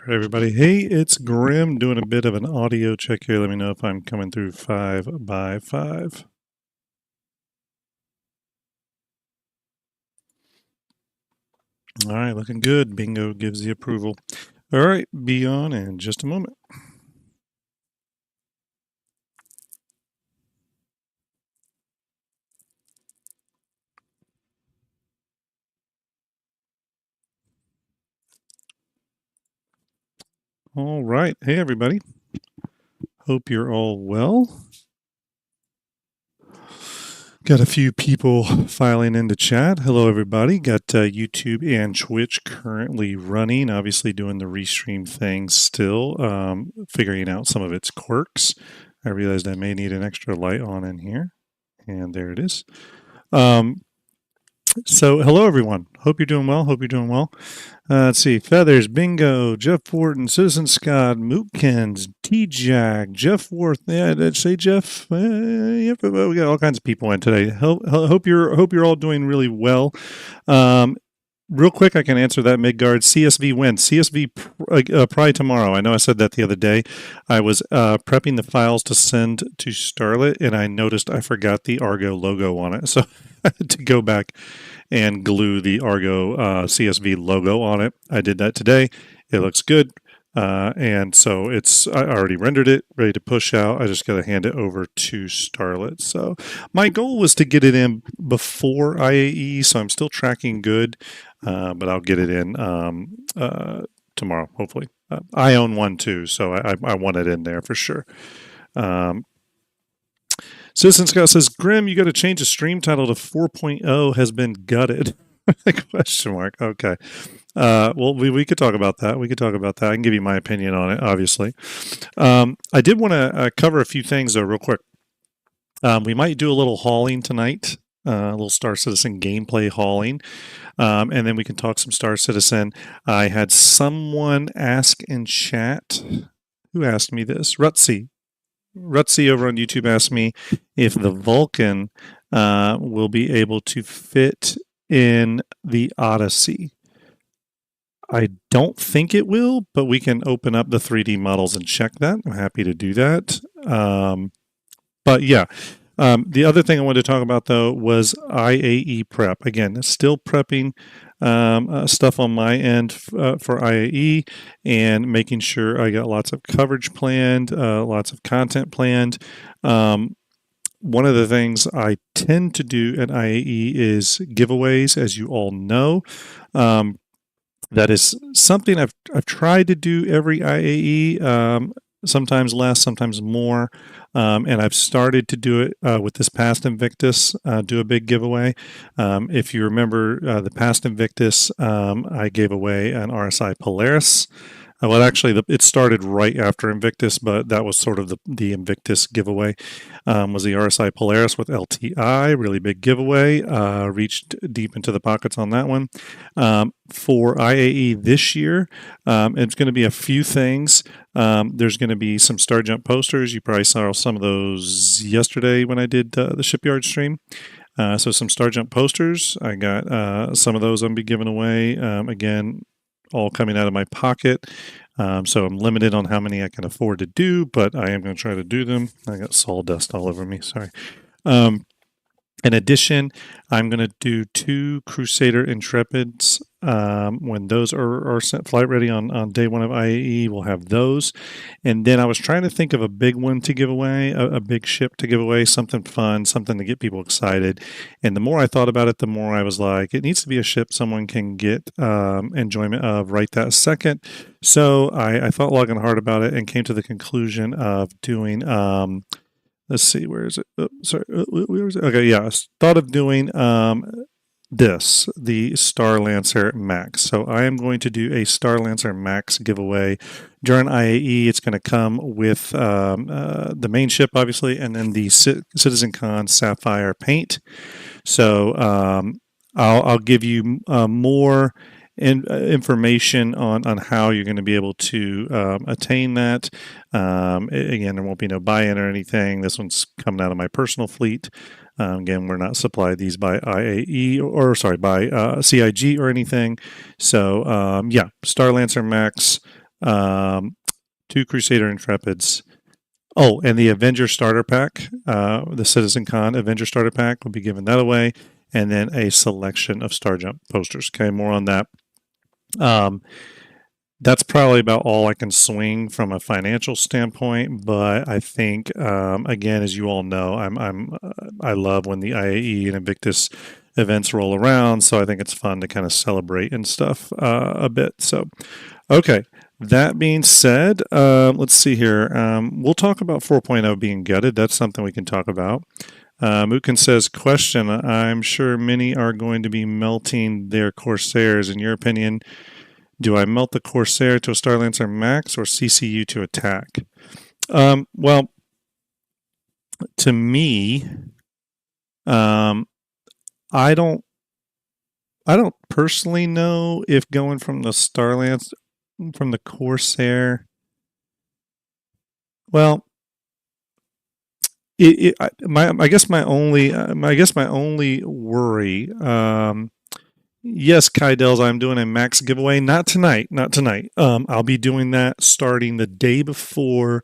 All right, everybody. Hey, it's Grim doing a bit of an audio check here. Let me know if I'm coming through 5x5. All right, looking good. Bingo gives the approval. All right, be on in just a moment. All right. Hey, everybody. Hope you're all well. Got a few people filing into chat. Hello, everybody. Got YouTube and Twitch currently running, obviously doing the restream thing still, figuring out some of its quirks. I realized I may need an extra light on in here, and there it is. So, hello, everyone. Hope you're doing well. Let's see. Feathers, Bingo, Jeff Wharton, Citizen Scott, Mootkins, T-Jag, Jeff Worth. Yeah, did I say Jeff? We got all kinds of people in today. Hope you're all doing really well. Real quick, I can answer that Midgard. CSV when? CSV probably tomorrow. I know I said that the other day. I was prepping the files to send to Starlet, and I noticed I forgot the Argo logo on it. So I had to go back and glue the Argo CSV logo on it. I did that today. It looks good. And so I already rendered it, ready to push out. I just got to hand it over to Starlet. So my goal was to get it in before IAE, so I'm still tracking good, but I'll get it in tomorrow, hopefully. I own one too, so I want it in there for sure. Citizen Scott says, Grim, you got to change the stream title to 4.0 has been gutted. Question mark. Okay. Well, we could talk about that. I can give you my opinion on it, obviously. I did want to cover a few things, though, real quick. We might do a little hauling tonight, a little Star Citizen gameplay hauling, and then we can talk some Star Citizen. I had someone ask in chat. Who asked me this? Rutsy over on YouTube asked me if the Vulcan will be able to fit in the Odyssey. I don't think it will, but we can open up the 3D models and check that. I'm happy to do that. But yeah, the other thing I wanted to talk about, though, was IAE prep. Again, still prepping stuff on my end for IAE and making sure I got lots of coverage planned, lots of content planned. One of the things I tend to do at IAE is giveaways, as you all know. That is something I've tried to do every IAE, sometimes less, sometimes more. And I've started to do it with this past Invictus, do a big giveaway. If you remember the past Invictus, I gave away an RSI Polaris. Well, actually, it started right after Invictus, but that was sort of the Invictus giveaway. Was the RSI Polaris with LTI, really big giveaway. Reached deep into the pockets on that one. For IAE this year, it's going to be a few things. There's going to be some STARJUMP posters. You probably saw some of those yesterday when I did the shipyard stream. So some STARJUMP posters. I got some of those I'm going to be giving away. Again, all coming out of my pocket. So I'm limited on how many I can afford to do, but I am going to try to do them. I got sawdust all over me. Sorry. In addition, I'm going to do 2 Crusader Intrepids. When those are sent flight ready on day 1 of IAE, we'll have those. And then I was trying to think of a big one to give away, a big ship to give away, something fun, something to get people excited. And the more I thought about it, the more I was like, it needs to be a ship someone can get enjoyment of right that second. So I thought long and hard about it and came to the conclusion of doing... let's see, where is it? Oh, sorry, where is it? Okay, yeah, I thought of doing the Star Lancer Max. So I am going to do a Star Lancer Max giveaway during IAE. It's going to come with the main ship, obviously, and then the CitizenCon Sapphire paint. So I'll give you more information on how you're going to be able to attain that. Again, there won't be no buy-in or anything. This one's coming out of my personal fleet. Again, we're not supplied these by IAE by CIG or anything. So yeah, Star Lancer Max 2 Crusader Intrepids. Oh, and the Avenger starter pack, the Citizen Con Avenger starter pack will be giving that away, and then a selection of STARJUMP posters. Okay, more on that. That's probably about all I can swing from a financial standpoint. But I think, again, as you all know, I love when the IAE and Invictus events roll around. So I think it's fun to kind of celebrate and stuff a bit. So, okay. That being said, let's see here. We'll talk about 4.0 being gutted. That's something we can talk about. Mukin says, question, I'm sure many are going to be melting their Corsairs. In your opinion, do I melt the Corsair to a Starlancer max or CCU to attack? Well, to me, I don't personally know if going from the Starlancer, from the Corsair, well, I guess my only worry. Yes, Kydels, I'm doing a max giveaway. Not tonight. I'll be doing that starting the day before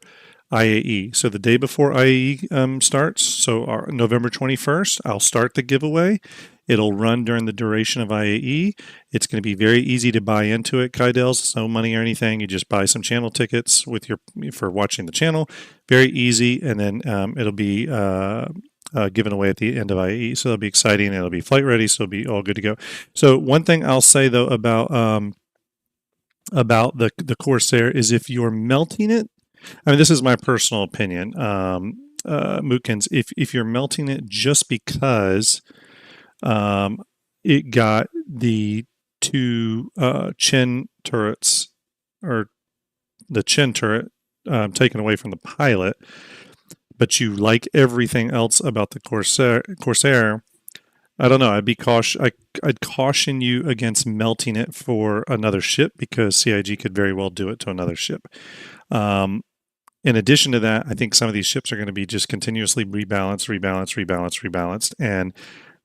IAE. So the day before IAE starts, so November 21st, I'll start the giveaway. It'll run during the duration of IAE. It's going to be very easy to buy into it, Kydels. It's no money or anything. You just buy some channel tickets for watching the channel. Very easy, and then it'll be given away at the end of IE. So it'll be exciting. It'll be flight ready. So it'll be all good to go. So one thing I'll say though about the Corsair is if you're melting it, I mean, this is my personal opinion, Mookins, if you're melting it just because it got the 2 chin turrets, or the chin turret taken away from the pilot, but you like everything else about the Corsair, I don't know. I'd caution you against melting it for another ship, because CIG could very well do it to another ship. In addition to that, I think some of these ships are going to be just continuously rebalanced, and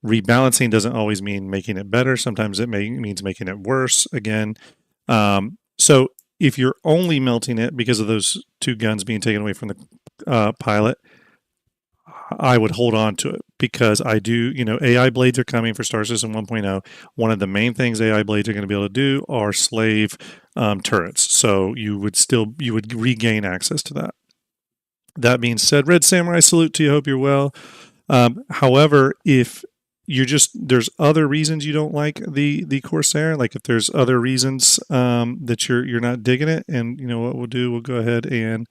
rebalancing doesn't always mean making it better. Sometimes it means making it worse again. So if you're only melting it because of those 2 guns being taken away from the pilot, I would hold on to it, because I do, AI blades are coming for Star System 1.0. One of the main things AI blades are going to be able to do are slave turrets. So you would regain access to that. That being said, Red Samurai, salute to you. Hope you're well. However, if there's other reasons you don't like the Corsair, like if there's other reasons that you're not digging it, and what we'll do, we'll go ahead and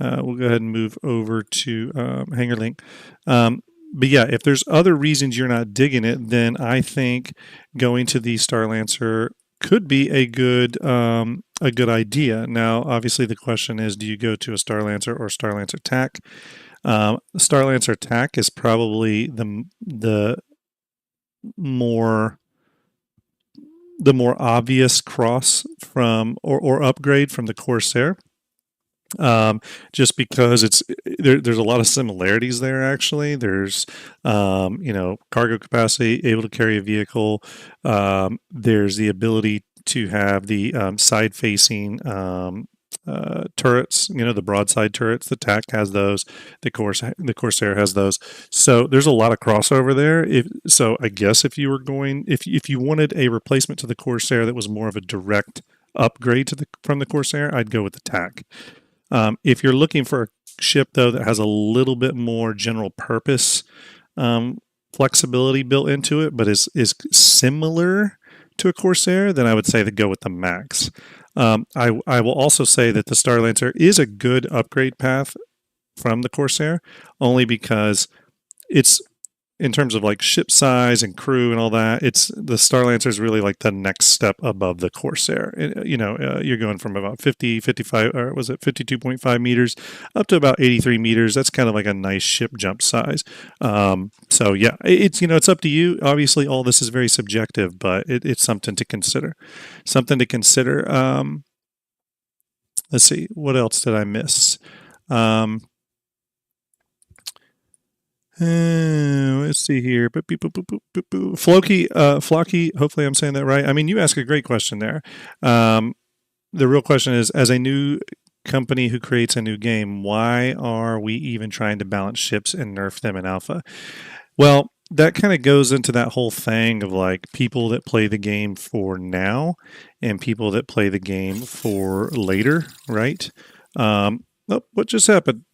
move over to Hanger Link. But yeah, if there's other reasons you're not digging it, then I think going to the Starlancer could be a good idea. Now, obviously, the question is, do you go to a Starlancer or Starlancer TAC? Starlancer TAC is probably the more obvious cross from or upgrade from the Corsair. Just because there's a lot of similarities there. Actually, there's cargo capacity, able to carry a vehicle. There's the ability to have the side-facing turrets. The broadside turrets. The TAC has those. The Corsair has those. So there's a lot of crossover there. I guess if you wanted a replacement to the Corsair that was more of a direct upgrade from the Corsair, I'd go with the TAC. If you're looking for a ship, though, that has a little bit more general purpose flexibility built into it, but is similar to a Corsair, then I would say to go with the Max. I will also say that the Starlancer is a good upgrade path from the Corsair, only because it's, in terms of like ship size and crew and all that, the Starlancer is really like the next step above the Corsair. You're going from about 55, or was it 52.5 meters up to about 83 meters. That's kind of like a nice ship jump size. So yeah, it's up to you. Obviously, all this is very subjective, but it's something to consider. Let's see, what else did I miss? Let's see here. Floki, Flocky, hopefully I'm saying that right. I mean, you ask a great question there. the real question is, as a new company who creates a new game, why are we even trying to balance ships and nerf them in alpha? Well, that kind of goes into that whole thing of like people that play the game for now and people that play the game for later, right? Oh, what just happened?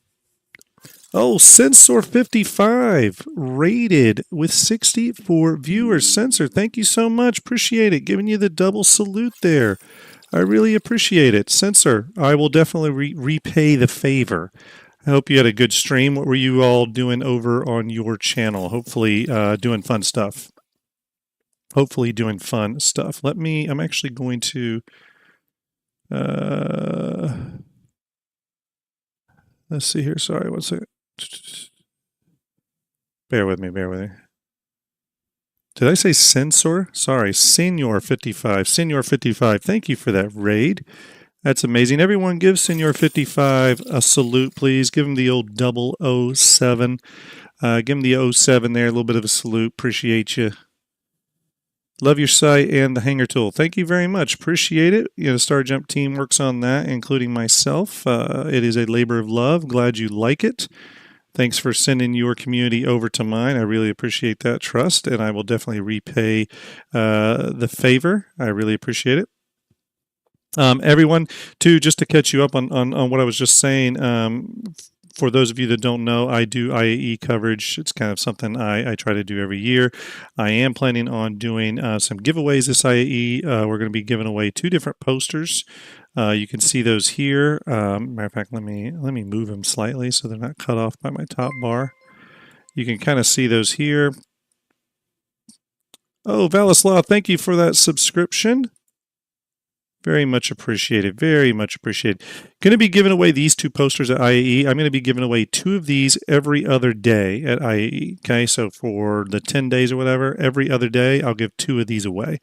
Oh, Sensor 55 rated with 64 viewers. Sensor, thank you so much. Appreciate it. Giving you the double salute there. I really appreciate it. Sensor, I will definitely repay the favor. I hope you had a good stream. What were you all doing over on your channel? Hopefully doing fun stuff. Hopefully doing fun stuff. I'm actually going to, let's see here. Sorry, one second. Bear with me. Did I say Sensor? Sorry, Senior 55. Senior 55, thank you for that raid. That's amazing. Everyone give Senior 55 a salute, please. Give him the old 007. Give him the 07 there, a little bit of a salute. Appreciate you. Love your site and the hanger tool. Thank you very much. Appreciate it. The STARJUMP team works on that, including myself. It is a labor of love. Glad you like it. Thanks for sending your community over to mine. I really appreciate that trust, and I will definitely repay the favor. I really appreciate it. Everyone, too, just to catch you up on what I was just saying, for those of you that don't know, I do IAE coverage. It's kind of something I try to do every year. I am planning on doing some giveaways this IAE. We're going to be giving away 2 different posters. You can see those here. Matter of fact, let me move them slightly so they're not cut off by my top bar. You can kind of see those here. Oh, Valislaw, thank you for that subscription. Very much appreciated. Very much appreciated. Going to be giving away these 2 posters at IAE. I'm going to be giving away 2 of these every other day at IAE. Okay, so for the 10 days or whatever, every other day, I'll give 2 of these away.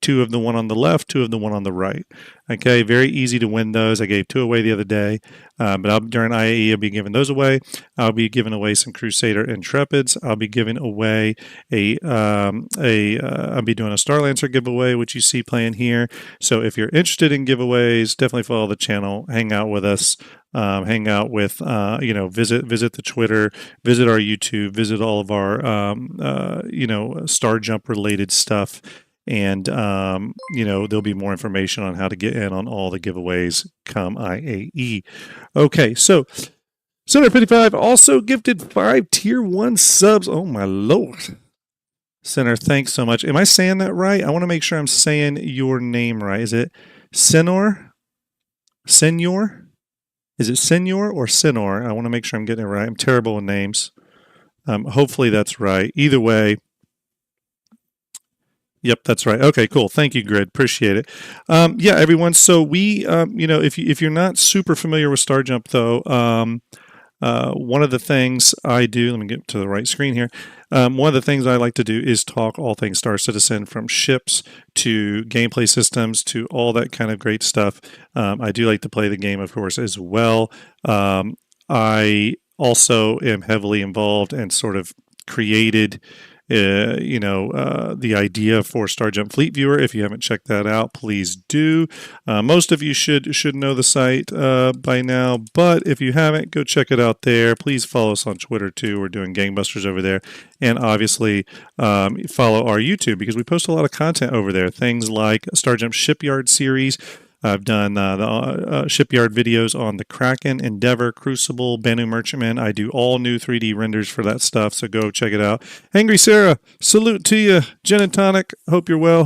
2 of the one on the left, 2 of the one on the right. Okay, very easy to win those. I gave 2 away the other day, but during IAE, I'll be giving those away. I'll be giving away some Crusader Intrepids. I'll be giving away I'll be doing a Starlancer giveaway, which you see playing here. So if you're interested in giveaways, definitely follow the channel, hang out with us. Hang out with, visit the Twitter, visit our YouTube, visit all of our, STARJUMP related stuff. And, there'll be more information on how to get in on all the giveaways come IAE. Okay, so Center 55 also gifted 5 tier 1 subs. Oh, my Lord. Center, thanks so much. Am I saying that right? I want to make sure I'm saying your name right. Is it Senor? Senor? Is it Senor or Senor? I want to make sure I'm getting it right. I'm terrible with names. Hopefully that's right. Either way. Yep, that's right. Okay, cool. Thank you, Grid. Appreciate it. Yeah, everyone. So we, if you're not super familiar with STARJUMP, though, one of the things I do, let me get to the right screen here. One of the things I like to do is talk all things Star Citizen, from ships to gameplay systems to all that kind of great stuff. I do like to play the game, of course, as well. I also am heavily involved and sort of created the idea for STARJUMP Fleet Viewer. If you haven't checked that out, please do. Most of you should know the site by now, but if you haven't, go check it out there. Please follow us on Twitter too. We're doing gangbusters over there, and obviously follow our YouTube, because we post a lot of content over there. Things like STARJUMP Shipyard series. I've done the shipyard videos on the Kraken, Endeavor, Crucible, Banu Merchantman. I do all new 3D renders for that stuff, so go check it out. Angry Sarah, salute to you. Gin and tonic, hope you're well.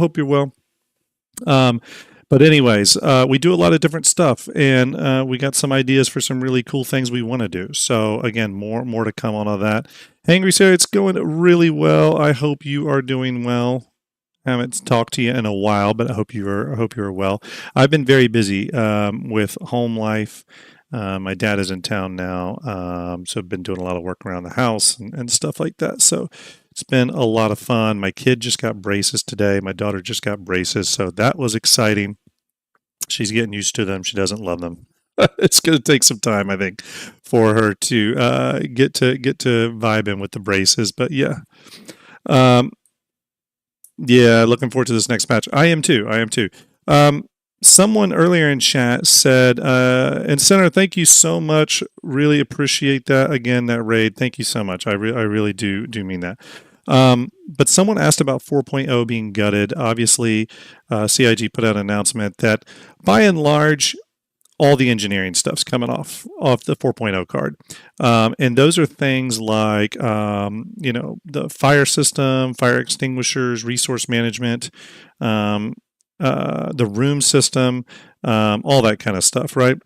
But anyways, we do a lot of different stuff, and we got some ideas for some really cool things we want to do. So again, more to come on all that. Angry Sarah, it's going really well. I hope you are doing well. I haven't talked to you in a while, but I hope you are well. I've been very busy with home life. My dad is in town now, so I've been doing a lot of work around the house and stuff like that. So it's been a lot of fun. My kid just got braces today. My daughter just got braces, so that was exciting. She's getting used to them. She doesn't love them. It's going to take some time, I think, for her to get to vibe in with the braces. But yeah. Yeah, looking forward to this next patch. I am too. someone earlier in chat said, and Senator, thank you so much. Really appreciate that. Again, that raid. Thank you so much. I really do mean that. But someone asked about 4.0 being gutted. Obviously, CIG put out an announcement that by and large, all the engineering stuff's coming off the 4.0 card. And those are things like, the fire system, fire extinguishers, resource management, the room system, all that kind of stuff, right?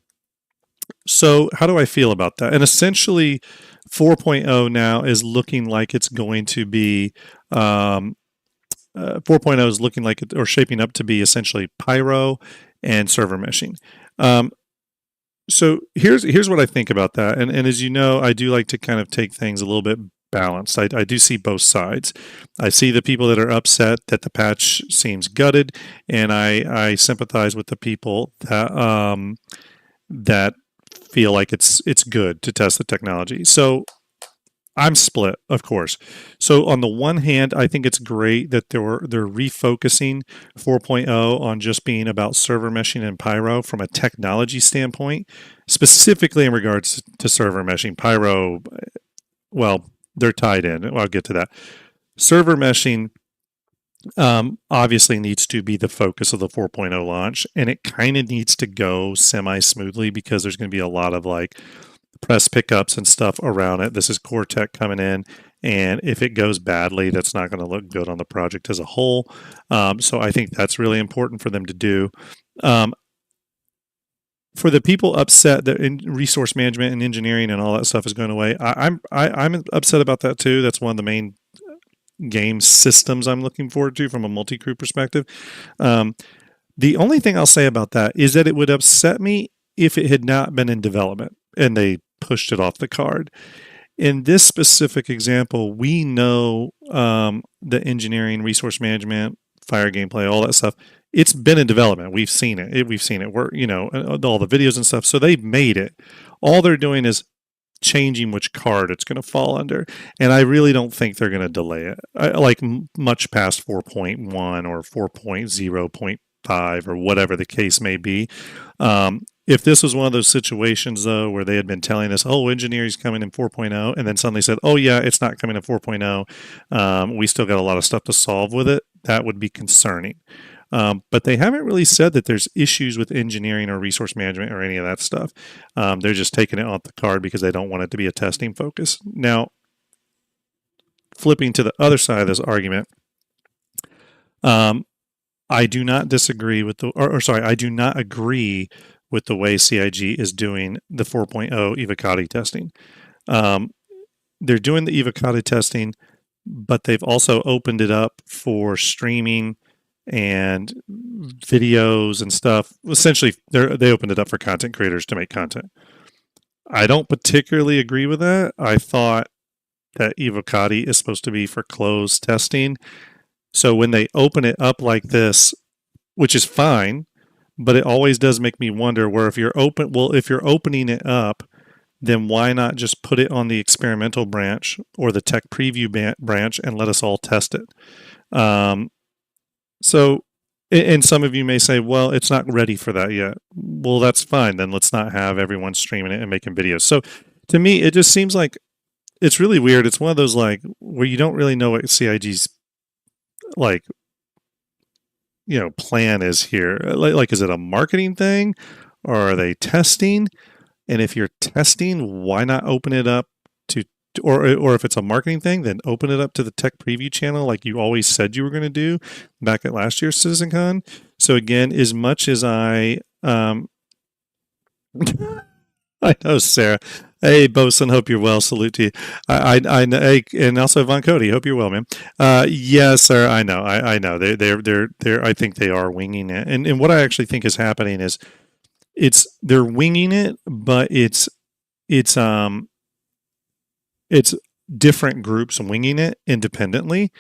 So how do I feel about that? And essentially 4.0 now is looking like it's going to be 4.0 is looking like it, or shaping up to be essentially pyro and server meshing. So here's what I think about that. And as you know, I do like to kind of take things a little bit balanced. I do see both sides. I see the people that are upset that the patch seems gutted, and I sympathize with the people that that feel like it's good to test the technology. So I'm split, of course. So on the one hand, I think it's great that they're refocusing 4.0 on just being about server meshing and pyro from a technology standpoint, specifically in regards to server meshing. Pyro, well, they're tied in. I'll get to that. Server meshing obviously needs to be the focus of the 4.0 launch, and it kind of needs to go semi-smoothly because there's going to be a lot of like press pickups and stuff around it. This is core tech coming in, and if it goes badly, that's not going to look good on the project as a whole. So I think that's really important for them to do. For the people upset that in resource management and engineering and all that stuff is going away, I'm upset about that too. That's one of the main game systems I'm looking forward to from a multi-crew perspective. The only thing I'll say about that is that it would upset me if it had not been in development and they pushed it off the card. In this specific example, we know the engineering, resource management, fire gameplay, all that stuff. It's been in development. We've seen it. We've seen it. We're, all the videos and stuff. So they've made it. All they're doing is changing which card it's going to fall under. And I really don't think they're going to delay it. Much past 4.1 or 4.0.5 or whatever the case may be. If this was one of those situations, though, where they had been telling us, oh, engineering's coming in 4.0, and then suddenly said, oh, yeah, it's not coming in 4.0, we still got a lot of stuff to solve with it, that would be concerning. But they haven't really said that there's issues with engineering or resource management or any of that stuff. They're just taking it off the card because they don't want it to be a testing focus. Now, flipping to the other side of this argument, I do not disagree with I do not agree with the way CIG is doing the 4.0 Evocati testing. They're doing the Evocati testing, but they've also opened it up for streaming and videos and stuff. Essentially, they opened it up for content creators to make content. I don't particularly agree with that. I thought that Evocati is supposed to be for closed testing. So when they open it up like this, which is fine, but it always does make me wonder where if you're opening it up, then why not just put it on the experimental branch or the tech preview branch and let us all test it? So, and some of you may say, well, it's not ready for that yet. Well, that's fine. Then let's not have everyone streaming it and making videos. So to me, it just seems like it's really weird. It's one of those like where you don't really know what CIG's like, plan is here. Like, is it a marketing thing or are they testing? And if you're testing, why not open it up to, or if it's a marketing thing, then open it up to the tech preview channel like you always said you were going to do back at last year's CitizenCon. So again, as much as I know, Sarah. Hey, Bosun, hope you're well. Salute to you. And also Von Cody, hope you're well, man. Yes, sir. I know. I know. They're. I think they are winging it. And what I actually think is happening is, they're winging it, but it's different groups winging it independently,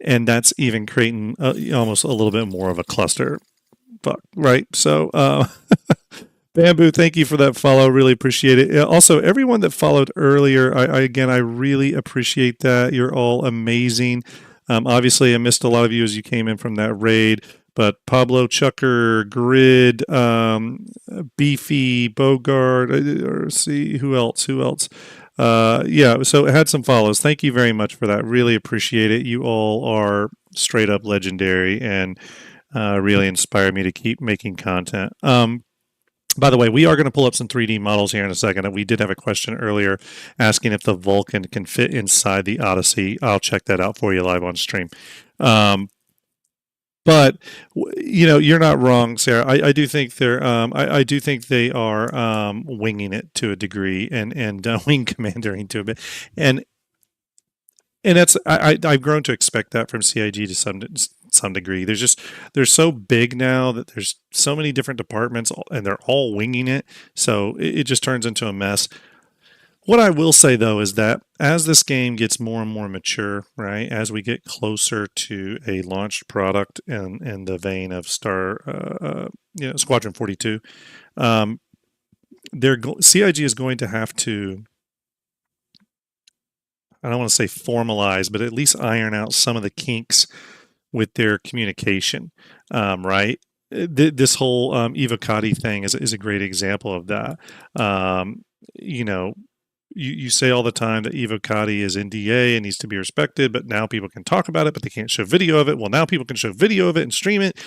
and that's even creating almost a little bit more of a cluster. Fuck, right? So. Bamboo, thank you for that follow. Really appreciate it. Also, everyone that followed earlier, I really appreciate that. You're all amazing. Obviously, I missed a lot of you as you came in from that raid, But Pablo, Chucker, Grid, Beefy, Bogart, or see who else? Yeah, so it had some follows. Thank you very much for that. Really appreciate it. You all are straight up legendary and really inspire me to keep making content. By the way, we are going to pull up some 3D models here in a second. We did have a question earlier asking if the Vulcan can fit inside the Odyssey. I'll check that out for you live on stream. But you're not wrong, Sarah. I do think they're. I do think they are winging it to a degree and wing commandering to a bit, and that's I've grown to expect that from CIG to some degree. They're so big now that there's so many different departments and they're all winging it, so it just turns into a mess. What I will say though is that as this game gets more and more mature, right, as we get closer to a launched product in the vein of Squadron 42, CIG is going to have to, I don't want to say formalize, but at least iron out some of the kinks with their communication, right? This whole Evocati thing is a great example of that. You know, you say all the time that Evocati is NDA and needs to be respected, but now people can talk about it, but they can't show video of it. Well, now people can show video of it and stream it,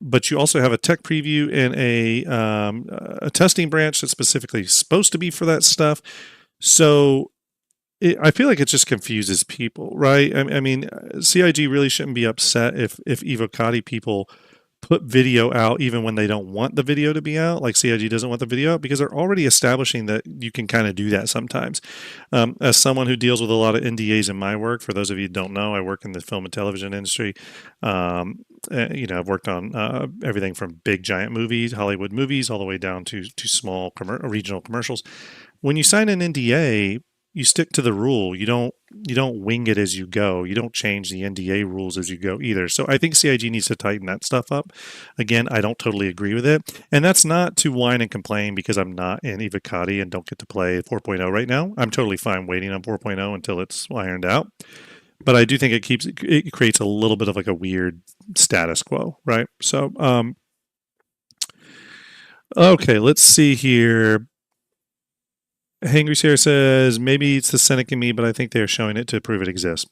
but you also have a tech preview and a testing branch that's specifically supposed to be for that stuff. So I feel like it just confuses people, right? I mean, CIG really shouldn't be upset if Evocati people put video out even when they don't want the video to be out, like CIG doesn't want the video out, because they're already establishing that you can kind of do that sometimes. As someone who deals with a lot of NDAs in my work, for those of you who don't know, I work in the film and television industry. I've worked on everything from big giant movies, Hollywood movies, all the way down to small regional commercials. When you sign an NDA, you stick to the rule. You don't wing it as you go. You don't change the NDA rules as you go either. So I think CIG needs to tighten that stuff up. Again, I don't totally agree with it. And that's not to whine and complain because I'm not in Evocati and don't get to play 4.0 right now. I'm totally fine waiting on 4.0 until it's ironed out. But I do think it creates a little bit of like a weird status quo, right? So okay, let's see here. Hangry Sarah says, maybe it's the cynic in me, but I think they're showing it to prove it exists.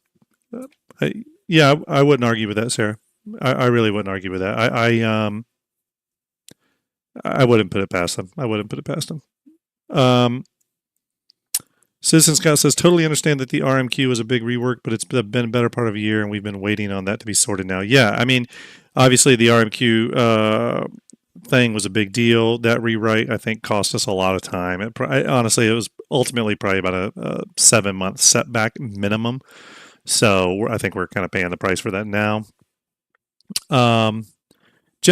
I wouldn't argue with that, Sarah. I really wouldn't argue with that. I wouldn't put it past them. Citizen Scott says, totally understand that the RMQ was a big rework, but it's been a better part of a year, and we've been waiting on that to be sorted now. Yeah, I mean, obviously the RMQ thing was a big deal. That rewrite, I think, cost us a lot of time. Honestly, it was ultimately probably about a 7-month setback minimum. So I think we're kind of paying the price for that now. Jen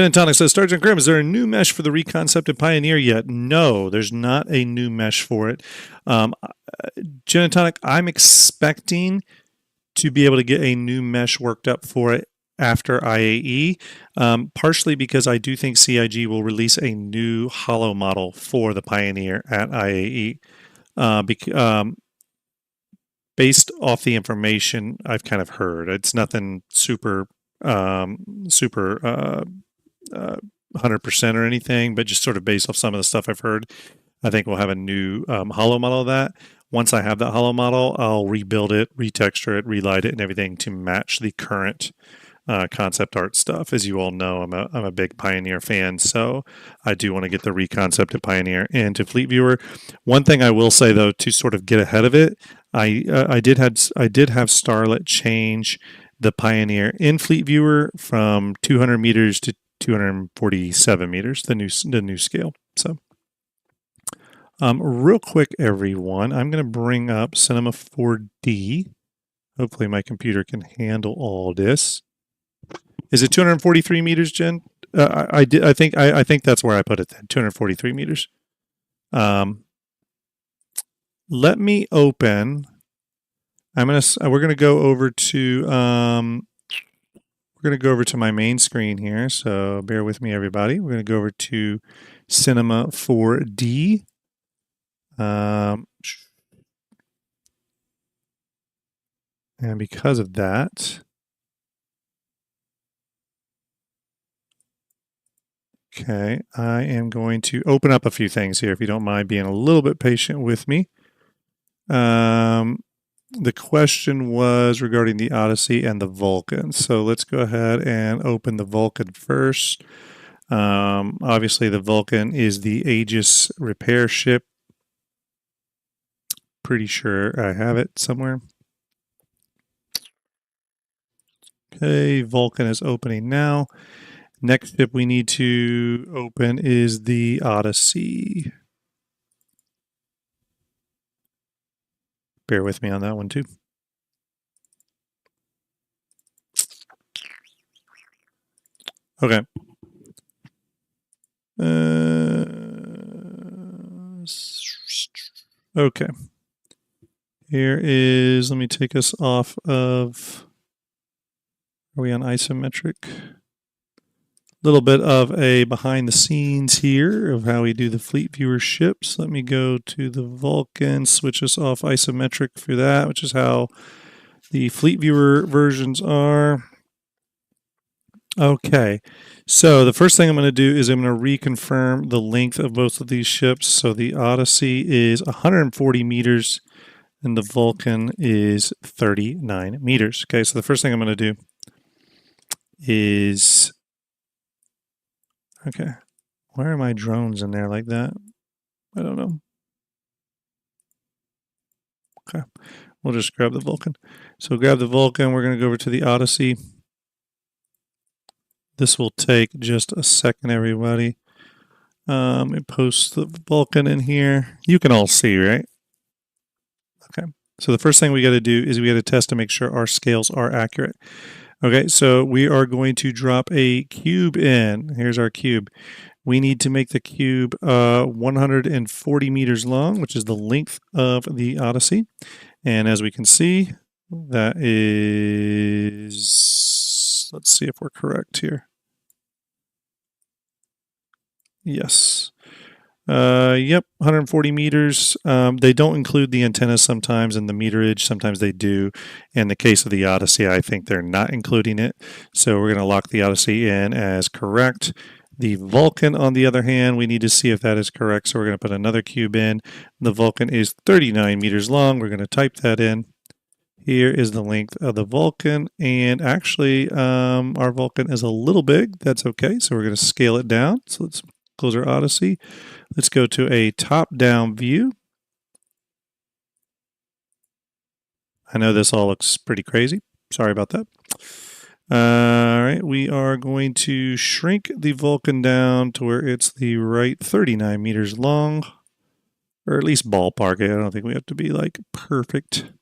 and Tonic says, Sergeant Grimm, is there a new mesh for the reconcepted Pioneer yet? No, there's not a new mesh for it. Jen and Tonic, I'm expecting to be able to get a new mesh worked up for it after IAE, partially because I do think CIG will release a new holo model for the Pioneer at IAE. Based off the information I've kind of heard, it's nothing super 100% or anything, but just sort of based off some of the stuff I've heard, I think we'll have a new holo model of that. Once I have that holo model, I'll rebuild it, retexture it, relight it, and everything to match the current concept art stuff. As you all know, I'm a big Pioneer fan, so I do want to get the reconcepted Pioneer into Fleet Viewer. One thing I will say though, to sort of get ahead of it, I did have Starlet change the Pioneer in Fleet Viewer from 200 meters to 247 meters, the new scale. So, real quick, everyone, I'm going to bring up Cinema 4D. Hopefully, my computer can handle all this. Is it 243 meters, Jen? I think that's where I put it then. 243 meters. Let me open. We're gonna go over to my main screen here. So bear with me, everybody. We're gonna go over to Cinema 4D. And because of that, Okay, I am going to open up a few things here, if you don't mind being a little bit patient with me. The question was regarding the Odyssey and the Vulcan. So let's go ahead and open the Vulcan first. Obviously, the Vulcan is the Aegis repair ship. Pretty sure I have it somewhere. Okay, Vulcan is opening now. Next ship we need to open is the Odyssey. Bear with me on that one too. Okay. Okay. Here is, let me take us off of, are we on isometric? Little bit of a behind the scenes here of how we do the fleet viewer ships. Let me go to the Vulcan, switch us off isometric for that, which is how the fleet viewer versions are. Okay, so the first thing I'm going to do is I'm going to reconfirm the length of both of these ships. So the Odyssey is 140 meters and the Vulcan is 39 meters. Okay, so the first thing I'm going to do is, okay, why are my drones in there like that? I don't know. Okay, we'll just grab the Vulcan. So grab the Vulcan, we're going to go over to the Odyssey. This will take just a second, everybody. And post the Vulcan in here. You can all see, right? Okay, so the first thing we got to do is we got to test to make sure our scales are accurate. Okay, so we are going to drop a cube in. Here's our cube. We need to make the cube 140 meters long, which is the length of the Odyssey. And as we can see, that is, let's see if we're correct here. Yes. Yep, 140 meters. They don't include the antennas sometimes and the meterage. Sometimes they do. In the case of the Odyssey, I think they're not including it. So we're going to lock the Odyssey in as correct. The Vulcan, on the other hand, we need to see if that is correct. So we're going to put another cube in. The Vulcan is 39 meters long. We're going to type that in. Here is the length of the Vulcan. And actually, our Vulcan is a little big. That's okay. So we're going to scale it down. So let's close our Odyssey. Let's go to a top-down view. I know this all looks pretty crazy. Sorry about that. All right, we are going to shrink the Vulcan down to where it's the right 39 meters long, or at least ballpark it. I don't think we have to be like perfect.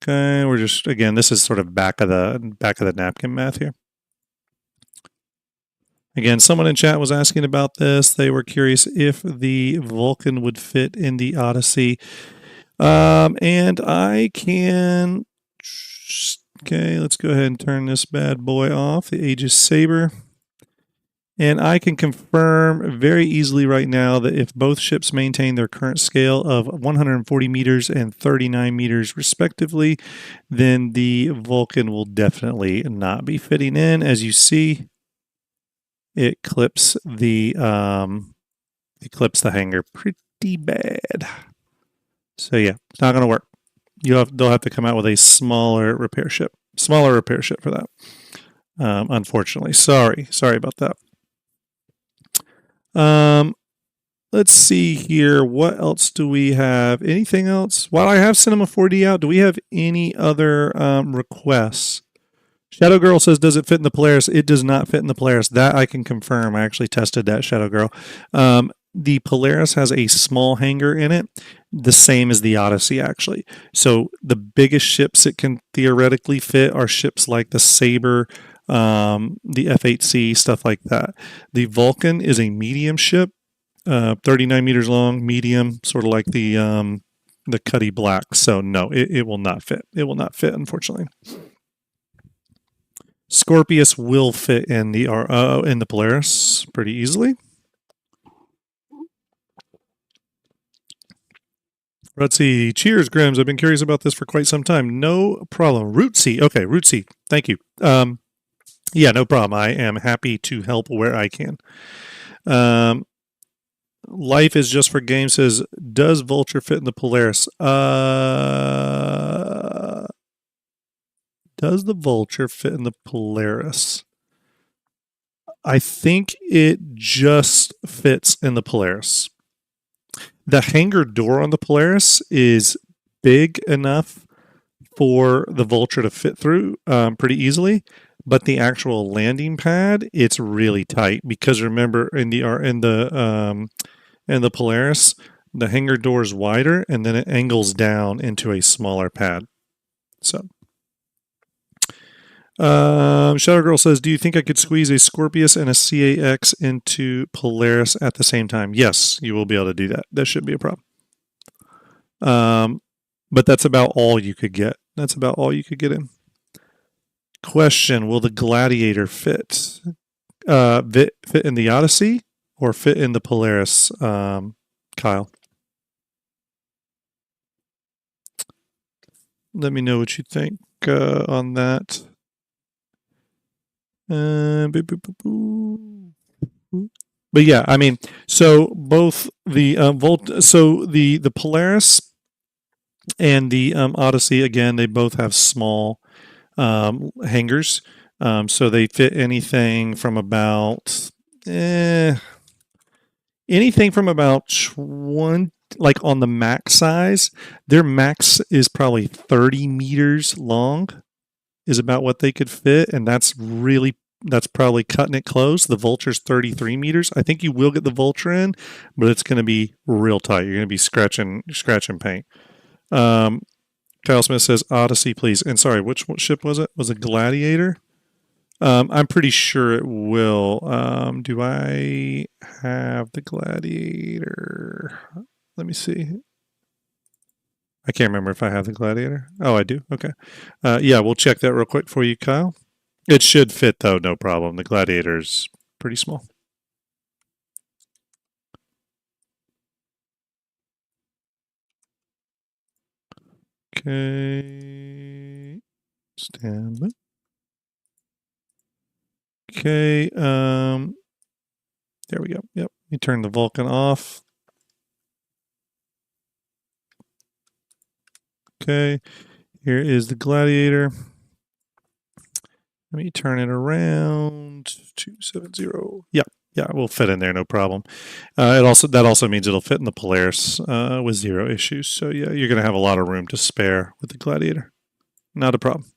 Okay, we're just, again, this is sort of back of the napkin math here. Again, someone in chat was asking about this. They were curious if the Vulcan would fit in the Odyssey. And I can, okay, let's go ahead and turn this bad boy off, the Aegis Saber. And I can confirm very easily right now that if both ships maintain their current scale of 140 meters and 39 meters respectively, then the Vulcan will definitely not be fitting in. As you see, it clips the hanger pretty bad. So yeah, it's not going to work. They'll have to come out with a smaller repair ship for that. Unfortunately, sorry about that. Let's see here. What else do we have? Anything else? While I have Cinema 4D out, do we have any other requests? Shadow Girl says, does it fit in the Polaris? It does not fit in the Polaris. That I can confirm. I actually tested that, Shadow Girl. The Polaris has a small hangar in it, the same as the Odyssey, actually. So the biggest ships it can theoretically fit are ships like the Saber, the F-8C, stuff like that. The Vulcan is a medium ship, 39 meters long, medium, sort of like the Cuddy Black. So no, it will not fit. It will not fit, unfortunately. Scorpius will fit in the Polaris pretty easily. Let's see. Cheers, Grims. I've been curious about this for quite some time. No problem. Rootsy. Okay, Rootsy. Thank you. Yeah, no problem. I am happy to help where I can. Um, Life is just for games says, does Vulture fit in the Polaris? Does the Vulture fit in the Polaris? I think it just fits in the Polaris. The hangar door on the Polaris is big enough for the Vulture to fit through pretty easily, but the actual landing pad, it's really tight because remember in the Polaris, the hangar door is wider and then it angles down into a smaller pad. So, Shadow Girl says, "Do you think I could squeeze a Scorpius and a CAX into Polaris at the same time?" Yes, you will be able to do that. That shouldn't be a problem. But that's about all you could get. That's about all you could get in. Question: will the Gladiator fit? Fit in the Odyssey or fit in the Polaris? Kyle, let me know what you think on that. But yeah, I mean, so both the the Polaris and the Odyssey again, they both have small hangars, so they fit anything from about anything from about 20, like on the max size. Their max is probably 30 meters long, is about what they could fit, and that's probably cutting it close. The Vulture's 33 meters. I think you will get the Vulture in, but it's going to be real tight. You're going to be scratching paint. Kyle Smith says Odyssey, please. And sorry, which ship was it? Was it Gladiator? I'm pretty sure it will. Do I have the Gladiator? Let me see. I can't remember if I have the Gladiator. Oh, I do. Okay. Yeah, we'll check that real quick for you, Kyle. It should fit, though, no problem. The Gladiator's pretty small. Okay. Stand by. Okay. There we go. Yep. You turn the Vulcan off. Okay. Here is the Gladiator. Let me turn it around. 270. Yeah. Yeah, we'll fit in there, no problem. That also means it'll fit in the Polaris with zero issues. So yeah, you're going to have a lot of room to spare with the Gladiator. Not a problem.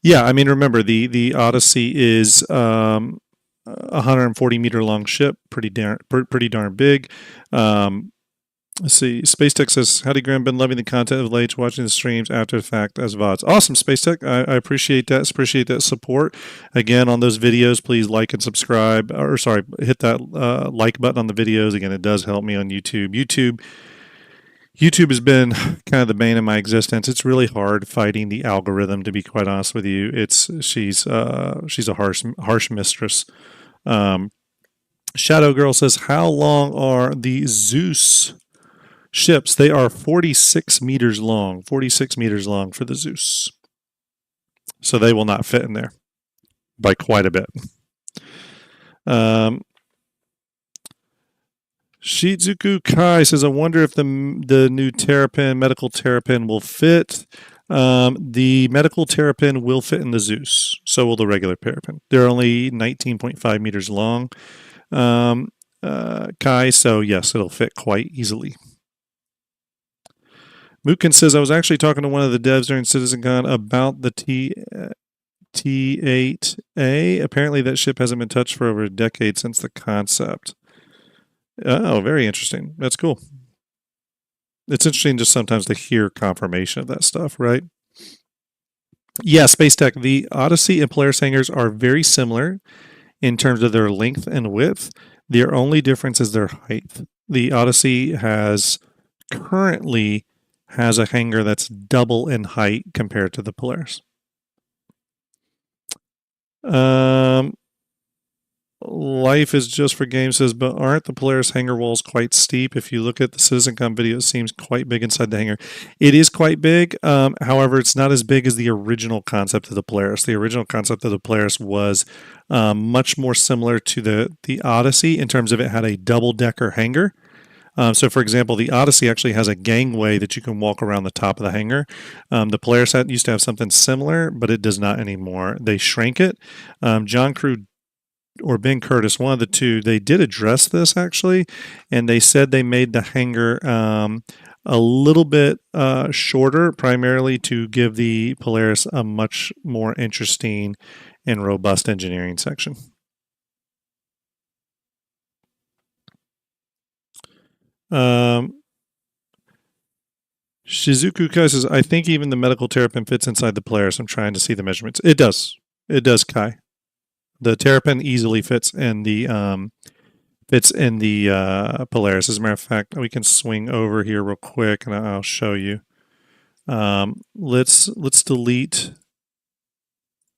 Yeah, I mean, remember the Odyssey is 140 meter long ship, pretty darn big. Let's see. Space Tech says, "Howdy, Graham. Been loving the content of late, watching the streams after the fact as VODs." Awesome, Space Tech. I appreciate that. Appreciate that support. Again, on those videos, please like and subscribe. Or sorry, hit that like button on the videos. Again, it does help me on YouTube. YouTube has been kind of the bane of my existence. It's really hard fighting the algorithm, to be quite honest with you. She's a harsh mistress. Shadow Girl says, "How long are the Zeus ships?" They are 46 meters long. 46 meters long for the Zeus. So they will not fit in there by quite a bit. Shizuku Kai says, "I wonder if the new Terrapin, medical Terrapin, will fit." The medical Terrapin will fit in the Zeus. So will the regular Terrapin. They're only 19.5 meters long. Kai, so yes, it'll fit quite easily. Mookin says, "I was actually talking to one of the devs during CitizenCon about the T8A. Apparently that ship hasn't been touched for over a decade since the concept." Oh, very interesting. That's cool. It's interesting just sometimes to hear confirmation of that stuff, right? Yeah, Space Tech. The Odyssey and Polaris hangars are very similar in terms of their length and width. Their only difference is their height. The Odyssey currently has a hangar that's double in height compared to the Polaris. Life is just for games says, but aren't the Polaris hangar walls quite steep? If you look at the CitizenCon video, it seems quite big inside the hangar. It is quite big. However, it's not as big as the original concept of the Polaris. The original concept of the Polaris was much more similar to the Odyssey in terms of it had a double-decker hangar. So, for example, the Odyssey actually has a gangway that you can walk around the top of the hangar. The Polaris used to have something similar, but it does not anymore. They shrank it. John Crew or Ben Curtis, one of the two, they did address this actually, and they said they made the hangar a little bit shorter, primarily to give the Polaris a much more interesting and robust engineering section. Shizuku Kai says, I think even the medical Terrapin fits inside the Polaris. I'm trying to see the measurements. It does. It does, Kai. The Terrapin easily fits in the Polaris. As a matter of fact, we can swing over here real quick, and I'll show you. Let's delete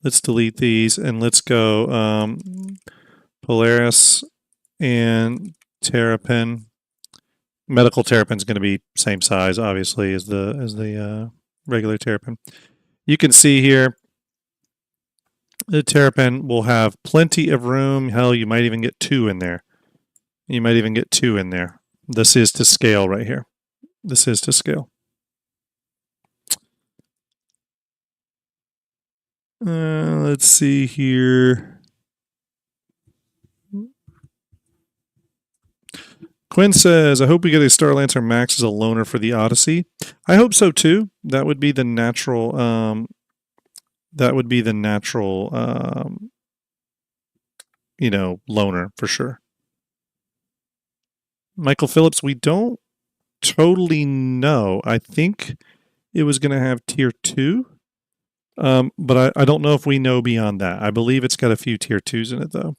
these, and let's go Polaris and Terrapin. Medical Terrapin is going to be same size, obviously, as the regular Terrapin. You can see here. The Terrapin will have plenty of room. Hell, you might even get two in there. This is to scale right here. This is to scale. Let's see here. Quinn says, I hope we get a Star Lancer Max as a loaner for the Odyssey. I hope so too. That would be the natural loaner for sure. Michael Phillips, we don't totally know. I think it was going to have tier 2, but I don't know if we know beyond that. I believe it's got a few tier 2s in it, though.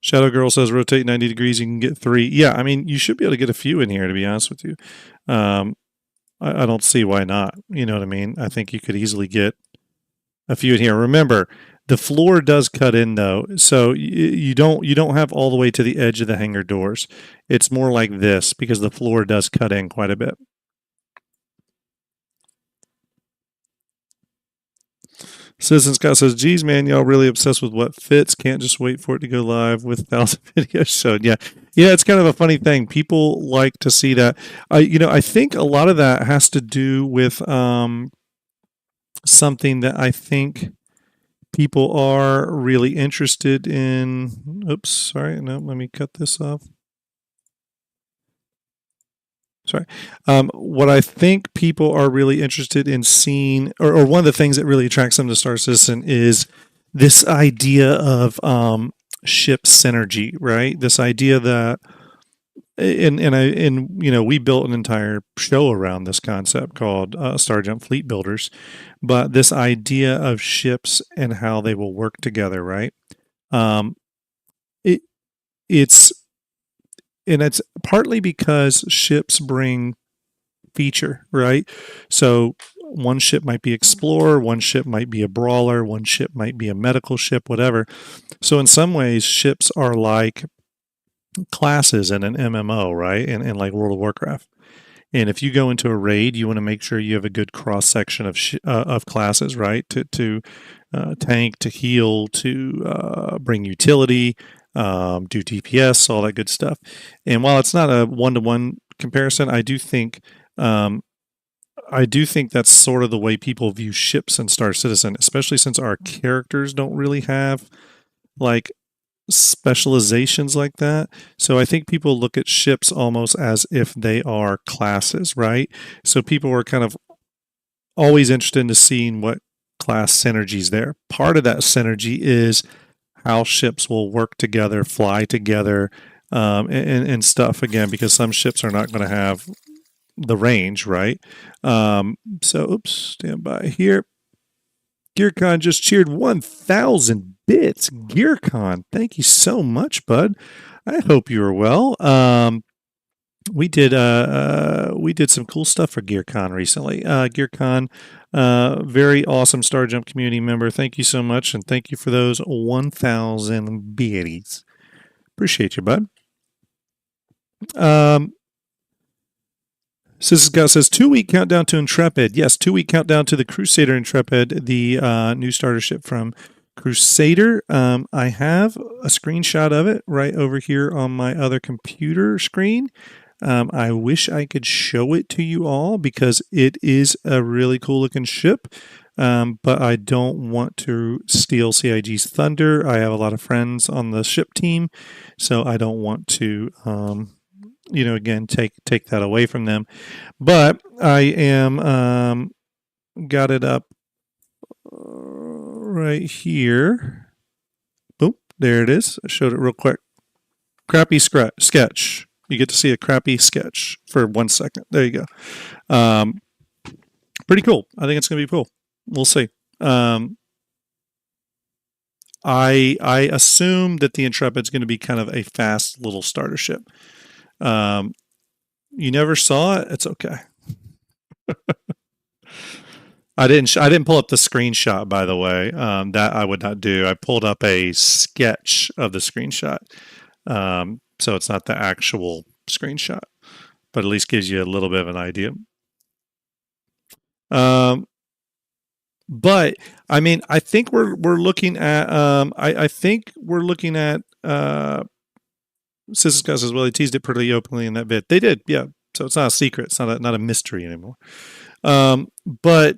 Shadow Girl says, rotate 90 degrees, you can get 3. Yeah, I mean, you should be able to get a few in here, to be honest with you. I don't see why not. You know what I mean? I think you could easily get a few in here. Remember, the floor does cut in though, so you don't have all the way to the edge of the hangar doors. It's more like this because the floor does cut in quite a bit. Citizen Scott says, geez, man, y'all really obsessed with what fits. Can't just wait for it to go live with 1,000 videos shown. Yeah, it's kind of a funny thing. People like to see that. I think a lot of that has to do with something that I think people are really interested in. Oops, sorry. No, let me cut this off. Sorry. What I think people are really interested in seeing, or one of the things that really attracts them to Star Citizen is this idea of ship synergy, right? This idea that, we built an entire show around this concept called STARJUMP Fleet Builders, but this idea of ships and how they will work together, right? It's partly because ships bring feature, right? So one ship might be Explorer, one ship might be a Brawler, one ship might be a medical ship, whatever. So in some ways, ships are like classes in an MMO, right? And like World of Warcraft. And if you go into a raid, you want to make sure you have a good cross section of classes, right? To tank, to heal, to bring utility, do DPS, all that good stuff. And while it's not a one-to-one comparison, I do think that's sort of the way people view ships in Star Citizen, especially since our characters don't really have like specializations like that. So I think people look at ships almost as if they are classes, right? So people are kind of always interested in seeing what class synergies there. Part of that synergy is how ships will work together, fly together, and stuff, again, because some ships are not going to have the range, right? Oops, stand by here. GearCon just cheered 1,000 bits. GearCon, thank you so much, bud. I hope you are well. we did some cool stuff for GearCon recently. GearCon, very awesome StarJump community member. Thank you so much, and thank you for those 1,000 biddies. Appreciate you, bud. Scott says 2-week countdown to Intrepid. Yes, 2-week countdown to the Crusader Intrepid, the new starter ship from Crusader. I have a screenshot of it right over here on my other computer screen. I wish I could show it to you all because it is a really cool looking ship. But I don't want to steal CIG's thunder. I have a lot of friends on the ship team, so I don't want to, again, take that away from them. But I am got it up right here. Boom, there it is. I showed it real quick. Crappy sketch. You get to see a crappy sketch for 1 second. There you go. Pretty cool. I think it's going to be cool. We'll see. I assume that the Intrepid's going to be kind of a fast little starter ship. You never saw it. It's okay. I didn't pull up the screenshot, by the way. That I would not do. I pulled up a sketch of the screenshot. So it's not the actual screenshot, but at least gives you a little bit of an idea. But I mean, I think we're looking at. I think we're looking at. Sister Scott says, "Well, they teased it pretty openly in that bit. They did, yeah. So it's not a secret. It's not a mystery anymore. But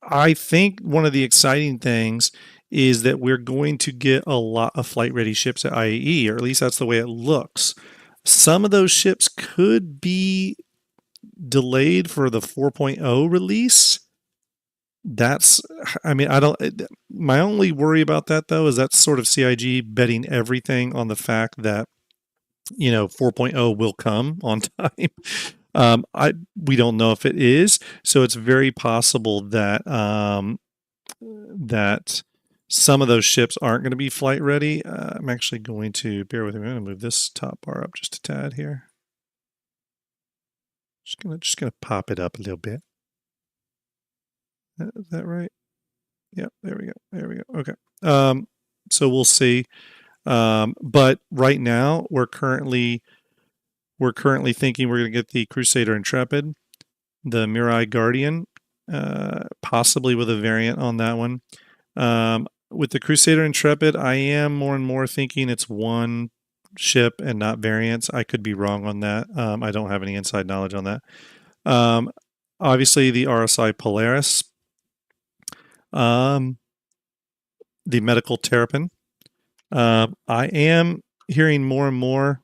I think one of the exciting things is that we're going to get a lot of flight-ready ships at IAE, or at least that's the way it looks. Some of those ships could be delayed for the 4.0 release. My only worry about that, though, is that's sort of CIG betting everything on the fact that, 4.0 will come on time. We don't know if it is, so it's very possible that that some of those ships aren't going to be flight ready. I'm actually going to bear with me. I'm going to move this top bar up just a tad here. Just gonna pop it up a little bit. Is that right? Yeah, there we go. Okay. So we'll see. But right now we're currently thinking we're going to get the Crusader Intrepid, the Mirai Guardian, possibly with a variant on that one. With the Crusader Intrepid, I am more and more thinking it's one ship and not variants. I could be wrong on that. I don't have any inside knowledge on that. Obviously, the RSI Polaris, the medical Terrapin. I am hearing more and more.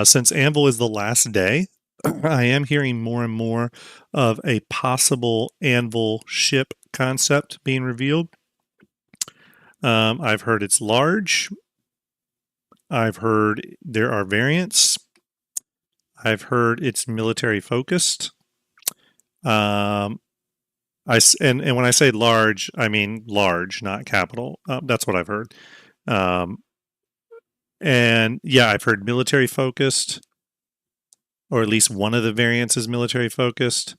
Since Anvil is the last day, I am hearing more and more of a possible Anvil ship concept being revealed. I've heard it's large. I've heard there are variants. I've heard it's military focused. And when I say large, I mean large, not capital. That's what I've heard. And yeah, I've heard military focused, or at least one of the variants is military focused.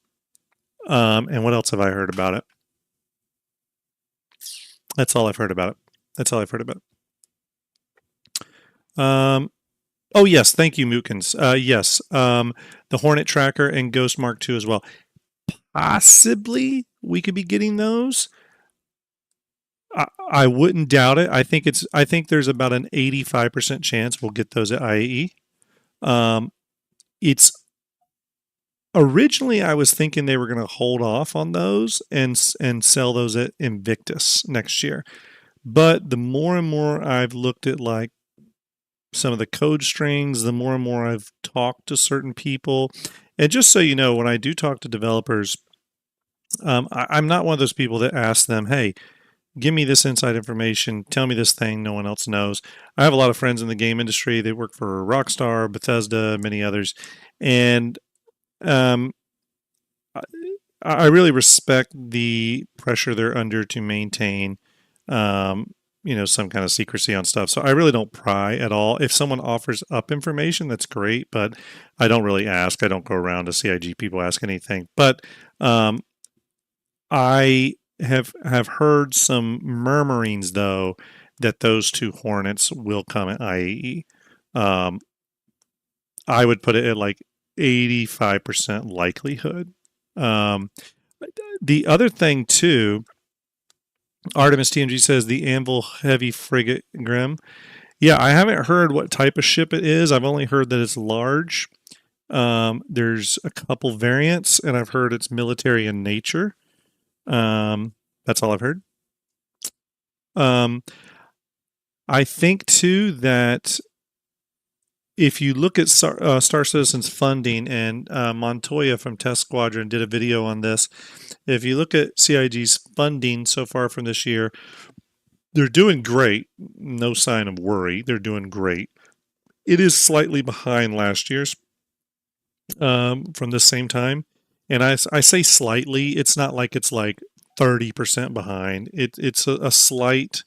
And what else have I heard about it? That's all I've heard about it. Oh yes, thank you, Mookins. Yes, the Hornet Tracker and Ghost Mark II as well. Possibly we could be getting those. I wouldn't doubt it. I think there's about an 85% chance we'll get those at IAE. It's originally I was thinking they were going to hold off on those and sell those at Invictus next year. But the more and more I've looked at like some of the code strings, the more and more I've talked to certain people. And just so you know, when I do talk to developers, I'm not one of those people that ask them, hey, give me this inside information, tell me this thing no one else knows. I have a lot of friends in the game industry. They work for Rockstar, Bethesda, many others. And I really respect the pressure they're under to maintain some kind of secrecy on stuff. So I really don't pry at all. If someone offers up information, that's great, but I don't really ask. I don't go around to CIG people ask anything. But I have heard some murmurings though that those two Hornets will come at IAE. I would put it at like 85% likelihood. The other thing too, Artemis TMG says the Anvil Heavy Frigate Grim. Yeah, I haven't heard what type of ship it is. I've only heard that it's large. There's a couple variants, and I've heard it's military in nature. That's all I've heard. I think too that if you look at Star Citizen's funding, and Montoya from Test Squadron did a video on this, if you look at CIG's funding so far from this year, they're doing great. No sign of worry. They're doing great. It is slightly behind last year's from the same time. And I say slightly. It's not like it's like 30% behind. It's a slight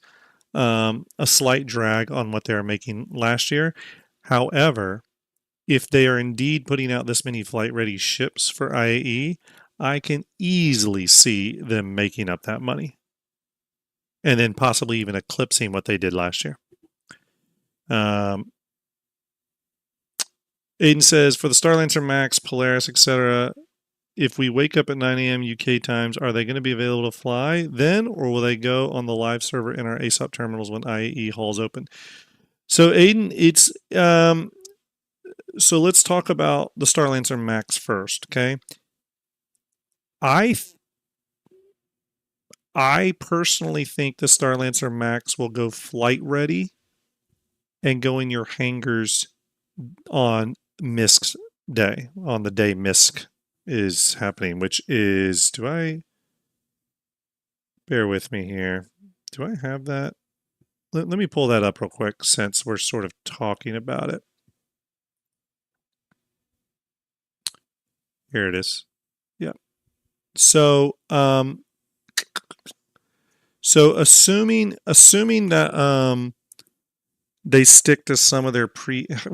drag on what they were making last year. However, if they are indeed putting out this many flight-ready ships for IAE, I can easily see them making up that money. And then possibly even eclipsing what they did last year. Aiden says, for the Starlancer Max, Polaris, etc., if we wake up at 9 a.m. UK times, are they going to be available to fly then, or will they go on the live server in our ASOP terminals when IAE halls open? So Aiden, it's so let's talk about the Starlancer Max first, okay? I personally think the Starlancer Max will go flight ready and go in your hangars on MISC's day, on the day MISC is happening, which is, bear with me here. Do I have that? Let me pull that up real quick since we're sort of talking about it. Here it is. Yeah. So, assuming that they stick to some of their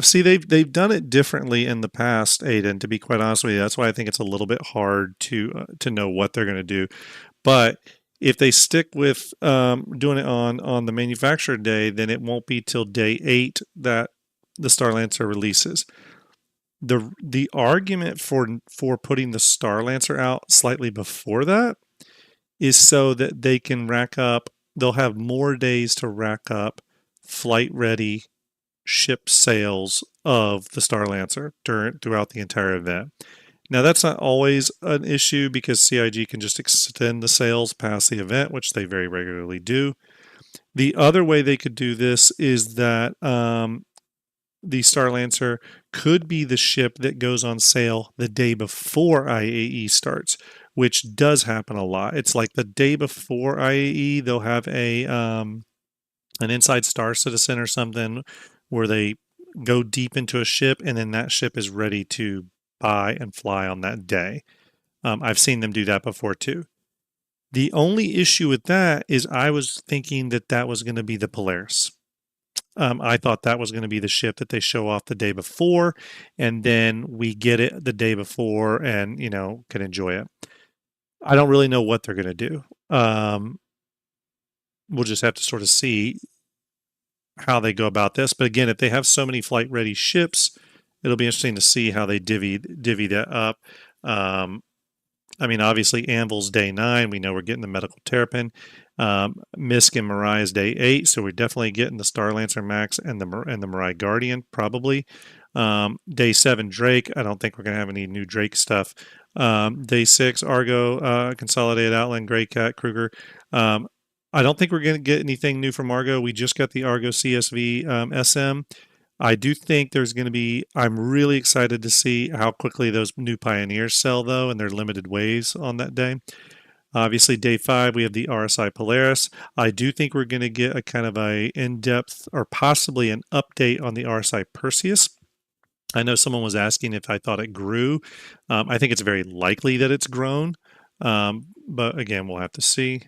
see, they've done it differently in the past, Aiden, to be quite honest with you. That's why I think it's a little bit hard to know what they're going to do. But if they stick with doing it on the manufacturer day, then it won't be till day 8 that the Starlancer releases. The argument for putting the Starlancer out slightly before that is so that they can rack up, they'll have more days to rack up flight ready ship sales of the Starlancer throughout the entire event. Now that's not always an issue because CIG can just extend the sales past the event, which they very regularly do. The other way they could do this is that the Starlancer could be the ship that goes on sale the day before IAE starts, which does happen a lot. It's like the day before IAE, they'll have an Inside Star Citizen or something where they go deep into a ship and then that ship is ready to buy and fly on that day. I've seen them do that before too. The only issue with that is I was thinking that was going to be the Polaris. I thought that was going to be the ship that they show off the day before, and then we get it the day before and, can enjoy it. I don't really know what they're going to do. We'll just have to sort of see how they go about this. But again, if they have so many flight-ready ships, it'll be interesting to see how they divvy that up. Obviously, Anvil's day 9. We know we're getting the medical Terrapin. Misk and Mirai's day 8, so we're definitely getting the Starlancer Max and the Mirai Guardian, probably. Day 7, Drake. I don't think we're going to have any new Drake stuff. Day 6, Argo, Consolidated Outland, Grey Cat, Kruger. I don't think we're going to get anything new from Argo. We just got the Argo CSV SM. I do think there's going to be, I'm really excited to see how quickly those new Pioneers sell, though, and their limited waves on that day. Obviously, day 5, we have the RSI Polaris. I do think we're going to get a kind of a in-depth or possibly an update on the RSI Perseus. I know someone was asking if I thought it grew. I think it's very likely that it's grown, but again, we'll have to see.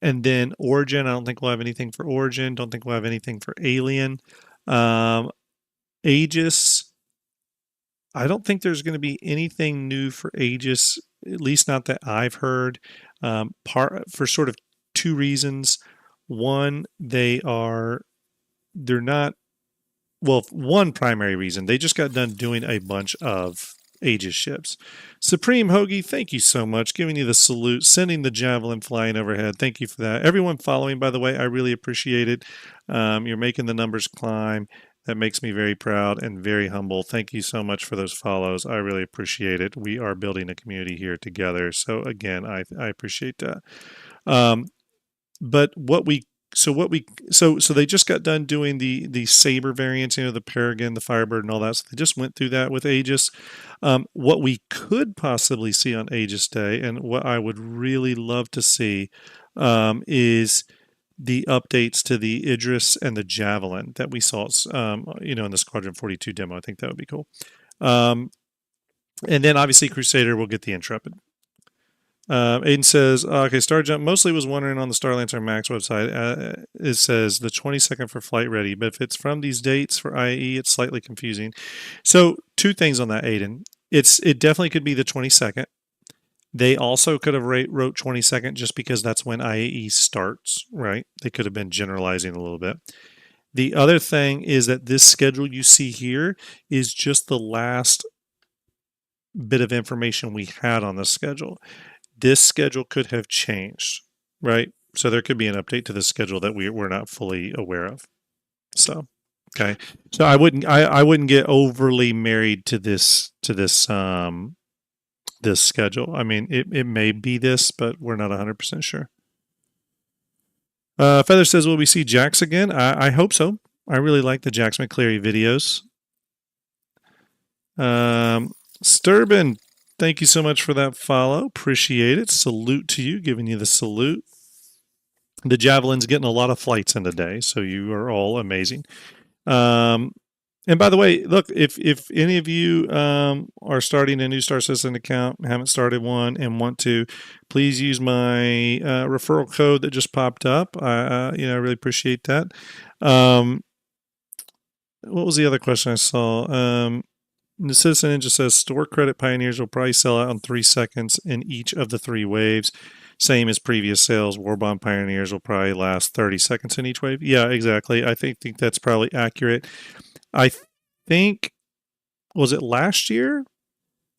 And then Origin, I don't think we'll have anything for Origin. Don't think we'll have anything for Alien. Aegis, I don't think there's going to be anything new for Aegis, at least not that I've heard. For sort of two reasons. One, they're not, well, one primary reason, they just got done doing a bunch of Aegis ships. Supreme Hoagie, thank you so much. Giving you the salute, sending the javelin flying overhead. Thank you for that. Everyone following, by the way, I really appreciate it. You're making the numbers climb. That makes me very proud and very humble. Thank you so much for those follows. I really appreciate it. We are building a community here together. So again, I appreciate that. But so they just got done doing the Saber variants, the Peregrine, the Firebird, and all that. So they just went through that with Aegis. What we could possibly see on Aegis Day, and what I would really love to see, is the updates to the Idris and the Javelin that we saw, in the Squadron 42 demo. I think that would be cool. And then obviously Crusader will get the Intrepid. Aiden says, okay, STARJUMP mostly was wondering on the Starlancer Max website. It says the 22nd for flight ready, but if it's from these dates for IAE, it's slightly confusing. So two things on that, Aiden. It definitely could be the 22nd. They also could have wrote 22nd just because that's when IAE starts, right? They could have been generalizing a little bit. The other thing is that this schedule you see here is just the last bit of information we had on the schedule. This schedule could have changed, right? So there could be an update to the schedule that we're not fully aware of. So, okay. So I wouldn't get overly married to this schedule. I mean, it may be this, but we're not 100% sure. Feather says, will we see Jax again? I hope so. I really like the Jax McCleary videos. Sturbin, thank you so much for that follow. Appreciate it. Salute to you, giving you the salute. The Javelin's getting a lot of flights in today, so you are all amazing. And by the way, look, if any of you are starting a new Star Citizen account, haven't started one, and want to, please use my referral code that just popped up. I really appreciate that. What was the other question I saw? The Citizen Ninja says store credit pioneers will probably sell out in 3 seconds in each of the 3 waves. Same as previous sales. Warbond pioneers will probably last 30 seconds in each wave. Yeah, exactly. I think that's probably accurate. I think, was it last year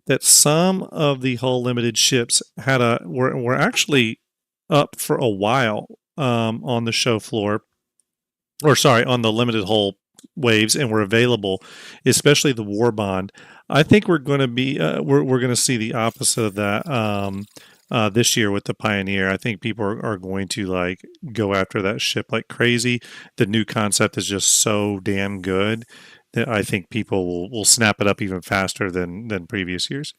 that some of the hull limited ships were actually up for a while on the show floor, or sorry, on the limited hull waves, and were available, especially the Warbond. I think we're going to be we're going to see the opposite of that this year with the Pioneer. I think people are going to go after that ship like crazy. The new concept is just so damn good that I think people will snap it up even faster than previous years.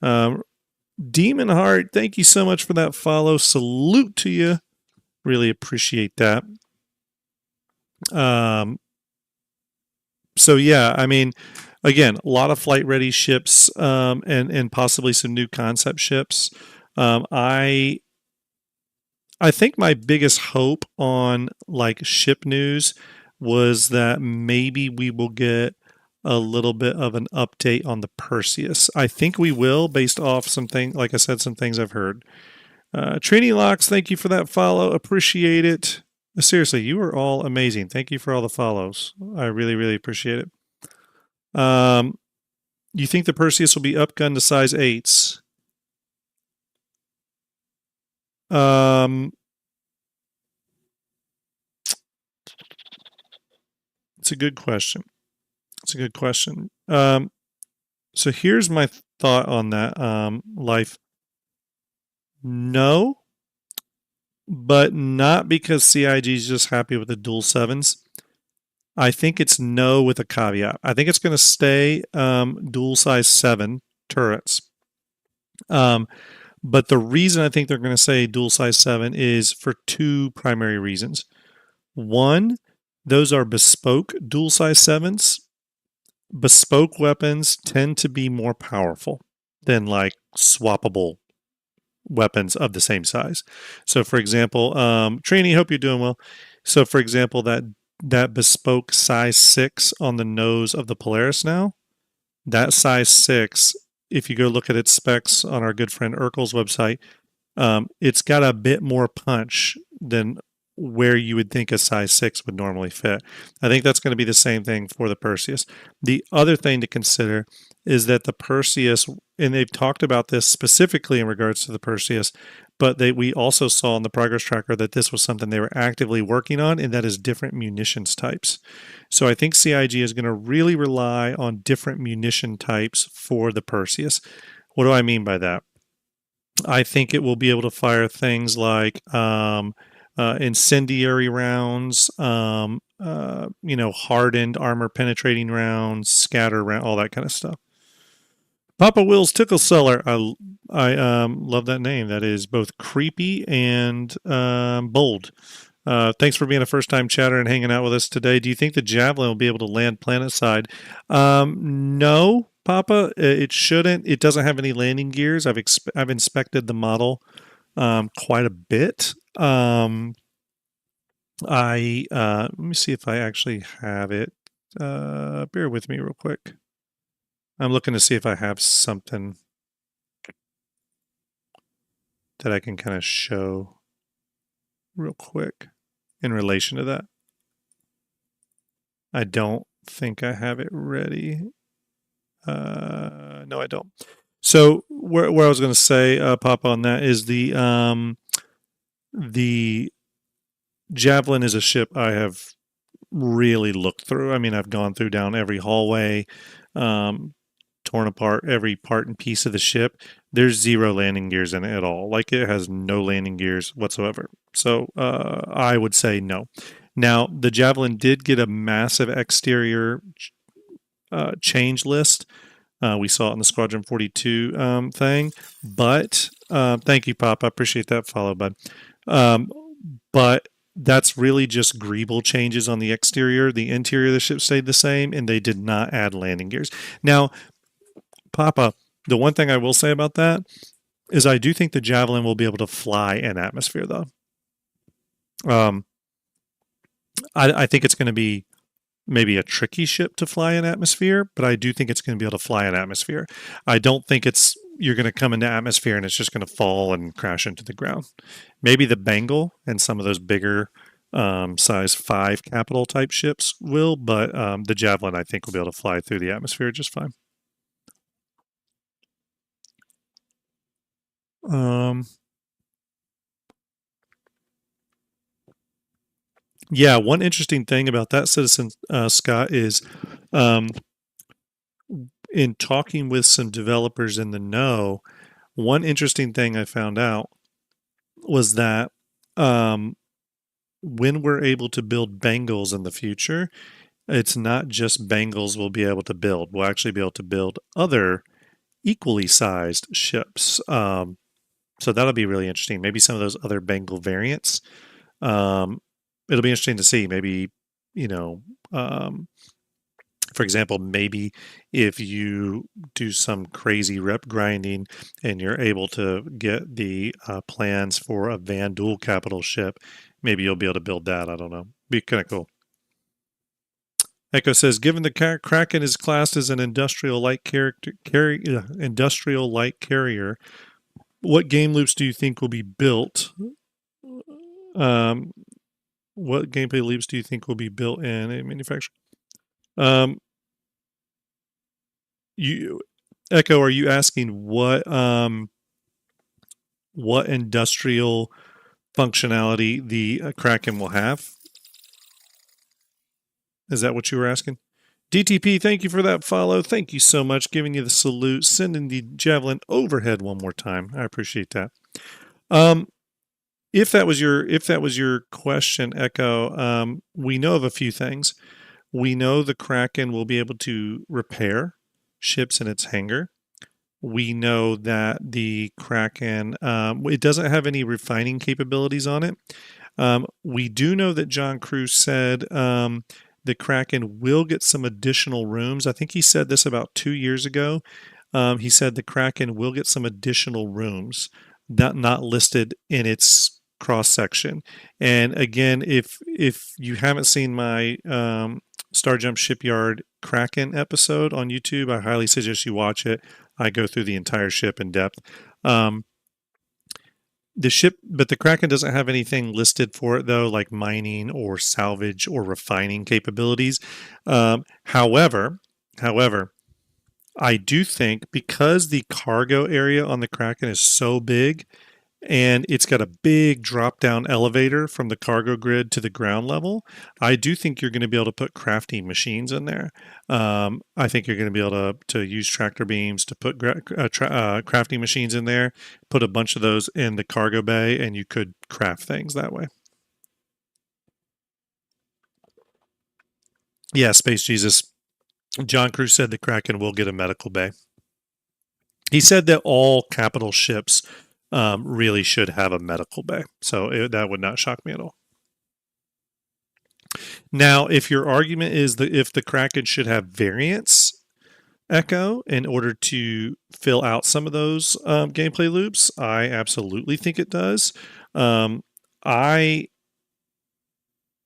Demon Heart, thank you so much for that follow. Salute to you. Really appreciate that. So yeah, I mean, again, a lot of flight ready ships and possibly some new concept ships. I think my biggest hope on ship news was that maybe we will get a little bit of an update on the Perseus. I think we will, based off something, like I said, some things I've heard. Trini Locks, thank you for that follow. Appreciate it. Seriously, you are all amazing. Thank you for all the follows. I really, really appreciate it. You think the Perseus will be upgunned to size 8s? It's a good question. So here's my thought on that. Life. No, but not because CIG is just happy with the dual 7s. I think it's no with a caveat. I think it's going to stay dual size 7 turrets. But the reason I think they're going to say dual size 7 is for 2 primary reasons. One, those are bespoke dual size 7s. Bespoke weapons tend to be more powerful than swappable weapons of the same size. So, for example, Trini, hope you're doing well. So, for example, that bespoke size 6 on the nose of the Polaris now, that size 6, if you go look at its specs on our good friend Urkel's website, it's got a bit more punch than where you would think a size 6 would normally fit. I think that's going to be the same thing for the Perseus. The other thing to consider is that the Perseus, and they've talked about this specifically in regards to the Perseus, but we also saw in the progress tracker that this was something they were actively working on, and that is different munitions types. So I think CIG is going to really rely on different munition types for the Perseus. What do I mean by that? I think it will be able to fire things like incendiary rounds, hardened armor penetrating rounds, scatter round, all that kind of stuff. Papa Will's Tickle Seller. I love that name. That is both creepy and bold. Thanks for being a first-time chatter and hanging out with us today. Do you think the Javelin will be able to land planet side? No, Papa. It shouldn't. It doesn't have any landing gears. I've inspected the model quite a bit. Let me see if I actually have it. Bear with me real quick. I'm looking to see if I have something that I can kind of show real quick in relation to that. I don't think I have it ready. No, I don't. So where I was going to say, Papa, on that is the Javelin is a ship I have really looked through. I mean, I've gone through down every hallway, torn apart every part and piece of the ship. There's 0 landing gears in it at all. Like, it has no landing gears whatsoever. So I would say no. Now, the Javelin did get a massive exterior change list. We saw it in the Squadron 42 thing. But thank you, Pop. I appreciate that follow, bud. But that's really just greeble changes on the exterior. The interior of the ship stayed the same, and they did not add landing gears. Now, Papa, the one thing I will say about that is I do think the Javelin will be able to fly in atmosphere, though. I think it's going to be maybe a tricky ship to fly in atmosphere, but I do think it's going to be able to fly in atmosphere. I don't think you're going to come into atmosphere and it's just going to fall and crash into the ground. Maybe the Bengal and some of those bigger size 5 capital type ships will, but the Javelin I think will be able to fly through the atmosphere just fine. Yeah, one interesting thing about that, Citizen Scott, is in talking with some developers in the know, one interesting thing I found out was that when we're able to build Bengals in the future, it's not just Bengals we'll be able to build. We'll actually be able to build other equally sized ships. So that'll be really interesting. Maybe some of those other Bengal variants. It'll be interesting to see. Maybe, for example, maybe if you do some crazy rep grinding and you're able to get the plans for a Van Duel capital ship, maybe you'll be able to build that. I don't know. Be kind of cool. Echo says, given the Kraken is classed as an industrial light carrier, what game loops do you think will be built? What gameplay loops do you think will be built in a manufacturer? Echo, are you asking what industrial functionality the Kraken will have? Is that what you were asking? DTP, thank you for that follow. Thank you so much. Giving you the salute. Sending the Javelin overhead one more time. I appreciate that. If that was your question, Echo, we know of a few things. We know the Kraken will be able to repair ships in its hangar. We know that the Kraken, it doesn't have any refining capabilities on it. We do know that John Cruz said the Kraken will get some additional rooms. I think he said this about 2 years ago. He said the Kraken will get some additional rooms not listed in its cross section. And again, if you haven't seen my STARJUMP Shipyard Kraken episode on YouTube, I highly suggest you watch it. I go through the entire ship in depth. The ship, but the Kraken doesn't have anything listed for it though, like mining or salvage or refining capabilities. However, I do think because the cargo area on the Kraken is so big and it's got a big drop down elevator from the cargo grid to the ground level, I do think you're going to be able to put crafting machines in there. I think you're going to be able to use tractor beams to put crafting machines in there, put a bunch of those in the cargo bay, and you could craft things that way. Yeah, Space Jesus. John Cruz said the Kraken will get a medical bay. He said that all capital ships really should have a medical bay. So that would not shock me at all. Now, if your argument is that if the Kraken should have variance echo in order to fill out some of those gameplay loops, I absolutely think it does. My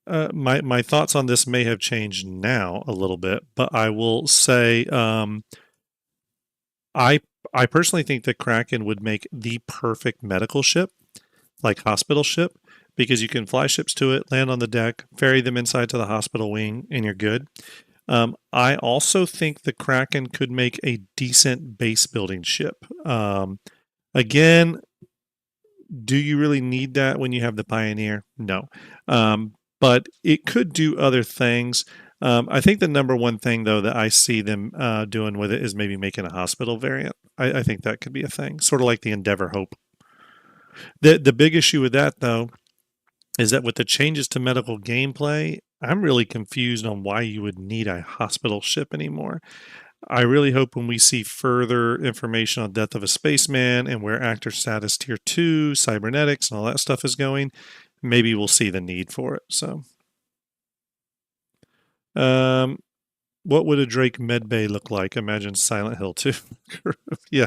thoughts on this may have changed now a little bit, but I will say I personally think that Kraken would make the perfect medical ship, like hospital ship, because you can fly ships to it, land on the deck, ferry them inside to the hospital wing, and you're good. I also think the Kraken could make a decent base building ship. Again, do you really need that when you have the Pioneer? No. But it could do other things. I think the number one thing, though, that I see them doing with it is maybe making a hospital variant. I think that could be a thing, sort of like the Endeavor Hope. The big issue with that, though, is that with the changes to medical gameplay, I'm really confused on why you would need a hospital ship anymore. I really hope when we see further information on Death of a Spaceman and where actor status tier 2, cybernetics, and all that stuff is going, maybe we'll see the need for it. So, what would a Drake medbay look like? Imagine Silent Hill 2. yeah.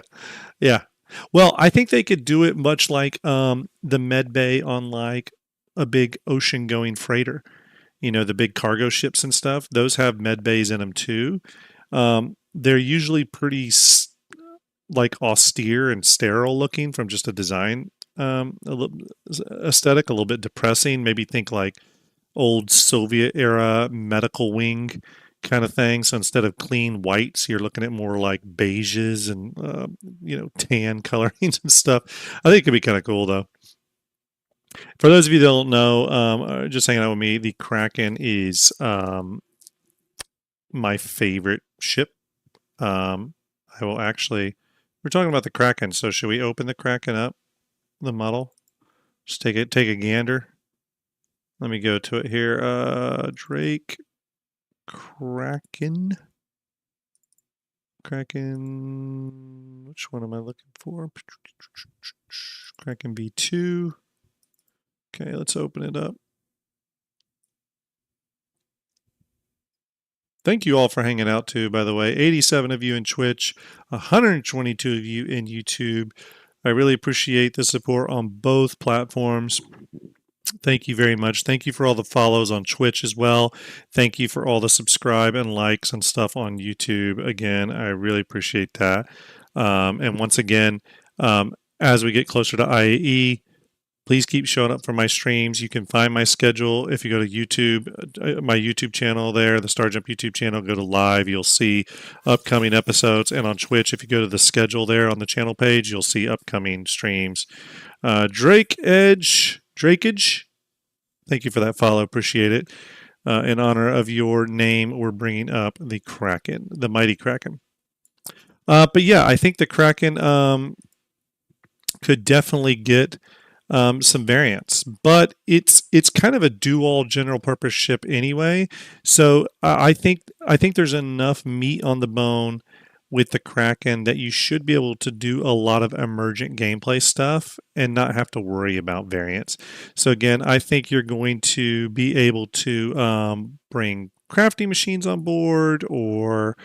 Well, I think they could do it much like the medbay on like a big ocean-going freighter. You know, the big cargo ships and stuff. Those have med bays in them too. They're usually pretty like austere and sterile looking from just a design aesthetic, a little bit depressing. Maybe think like old Soviet era medical wing kind of thing. So instead of clean whites, you're looking at more like beiges and tan colorings and stuff. I think it could be kind of cool though. For those of you that don't know, just hanging out with me, the Kraken is my favorite ship. I will actually, we're talking about the Kraken, so should we open the Kraken up, the model? Just take a gander. Let me go to it here. Drake Kraken. Which one am I looking for? Kraken V2. Okay, let's open it up. Thank you all for hanging out too, by the way. 87 of you in Twitch, 122 of you in YouTube. I really appreciate the support on both platforms. Thank you very much. Thank you for all the follows on Twitch as well. Thank you for all the subscribe and likes and stuff on YouTube. Again, I really appreciate that. And once again, as we get closer to IAE, please keep showing up for my streams. You can find my schedule if you go to YouTube, my YouTube channel there, the STARJUMP YouTube channel, go to live. You'll see upcoming episodes. And on Twitch, if you go to the schedule there on the channel page, you'll see upcoming streams. Drakeage, thank you for that follow. Appreciate it. In honor of your name, we're bringing up the Kraken, the mighty Kraken. But yeah, I think the Kraken could definitely get some variants, but it's kind of a do-all general purpose ship anyway. So I think there's enough meat on the bone with the Kraken that you should be able to do a lot of emergent gameplay stuff and not have to worry about variants. So again, I think you're going to be able to bring crafting machines on board, or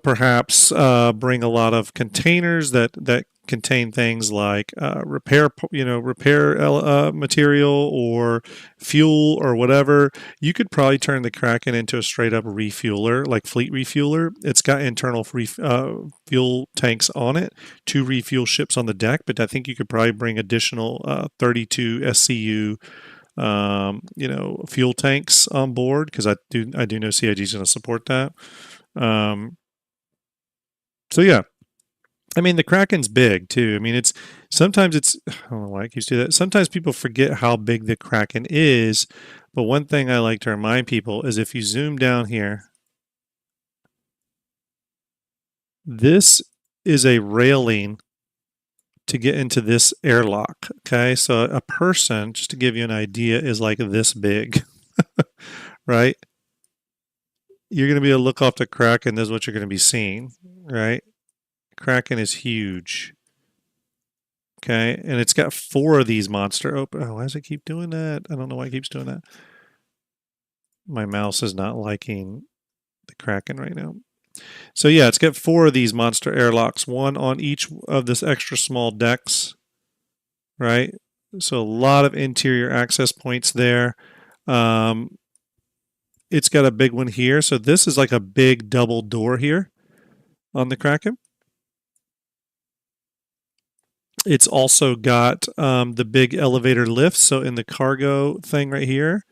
perhaps bring a lot of containers that contain things like repair material or fuel or whatever, you could probably turn the Kraken into a straight up refueler, like fleet refueler. It's got internal fuel tanks on it to refuel ships on the deck, but I think you could probably bring additional 32 SCU fuel tanks on board, because I do know CIG is going to support that. So yeah, I mean, the Kraken's big too. I mean, sometimes I don't know why I keep doing that. Sometimes people forget how big the Kraken is, but one thing I like to remind people is if you zoom down here, this is a railing to get into this airlock. Okay, so a person, just to give you an idea, is like this big, right? You're going to be able to look off the Kraken. This is what you're going to be seeing, right? Kraken is huge. Okay, and it's got 4 of these monster open. Oh, why does it keep doing that? I don't know why it keeps doing that. My mouse is not liking the Kraken right now. So yeah, it's got 4 of these monster airlocks, 1 on each of this extra small decks, right? So a lot of interior access points there. It's got a big one here. So this is like a big double door here on the Kraken. It's also got the big elevator lift. So in the cargo thing right here,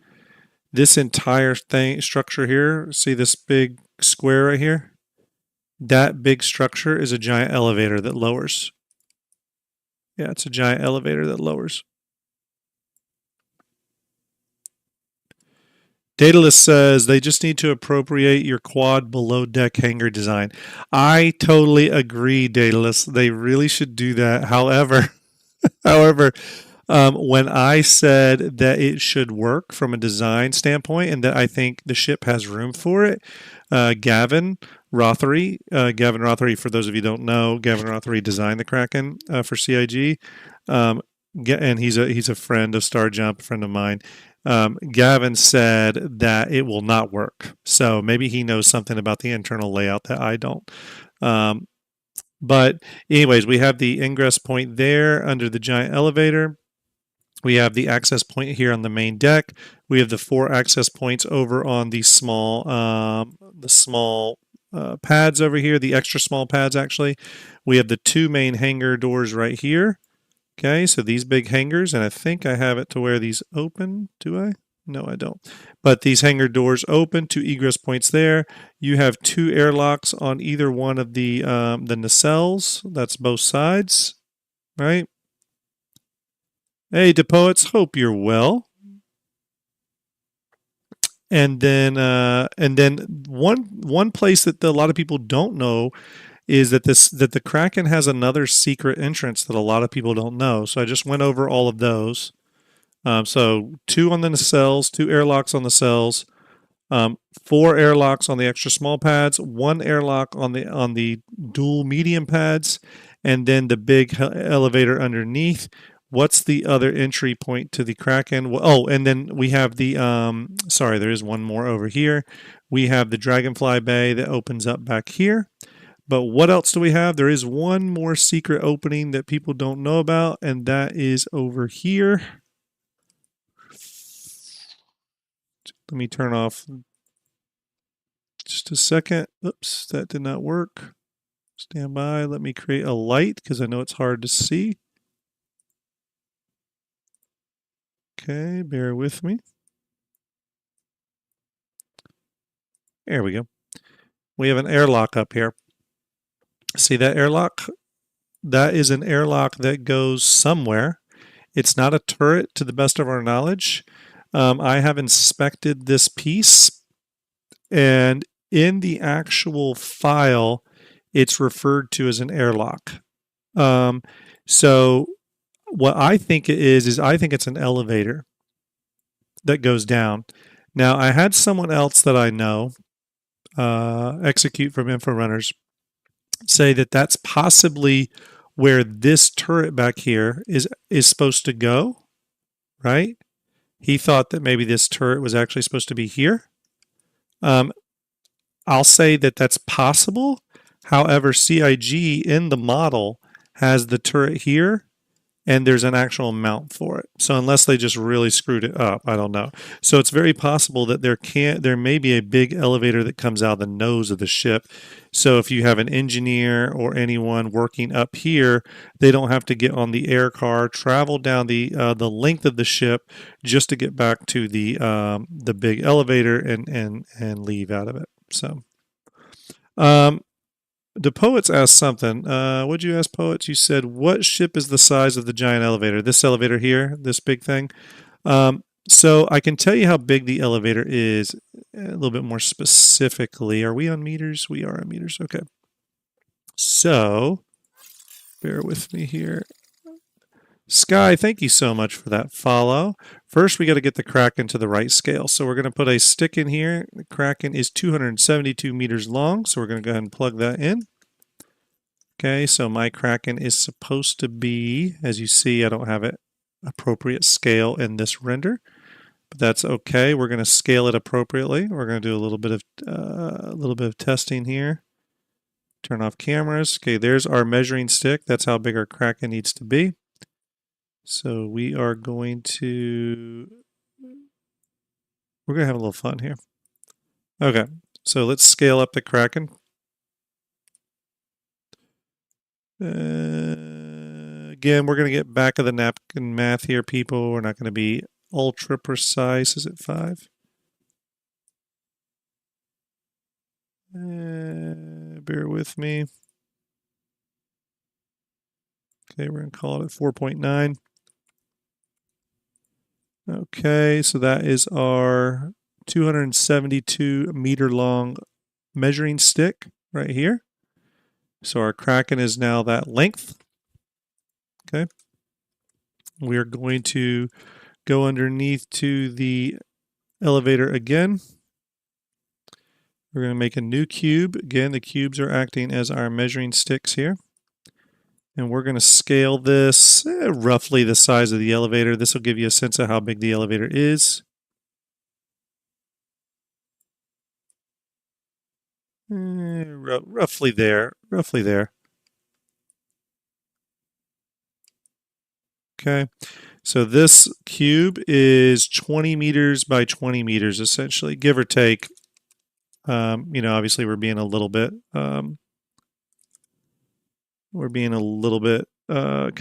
this entire structure here, see this big square right here? That big structure is a giant elevator that lowers. Yeah, it's a giant elevator that lowers. Daedalus says they just need to appropriate your quad below deck hangar design. I totally agree, Daedalus. They really should do that. However, when I said that it should work from a design standpoint and that I think the ship has room for it, Gavin Rothery, for those of you who don't know, Gavin Rothery designed the Kraken for CIG, and he's a friend of STARJUMP, a friend of mine. Gavin said that it will not work. So maybe he knows something about the internal layout that I don't. But anyways, we have the ingress point there under the giant elevator. We have the access point here on the main deck. We have the 4 access points over on the small pads over here, the extra small pads actually. We have the 2 main hangar doors right here. Okay, so these big hangars, and I think I have it to where these open. Do I? No, I don't. But these hangar doors open, 2 egress points there. You have 2 airlocks on either one of the nacelles. That's both sides, right? Hey, DePoets, hope you're well. And then one place that a lot of people don't know is that the Kraken has another secret entrance that a lot of people don't know. So I just went over all of those. So 2 on the nacelles, 2 airlocks on the cells, 4 airlocks on the extra small pads, 1 airlock on the dual medium pads, and then the big elevator underneath. What's the other entry point to the Kraken? Oh, and then we have the, sorry, there is one more over here. We have the Dragonfly Bay that opens up back here. But what else do we have? There is one more secret opening that people don't know about, and that is over here. Let me turn off just a second. Oops, that did not work. Stand by. Let me create a light because I know it's hard to see. Okay, bear with me. There we go. We have an airlock up here. See that airlock? That is an airlock that goes somewhere. It's not a turret to the best of our knowledge. I have inspected this piece, and in the actual file, it's referred to as an airlock. So what I think it is I think it's an elevator that goes down. Now, I had someone else that I know, Execute from InfoRunners, say that that's possibly where this turret back here is supposed to go, right? He thought that maybe this turret was actually supposed to be here. I'll say that that's possible. However, CIG in the model has the turret here, and there's an actual mount for it. So unless they just really screwed it up, I don't know. So it's very possible that there may be a big elevator that comes out of the nose of the ship. So if you have an engineer or anyone working up here, they don't have to get on the air car, travel down the length of the ship just to get back to the big elevator and leave out of it. So. The Poets asked something. What'd you ask, Poets? You said, what ship is the size of the giant elevator? This elevator here, this big thing. So I can tell you how big the elevator is a little bit more specifically. Are we on meters? We are on meters. Okay. So bear with me here. Sky, thank you so much for that follow. First, we got to get the Kraken to the right scale. So we're going to put a stick in here. The Kraken is 272 meters long, so we're going to go ahead and plug that in. Okay, so my Kraken is supposed to be, as you see, I don't have it appropriate scale in this render, but that's okay. We're going to scale it appropriately. We're going to do a little bit of testing here. Turn off cameras. Okay, there's our measuring stick. That's how big our Kraken needs to be. So we are going to, we're going to have a little fun here. Okay, so let's scale up the Kraken. Again, we're going to get back of the napkin math here, people. We're not going to be ultra precise. Is it 5? Bear with me. Okay, we're going to call it 4.9. Okay, so that is our 272 meter long measuring stick right here. So our Kraken is now that length. Okay. We are going to go underneath to the elevator again. We're going to make a new cube. Again, the cubes are acting as our measuring sticks here. And we're going to scale this roughly the size of the elevator. This will give you a sense of how big the elevator is. Roughly there. Okay, so this cube is 20 meters by 20 meters, essentially, give or take. Obviously we're being a little bit... kind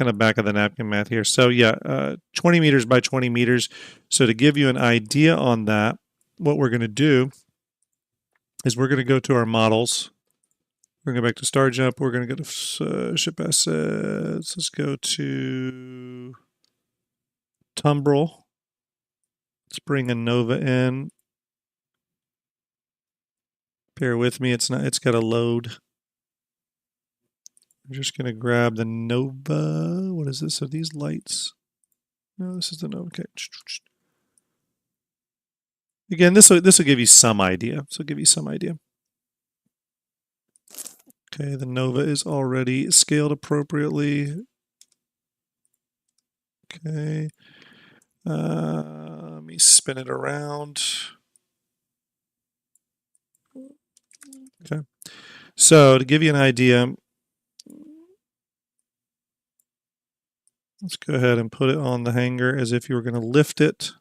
of back of the napkin math here. So yeah, 20 meters by 20 meters. So to give you an idea on that, what we're going to do is we're going to go to our models. We're going to go back to STARJUMP. We're going to go to ship assets. Let's go to Tumbrel. Let's bring a Nova in. Bear with me. It's got to load. I'm just going to grab the Nova. What is this? Are these lights? No, this is the Nova. Okay. Again, this will give you some idea. Okay, the Nova is already scaled appropriately. Okay. Let me spin it around. Okay. So to give you an idea, let's go ahead and put it on the hanger as if you were going to lift it.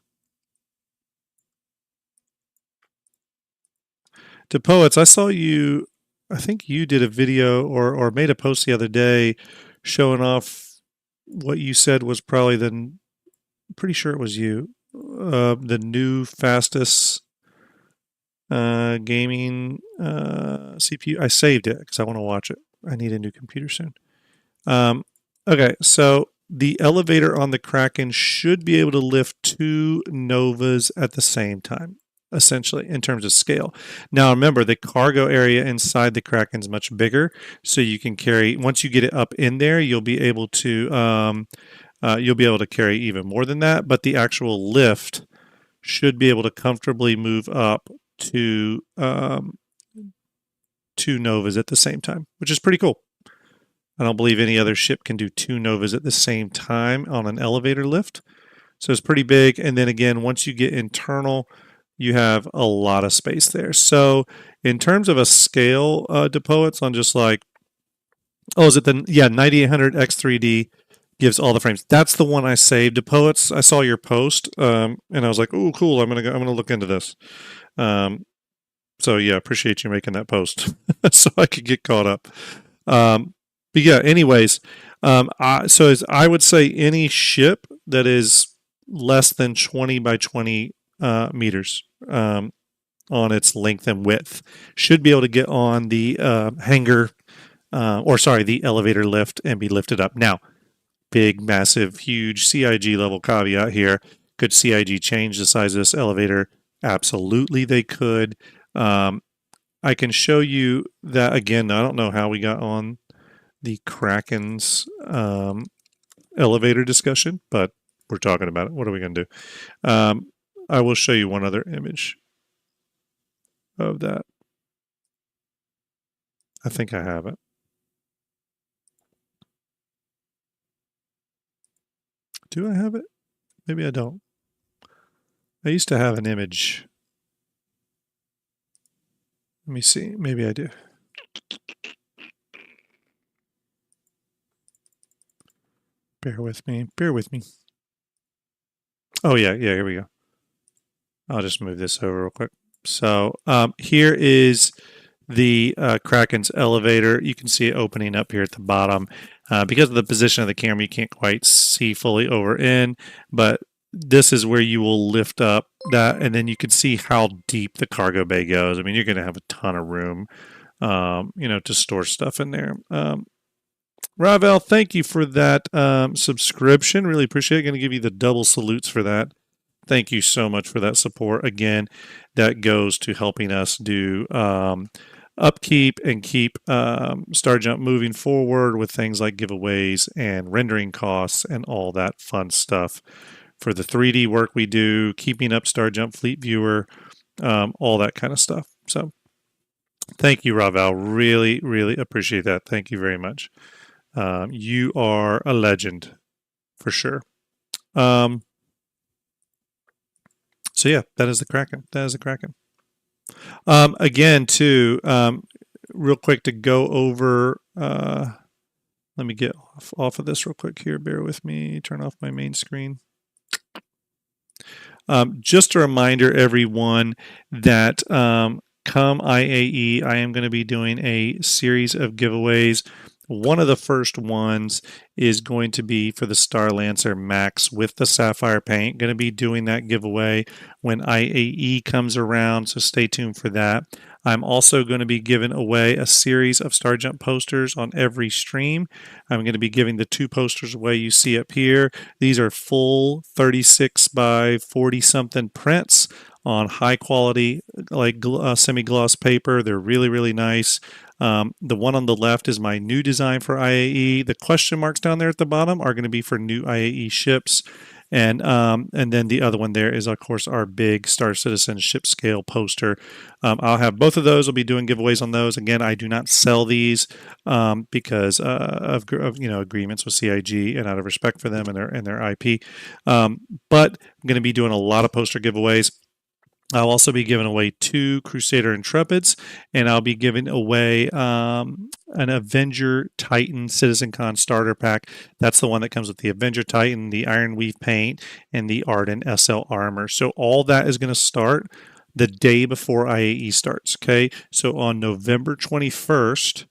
To Poets, I saw you, I think you did a video or made a post the other day showing off what you said was probably pretty sure it was you, the new fastest gaming CPU. I saved it because I want to watch it. I need a new computer soon. Okay, so the elevator on the Kraken should be able to lift 2 Novas at the same time, essentially, in terms of scale. Now, remember, the cargo area inside the Kraken is much bigger, so you can carry, once you get it up in there, you'll be able to carry even more than that, but the actual lift should be able to comfortably move up to 2 Novas at the same time, which is pretty cool. I don't believe any other ship can do 2 Novas at the same time on an elevator lift. So it's pretty big. And then again, once you get internal, you have a lot of space there. So in terms of a scale, to Poets, on just like Oh, is it the 9800 X3D gives all the frames. That's the one I saved to Poets. I saw your post, and I was like, "Oh, cool! I'm gonna look into this." Um, so yeah, appreciate you making that post so I could get caught up. But yeah, anyways, I would say any ship that is less than 20 by 20 meters on its length and width should be able to get on the hangar, the elevator lift and be lifted up. Now, big, massive, huge CIG level caveat here. Could CIG change the size of this elevator? Absolutely, they could. I can show you that again. I don't know how we got on the Kraken's elevator discussion, but we're talking about it. What are we going to do? I will show you one other image of that. I think I have it. Do I have it? Maybe I don't. I used to have an image. Let me see. Maybe I do. Bear with me. Bear with me. Oh, yeah. Yeah, here we go. I'll just move this over real quick. So here is the Kraken's elevator. You can see it opening up here at the bottom. Because of the position of the camera, you can't quite see fully over in, but this is where you will lift up that, and then you can see how deep the cargo bay goes. I mean, you're going to have a ton of room, to store stuff in there. Ravel, thank you for that subscription. Really appreciate it. Going to give you the double salutes for that. Thank you so much for that support. Again, that goes to helping us do upkeep and keep STARJUMP moving forward with things like giveaways and rendering costs and all that fun stuff for the 3D work we do, keeping up STARJUMP Fleet Viewer, all that kind of stuff. So thank you, Ravel. Really, really appreciate that. Thank you very much. You are a legend for sure. So yeah, that is the Kraken. That is the Kraken. Again, too, real quick to go over. Let me get off of this real quick here. Bear with me. Turn off my main screen. Just a reminder, everyone, that come IAE, I am going to be doing a series of giveaways. One of the first ones is going to be for the Star Lancer Max with the Sapphire paint. Going to be doing that giveaway when IAE comes around, so stay tuned for that. I'm also going to be giving away a series of STARJUMP posters on every stream. I'm going to be giving the 2 posters away you see up here. These are full 36 by 40 something prints on high quality, like semi-gloss paper. They're really, really nice. The one on the left is my new design for IAE. The question marks down there at the bottom are going to be for new IAE ships. And then the other one there is, of course, our big Star Citizen ship scale poster. I'll have both of those. I'll be doing giveaways on those. Again, I do not sell these because of agreements with CIG and out of respect for them and their IP. But I'm going to be doing a lot of poster giveaways. I'll also be giving away 2 Crusader Intrepids, and I'll be giving away an Avenger Titan CitizenCon starter pack. That's the one that comes with the Avenger Titan, the Iron Weave paint, and the Arden SL armor. So all that is going to start the day before IAE starts, okay? So on November 21st,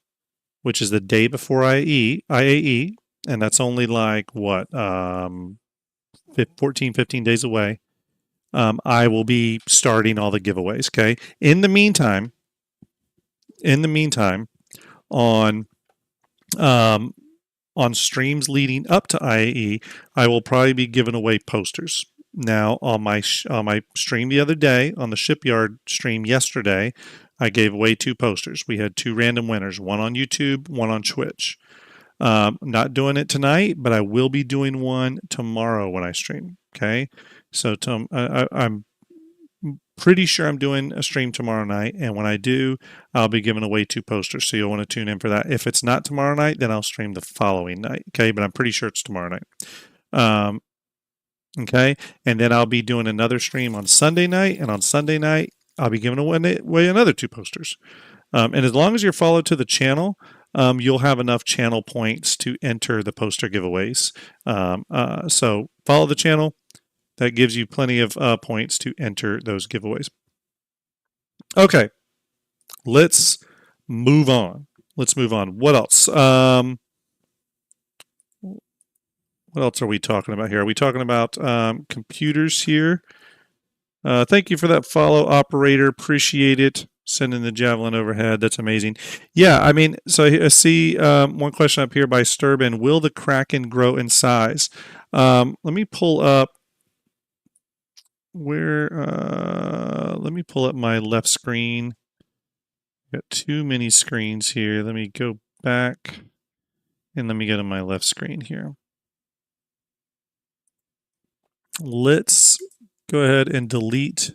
which is the day before IAE, and that's only like, 14, 15 days away, I will be starting all the giveaways. Okay. In the meantime, on streams leading up to IAE, I will probably be giving away posters. Now, on my stream the other day, on the shipyard stream yesterday, I gave away 2 posters. We had 2 random winners, one on YouTube, one on Twitch. Not doing it tonight, but I will be doing one tomorrow when I stream. Okay. So I'm pretty sure I'm doing a stream tomorrow night, and when I do, I'll be giving away 2 posters, so you'll want to tune in for that. If it's not tomorrow night, then I'll stream the following night, okay? But I'm pretty sure it's tomorrow night. Okay, and then I'll be doing another stream on Sunday night, and on Sunday night, I'll be giving away another 2 posters. And as long as you're followed to the channel, you'll have enough channel points to enter the poster giveaways. So follow the channel. That gives you plenty of points to enter those giveaways. Okay, let's move on. What else? What else are we talking about here? Are we talking about computers here? Thank you for that follow, operator. Appreciate it. Sending the Javelin overhead. That's amazing. Yeah, I mean, so I see one question up here by Sturbin. Will the Kraken grow in size? Let me pull up let me pull up my left screen. Got too many screens here. Let me go back and let me go to my left screen here. Let's go ahead and delete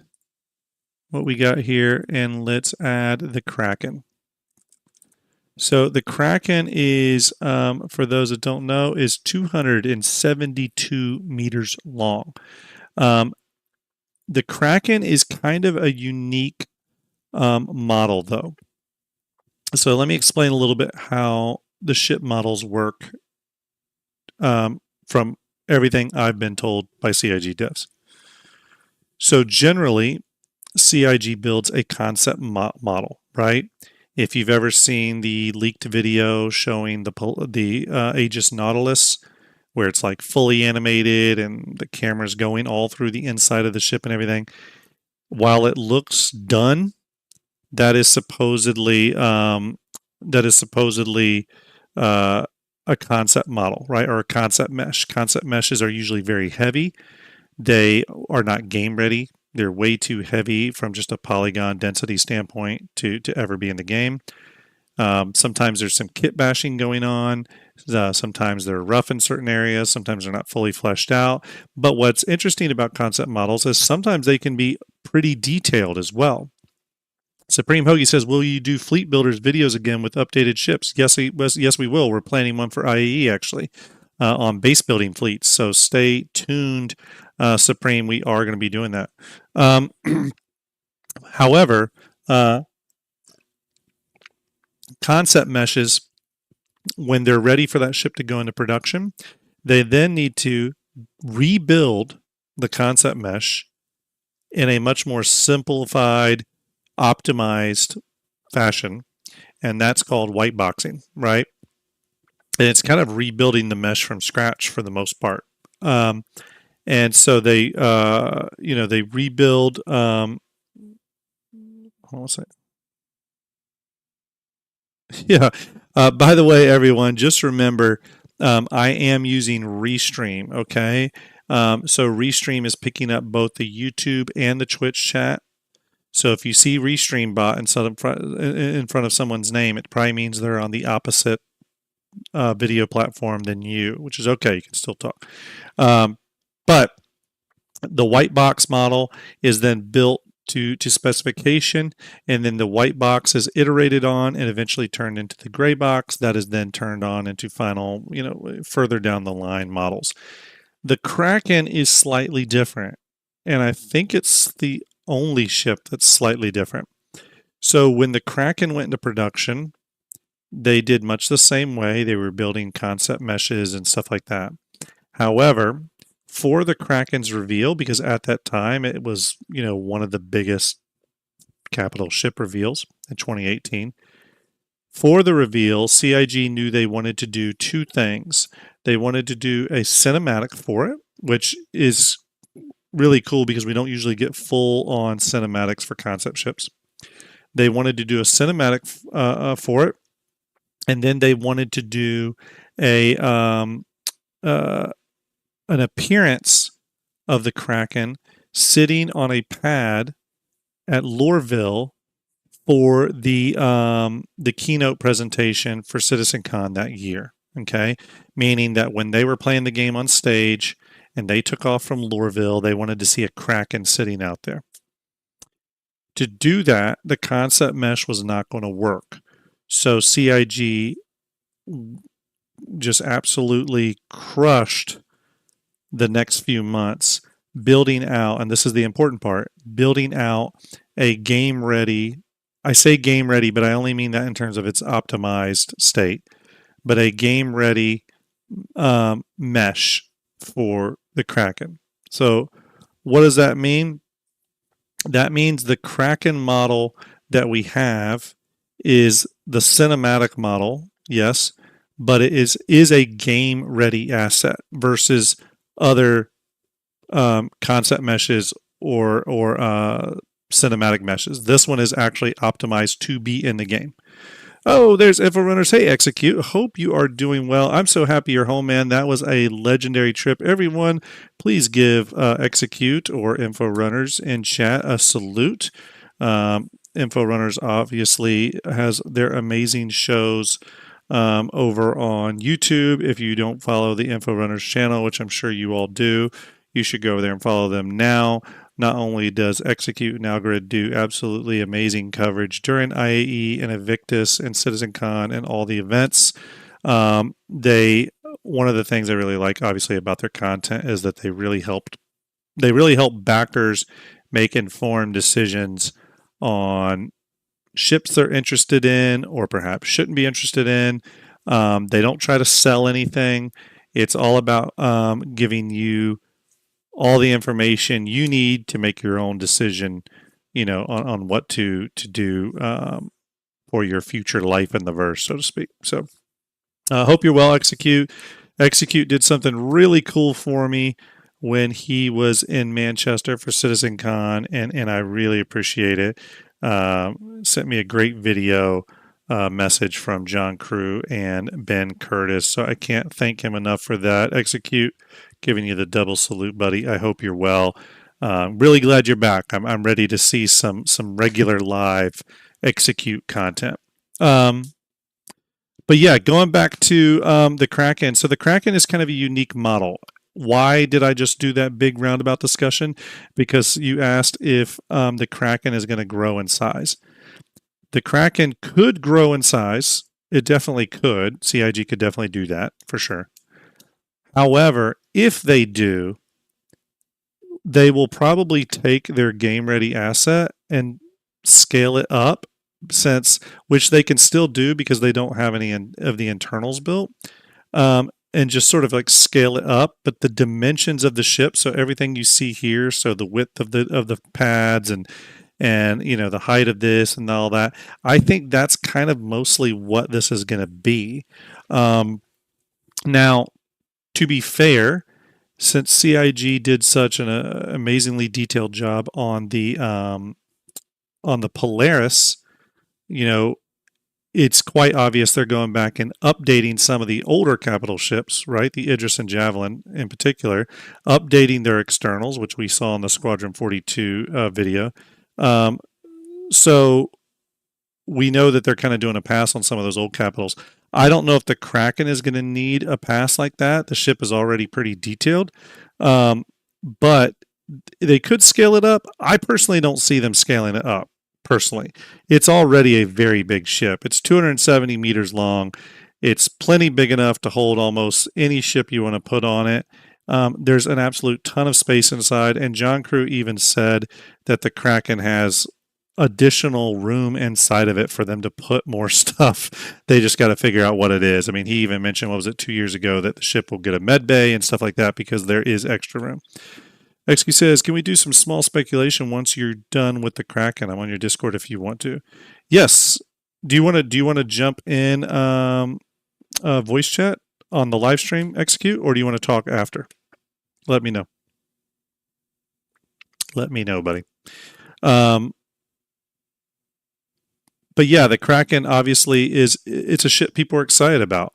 what we got here, and let's add the Kraken. So the Kraken is, for those that don't know, is 272 meters long. The Kraken is kind of a unique model, though. So let me explain a little bit how the ship models work from everything I've been told by CIG devs. So generally, CIG builds a concept model, right? If you've ever seen the leaked video showing the Aegis Nautilus, where it's like fully animated and the camera's going all through the inside of the ship and everything, while it looks done, that is supposedly a concept model, right? Or a concept mesh. Concept meshes are usually very heavy. They are not game ready. They're way too heavy from just a polygon density standpoint to ever be in the game. Sometimes there's some kit bashing going on. Sometimes they're rough in certain areas. Sometimes they're not fully fleshed out. But what's interesting about concept models is sometimes they can be pretty detailed as well. Supreme Hoagie says, will you do Fleet Builders videos again with updated ships? Yes, we will. We're planning one for IAE, actually, on base building fleets. So stay tuned, Supreme. We are going to be doing that. However, concept meshes, when they're ready for that ship to go into production, they then need to rebuild the concept mesh in a much more simplified, optimized fashion, and that's called white boxing, right? And it's kind of rebuilding the mesh from scratch for the most part. And so they, they rebuild. Hold on a second. Yeah. By the way, everyone, just remember, I am using Restream. Okay. So Restream is picking up both the YouTube and the Twitch chat. So if you see Restream bot in front of someone's name, it probably means they're on the opposite video platform than you, which is okay. You can still talk. But the white box model is then built to specification, and then the white box is iterated on and eventually turned into the gray box that is then turned on into final, further down the line models. The Kraken is slightly different, and I think it's the only ship that's slightly different. So when the Kraken went into production, they did much the same way. They were building concept meshes and stuff like that. However, for the Kraken's reveal, because at that time it was, one of the biggest capital ship reveals in 2018. For the reveal, CIG knew they wanted to do two things. They wanted to do a cinematic for it, which is really cool because we don't usually get full-on cinematics for concept ships. They wanted to do a cinematic for it, and then they wanted to do an appearance of the Kraken sitting on a pad at Loreville for the keynote presentation for CitizenCon that year. Okay, meaning that when they were playing the game on stage and they took off from Loreville, they wanted to see a Kraken sitting out there. To do that, the concept mesh was not going to work. So CIG just absolutely crushed the next few months building out, and this is the important part, building out a game-ready I say game ready, but I only mean that in terms of its optimized state, but a game ready mesh for the Kraken. So, what does that mean? That means the Kraken model that we have is the cinematic model, yes, but it is a game ready asset versus other concept meshes or cinematic meshes. This one is actually optimized to be in the game. Oh, there's Info Runners. Hey, Execute. Hope you are doing well. I'm so happy you're home, man. That was a legendary trip. Everyone, please give Execute or Info Runners in chat a salute. Info Runners obviously has their amazing shows over on YouTube. If you don't follow the Info Runners channel, which I'm sure you all do, you should go over there and follow them now. Not only does Execute and Algrid do absolutely amazing coverage during IAE and Invictus and CitizenCon and all the events, one of the things I really like, obviously, about their content is that they really help backers make informed decisions on ships they're interested in or perhaps shouldn't be interested in. They don't try to sell anything. It's all about giving you all the information you need to make your own decision, on what to do for your future life in the verse, so to speak. So I hope you're well, Execute. Execute did something really cool for me when he was in Manchester for CitizenCon, and I really appreciate it. Sent me a great video message from John Crew and Ben Curtis, so I can't thank him enough for that. Execute, giving you the double salute, buddy. I hope you're well. Really glad you're back. I'm ready to see some regular live Execute content. But yeah, going back to the Kraken. So the Kraken is kind of a unique model. Why did I just do that big roundabout discussion? Because you asked if the Kraken is going to grow in size. The Kraken could grow in size. It definitely could. CIG could definitely do that for sure. However, if they do, they will probably take their game ready asset and scale it up, which they can still do because they don't have any of the internals built, and just sort of like scale it up. But the dimensions of the ship, so everything you see here, so the width of the pads and the height of this and all that, I think that's kind of mostly what this is going to be. Now, to be fair, since CIG did such an amazingly detailed job on the Polaris, it's quite obvious they're going back and updating some of the older capital ships, right? The Idris and Javelin in particular, updating their externals, which we saw in the Squadron 42 video. So we know that they're kind of doing a pass on some of those old capitals. I don't know if the Kraken is going to need a pass like that. The ship is already pretty detailed, but they could scale it up. I personally don't see them scaling it up. Personally, it's already a very big ship. It's 270 meters long. It's plenty big enough to hold almost any ship you want to put on it. There's an absolute ton of space inside, and John Crew even said that the Kraken has additional room inside of it for them to put more stuff. They just got to figure out what it is. I mean, he even mentioned, what was it, 2 years ago, that the ship will get a med bay and stuff like that because there is extra room. XQ says, can we do some small speculation once you're done with the Kraken? I'm on your Discord if you want to. Yes. Do you want to jump in voice chat on the live stream, Execute, or do you want to talk after? Let me know. Let me know, buddy. But yeah, the Kraken obviously it's a ship people are excited about.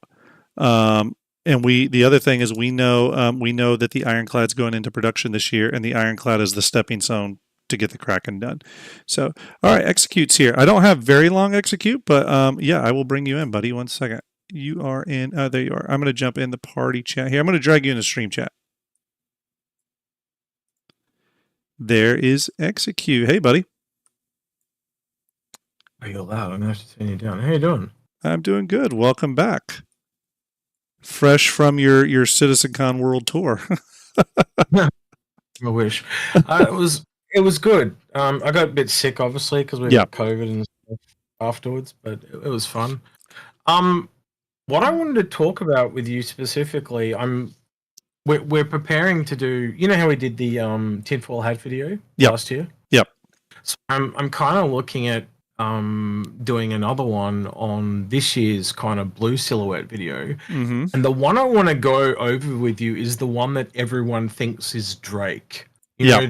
And the other thing is we know that the Ironclad's going into production this year, and the Ironclad is the stepping stone to get the Kraken done. So, all right, Execute's here. I don't have very long Execute, but yeah, I will bring you in, buddy. 1 second. You are in. There you are. I'm going to jump in the party chat here. I'm going to drag you in the stream chat. There is Execute. Hey, buddy. Oh, you're loud. I'm going to have to turn you down. How you doing? I'm doing good. Welcome back. Fresh from your CitizenCon World Tour. I wish. It was good. I got a bit sick, obviously, because we got COVID and stuff. afterwards, but it was fun. What I wanted to talk about with you specifically, we're preparing to do. You know how we did the tinfoil hat video last year? Yep. So I'm kind of looking at doing another one on this year's kind of blue silhouette video. Mm-hmm. And the one I want to go over with you is the one that everyone thinks is Drake. You know,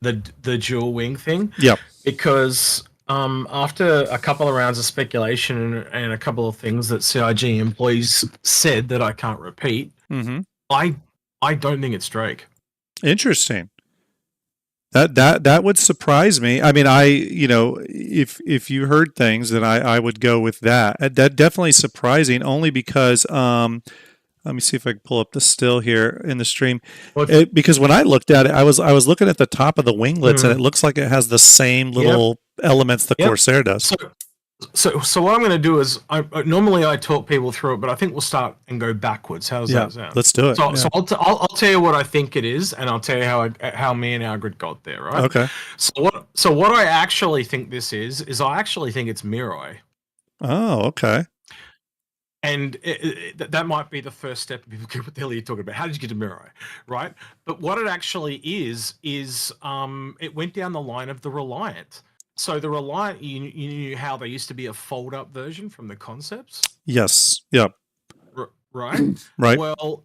the dual wing thing. Yep. Because after a couple of rounds of speculation and a couple of things that CIG employees said that I can't repeat, mm-hmm. I don't think it's Drake. Interesting. That would surprise me. I mean, if you heard things, then I would go with that. That definitely surprising, only because let me see if I can pull up the still here in the stream. Because when I looked at it, I was looking at the top of the winglets, and it looks like it has the same little elements the Corsair does. So what I'm going to do is, normally I talk people through it, but I think we'll start and go backwards. How's that sound? Let's do it. So I'll tell you what I think it is, and I'll tell you how me and Algrid got there, right? Okay. So what I actually think this is I actually think it's Mirai. Oh, okay. And that might be the first step. People go, what the hell are you talking about? How did you get to Mirai, right? But what it actually is it went down the line of the Reliant. So the Reliant, you knew how they used to be a fold-up version from the concepts? Yes. Yep. Right? Right. Well,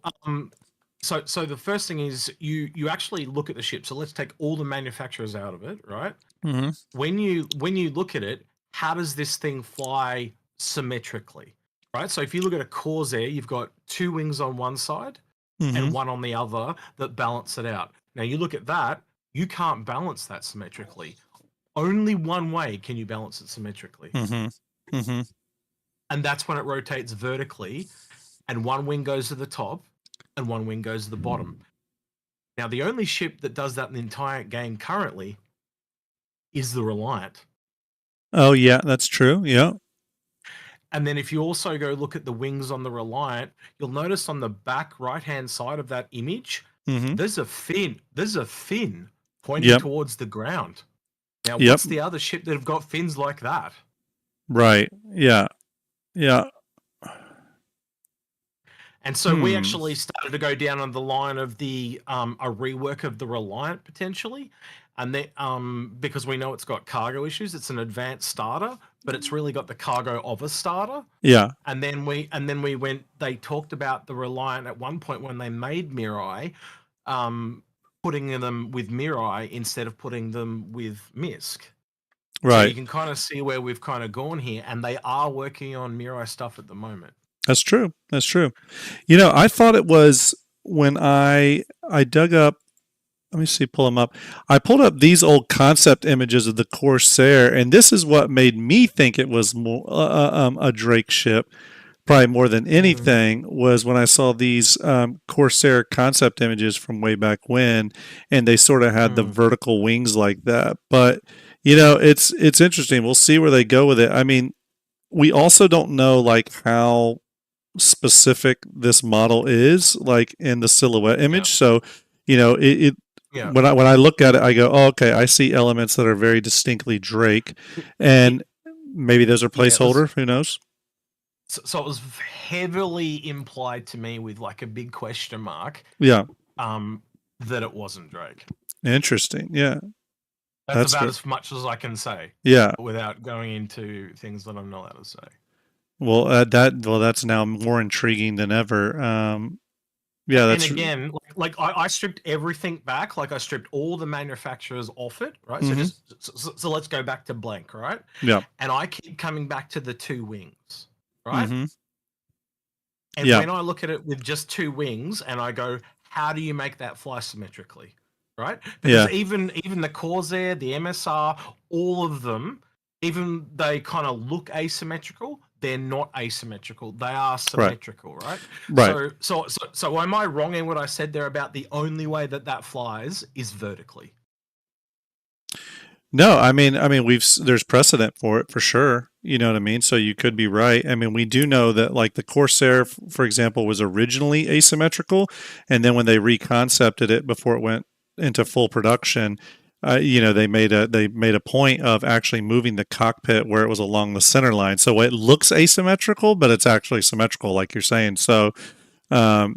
so the first thing is you actually look at the ship. So let's take all the manufacturers out of it, right? Mm-hmm. When you look at it, how does this thing fly symmetrically? Right? So if you look at a Corsair, you've got two wings on one side and one on the other that balance it out. Now you look at that, you can't balance that symmetrically. Only one way can you balance it symmetrically. Mm-hmm. Mm-hmm. And that's when it rotates vertically, and one wing goes to the top and one wing goes to the bottom. Now, the only ship that does that in the entire game currently is the Reliant. Oh, yeah, that's true. Yeah. And then if you also go look at the wings on the Reliant, you'll notice on the back right-hand side of that image, there's a fin. There's a fin pointing towards the ground. Now, what's the other ship that have got fins like that? Right. Yeah. Yeah. And so we actually started to go down on the line of the a rework of the Reliant potentially, and then because we know it's got cargo issues, it's an advanced starter, but it's really got the cargo of a starter. Yeah. And then we went. They talked about the Reliant at one point when they made Mirai, putting them with Mirai instead of putting them with Misk. Right. So you can kind of see where we've kind of gone here, and they are working on Mirai stuff at the moment. That's true. That's true. You know, I thought it was when I dug up. Let me see. Pull them up. I pulled up these old concept images of the Corsair, and this is what made me think it was more a Drake ship. Probably more than anything was when I saw these Corsair concept images from way back when, and they sort of had the vertical wings like that. But you know, it's interesting. We'll see where they go with it. I mean, we also don't know like how specific this model is, like in the silhouette image. So, you know, when I look at it, I go, oh, okay, I see elements that are very distinctly Drake, and maybe those are placeholder. Who knows? So it was heavily implied to me with like a big question mark. Yeah. That it wasn't Drake. Interesting. Yeah. That's about as much as I can say. Yeah. Without going into things that I'm not allowed to say. Well, that's now more intriguing than ever. Yeah, that's. And again, like I stripped everything back. Like I stripped all the manufacturers off it, right? So let's go back to blank, right? Yeah. And I keep coming back to the two wings, right? And when I look at it with just two wings, and I go, how do you make that fly symmetrically, right? Because even the Corsair, the MSR, all of them, even they kind of look asymmetrical, they're not asymmetrical. They are symmetrical, right? Right. So am I wrong in what I said there about the only way that flies is vertically? No, I mean, there's precedent for it for sure. You know what I mean? So you could be right. I mean, we do know that like the Corsair, for example, was originally asymmetrical, and then when they reconcepted it before it went into full production, they made a point of actually moving the cockpit where it was along the center line, so it looks asymmetrical, but it's actually symmetrical, like you're saying. So, yeah,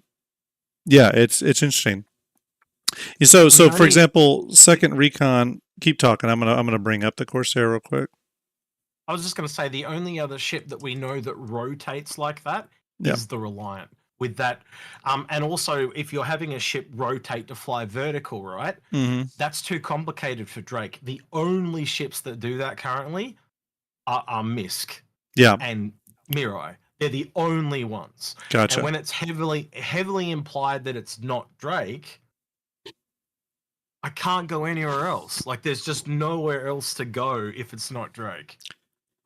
it's interesting. So for example, second recon. Keep talking. I'm gonna bring up the Corsair real quick. I was just gonna say the only other ship that we know that rotates like that is the Reliant. With that, and also if you're having a ship rotate to fly vertical, right? That's too complicated for Drake. The only ships that do that currently are Misk, and Mirai. They're the only ones. Gotcha. And when it's heavily implied that it's not Drake, I can't go anywhere else. Like, there's just nowhere else to go if it's not Drake.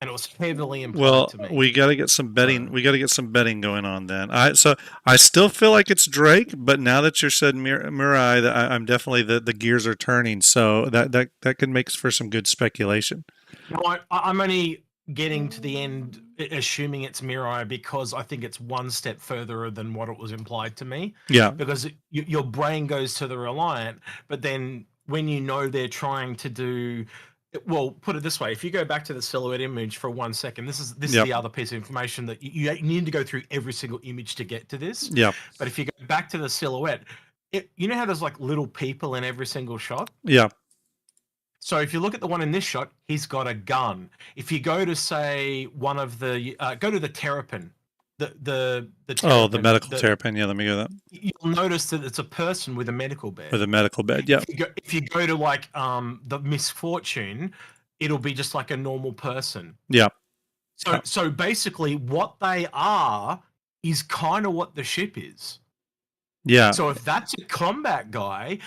And it was heavily implied to me. We got to get some betting. We got to get some betting going on then. I still feel like it's Drake, but now that you said Mirai, I'm definitely the gears are turning. So that can make for some good speculation. Well, I'm only getting to the end assuming it's Mirai because I think it's one step further than what it was implied to me. Yeah. Because your brain goes to the Reliant, but then when you know they're trying to do, well, put it this way: if you go back to the silhouette image for 1 second, this is the other piece of information that you need to go through every single image to get to this. Yeah. But if you go back to the silhouette, you know how there's like little people in every single shot? Yeah. So if you look at the one in this shot, he's got a gun. If you go to say one of the go to the Terrapin, the Terrapin, the medical Terrapin. Yeah, let me go that. You'll notice that it's a person with a medical bed. With a medical bed, yeah. If you go to like the Misfortune, it'll be just like a normal person. Yeah. So basically, what they are is kind of what the ship is. Yeah. So if that's a combat guy,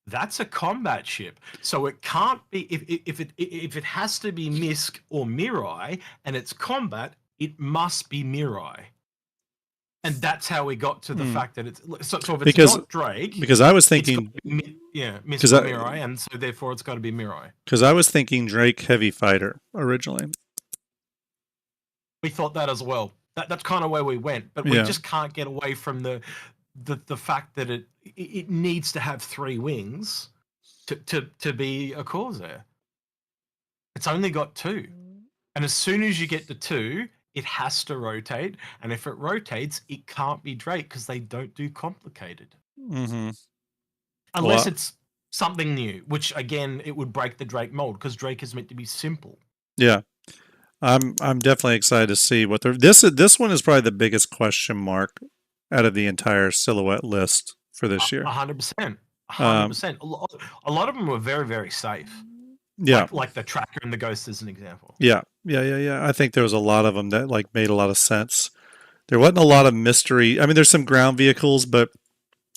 that's a combat ship. So it can't be if it has to be Misk or Mirai and it's combat, it must be Mirai. And that's how we got to the fact that it's so if it's not Drake. Because I was thinking Misk or Mirai, and so therefore it's got to be Mirai. Because I was thinking Drake Heavy Fighter originally. We thought that as well. That's kind of where we went, but we just can't get away from the fact that it needs to have 3 wings to be a Corsair. It's only got 2. And as soon as you get to 2, it has to rotate. And if it rotates, it can't be Drake because they don't do complicated. Unless it's something new, which again, it would break the Drake mold because Drake is meant to be simple. Yeah. I'm definitely excited to see what this one is probably the biggest question mark out of the entire silhouette list for this year. 100%. 100%. A lot of them were very, very safe. Yeah. Like the Tracker and the Ghost as an example. Yeah. I think there was a lot of them that like made a lot of sense. There wasn't a lot of mystery. I mean, there's some ground vehicles, but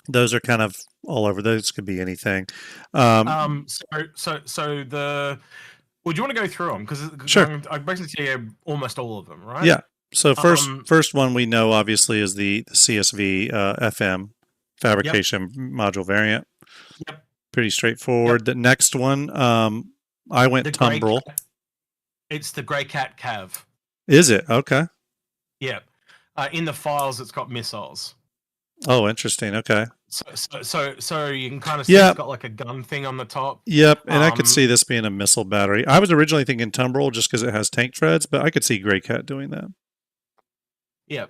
those are kind of all over. Those could be anything. Well, do you want to go through them? Because sure. I basically see almost all of them, right? Yeah. So first one we know obviously is the CSV FM fabrication module variant. Yep. Pretty straightforward. Yep. The next one, I went Tumbrel. It's the Grey Cat Cav. Is it? Okay. Yeah. In the files, it's got missiles. Oh, interesting. Okay. So you can kind of see it's got like a gun thing on the top. Yep, and I could see this being a missile battery. I was originally thinking Tumbrel just because it has tank treads, but I could see Grey Cat doing that. Yeah.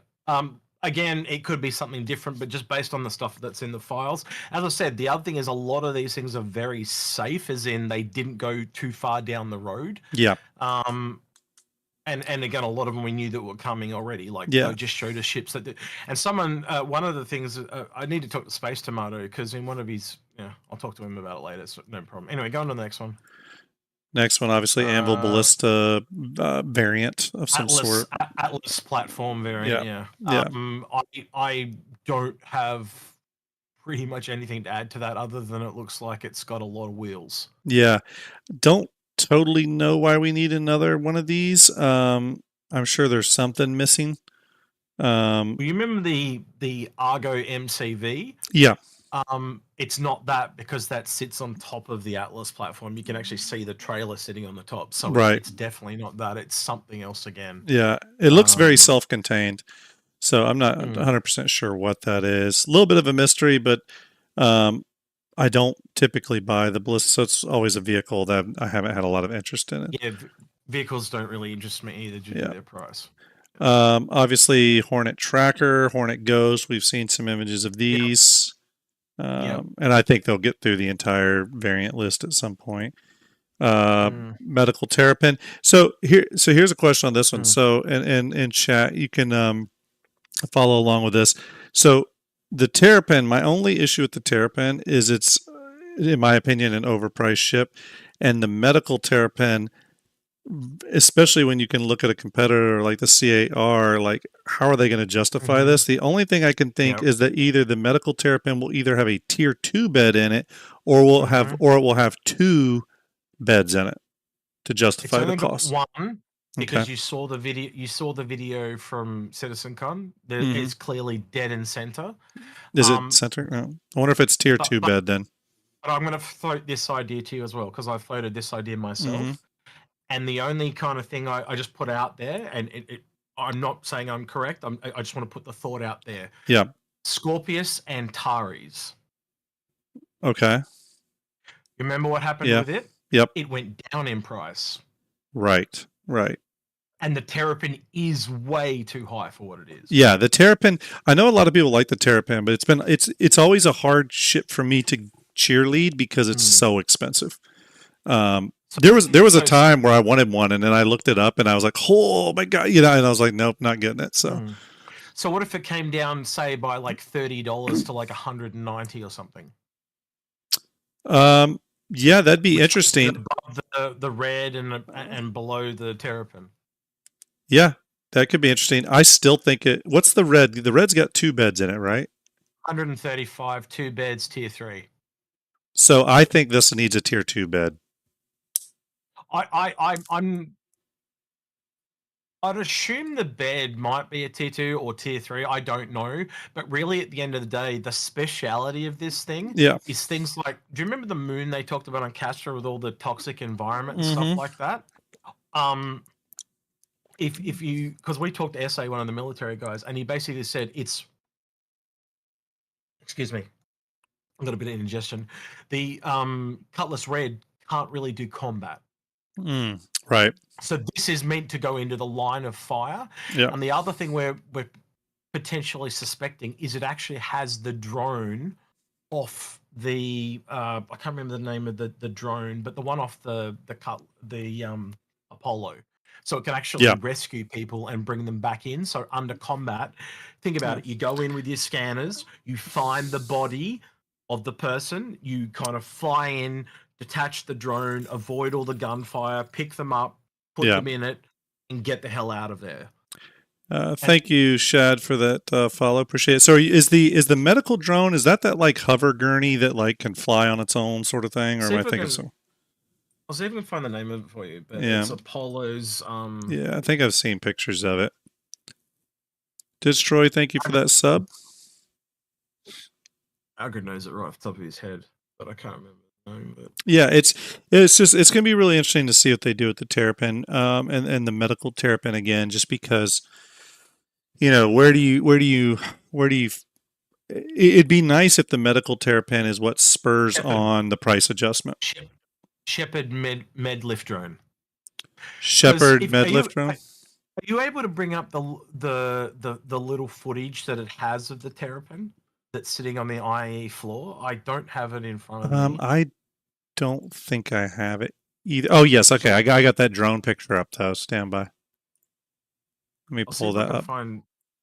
Again, it could be something different, but just based on the stuff that's in the files. As I said, the other thing is a lot of these things are very safe, as in they didn't go too far down the road. Yeah. And again, a lot of them we knew that were coming already. Like, they just showed us ships that did. And someone, one of the things, I need to talk to Space Tomato because in one of his, I'll talk to him about it later. So no problem. Anyway, go on to the next one. Next one, obviously, Anvil Ballista variant of some sort. Atlas platform variant, yeah. I don't have pretty much anything to add to that other than it looks like it's got a lot of wheels. Yeah. Don't totally know why we need another one of these. I'm sure there's something missing. You remember the Argo MCV? Yeah. It's not that because that sits on top of the Atlas platform. You can actually see the trailer sitting on the top. So it's definitely not that. It's something else again. Yeah. It looks very self-contained. So I'm not 100% sure what that is. A little bit of a mystery, but I don't typically buy the ballista, so it's always a vehicle that I haven't had a lot of interest in it. Yeah, vehicles don't really interest me either due to their price. Obviously, Hornet Tracker, Hornet Ghost. We've seen some images of these. And I think they'll get through the entire variant list at some point. Medical Terrapin. So here's a question on this one. So in chat, you can follow along with this. So the Terrapin, my only issue with the Terrapin is it's, in my opinion, an overpriced ship, and the Medical Terrapin, especially when you can look at a competitor like the CAR, like how are they going to justify this? The only thing I can think is that either the Medical Terrapin will either have a tier 2 bed in it, or will have, or it will have 2 beds in it to justify the cost. One, because you saw the video. You saw the video from CitizenCon. It's clearly dead in center. Is it center? No. I wonder if it's tier 2 bed then. But I'm going to float this idea to you as well, because I floated this idea myself. And the only kind of thing I just put out there, and I'm not saying I'm correct. I just want to put the thought out there. Yeah. Scorpius and Taris. Okay. You remember what happened with it? Yep. It went down in price. Right. And the Terrapin is way too high for what it is. Yeah, the Terrapin. I know a lot of people like the Terrapin, but it's always a hard ship for me to cheerlead because it's so expensive. There was a time where I wanted one, and then I looked it up, and I was like, "Oh my god!" And I was like, "Nope, not getting it." So what if it came down, say, by like $30 to like $190 or something? Yeah, that'd be interesting. Above the red and below the Terrapin. Yeah, that could be interesting. I still think it. What's the red? The red's got 2 beds in it, right? 135, 2 beds, tier 3. So I think this needs a tier 2 bed. I'd assume the bed might be a tier 2 or tier 3. I don't know, but really, at the end of the day, the speciality of this thing is things like. Do you remember the moon they talked about on Castra with all the toxic environment and stuff like that? If you, because we talked to SA, one of the military guys, and he basically said it's. Excuse me, I've got a bit of indigestion. The Cutlass Red can't really do combat. Right. So this is meant to go into the line of fire. Yeah. And the other thing we're potentially suspecting is it actually has the drone off the I can't remember the name of the drone, but the one off the Apollo. So it can actually rescue people and bring them back in. So under combat, think about it. You go in with your scanners, you find the body of the person, you kind of fly in, detach the drone, avoid all the gunfire, pick them up, put them in it, and get the hell out of there. Thank you, Shad, for that follow. Appreciate it. So is the medical drone, is that like hover gurney that like can fly on its own sort of thing? Or am I thinking so? I'll see if I can find the name of it for you. But it's Apollo's. Yeah, I think I've seen pictures of it. Destroy, thank you for that sub. Algrid knows it right off the top of his head, but I can't remember. Yeah, it's going to be really interesting to see what they do with the Terrapin and the medical Terrapin again, just because, where do you it'd be nice if the medical Terrapin is what spurs on the price adjustment. Shepherd med lift drone. Shepherd med lift drone. Are you able to bring up the little footage that it has of the Terrapin that's sitting on the IE floor? I don't have it in front of me. I don't think I have it either. Oh yes, okay. I got that drone picture up though. Stand by. Let me pull that up.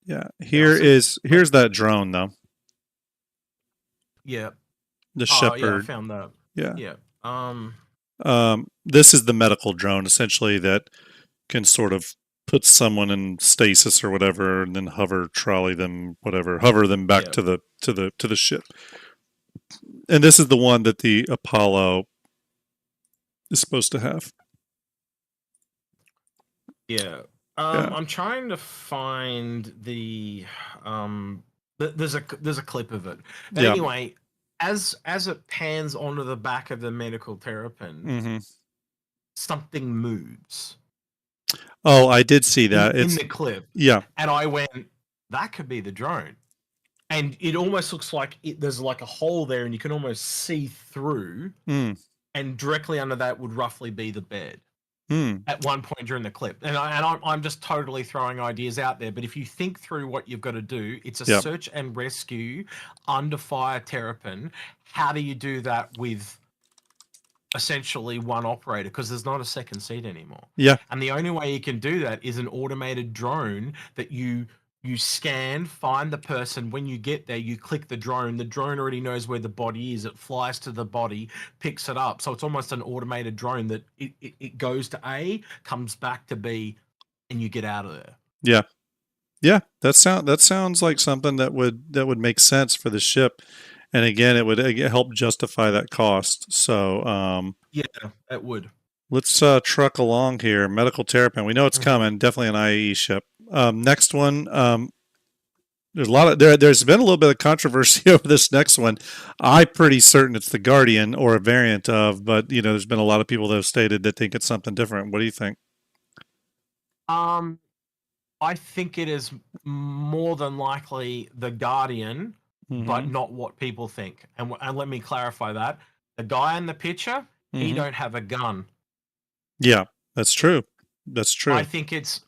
Yeah, here's that drone though. Yeah. The Shepherd. Yeah, I found that. Yeah. Yeah. This is the medical drone essentially that can sort of put someone in stasis or whatever, and then hover them back to the ship. And this is the one that the Apollo is supposed to have. Yeah. I'm trying to find the there's a clip of it. But anyway, as it pans onto the back of the medical Terrapin, something moves. Oh, I did see that. In the clip. Yeah. And I went, that could be the drone. And it almost looks like there's like a hole there, and you can almost see through. And directly under that would roughly be the bed. At one point during the clip. And I'm just totally throwing ideas out there, but if you think through what you've got to do, it's a search and rescue under fire Terrapin. How do you do that with essentially one operator? Because there's not a second seat anymore. Yeah. And the only way you can do that is an automated drone that you scan, find the person. When you get there, you click the drone. The drone already knows where the body is. It flies to the body, picks it up. So it's almost an automated drone that it goes to A, comes back to B, and you get out of there. Yeah. Yeah, that sounds like something that would make sense for the ship. And again, it would help justify that cost. So yeah, it would. Let's truck along here. Medical Terrapin. We know it's coming. Definitely an IAE ship. Next one. There's a lot of there's been a little bit of controversy over this next one. I'm pretty certain it's the Guardian or a variant of, but there's been a lot of people that have stated that think it's something different. What do you think? I think it is more than likely the Guardian, but not what people think. And let me clarify that. The guy in the picture, he don't have a gun. Yeah, that's true. That's true. I think it's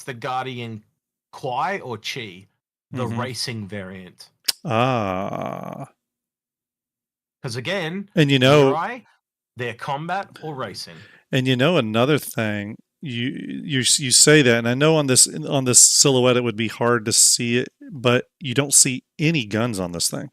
the Guardian Kwai or Chi, the racing variant. Ah. Because again, and they're combat or racing. And another thing, you say that, and I know on this silhouette it would be hard to see it, but you don't see any guns on this thing.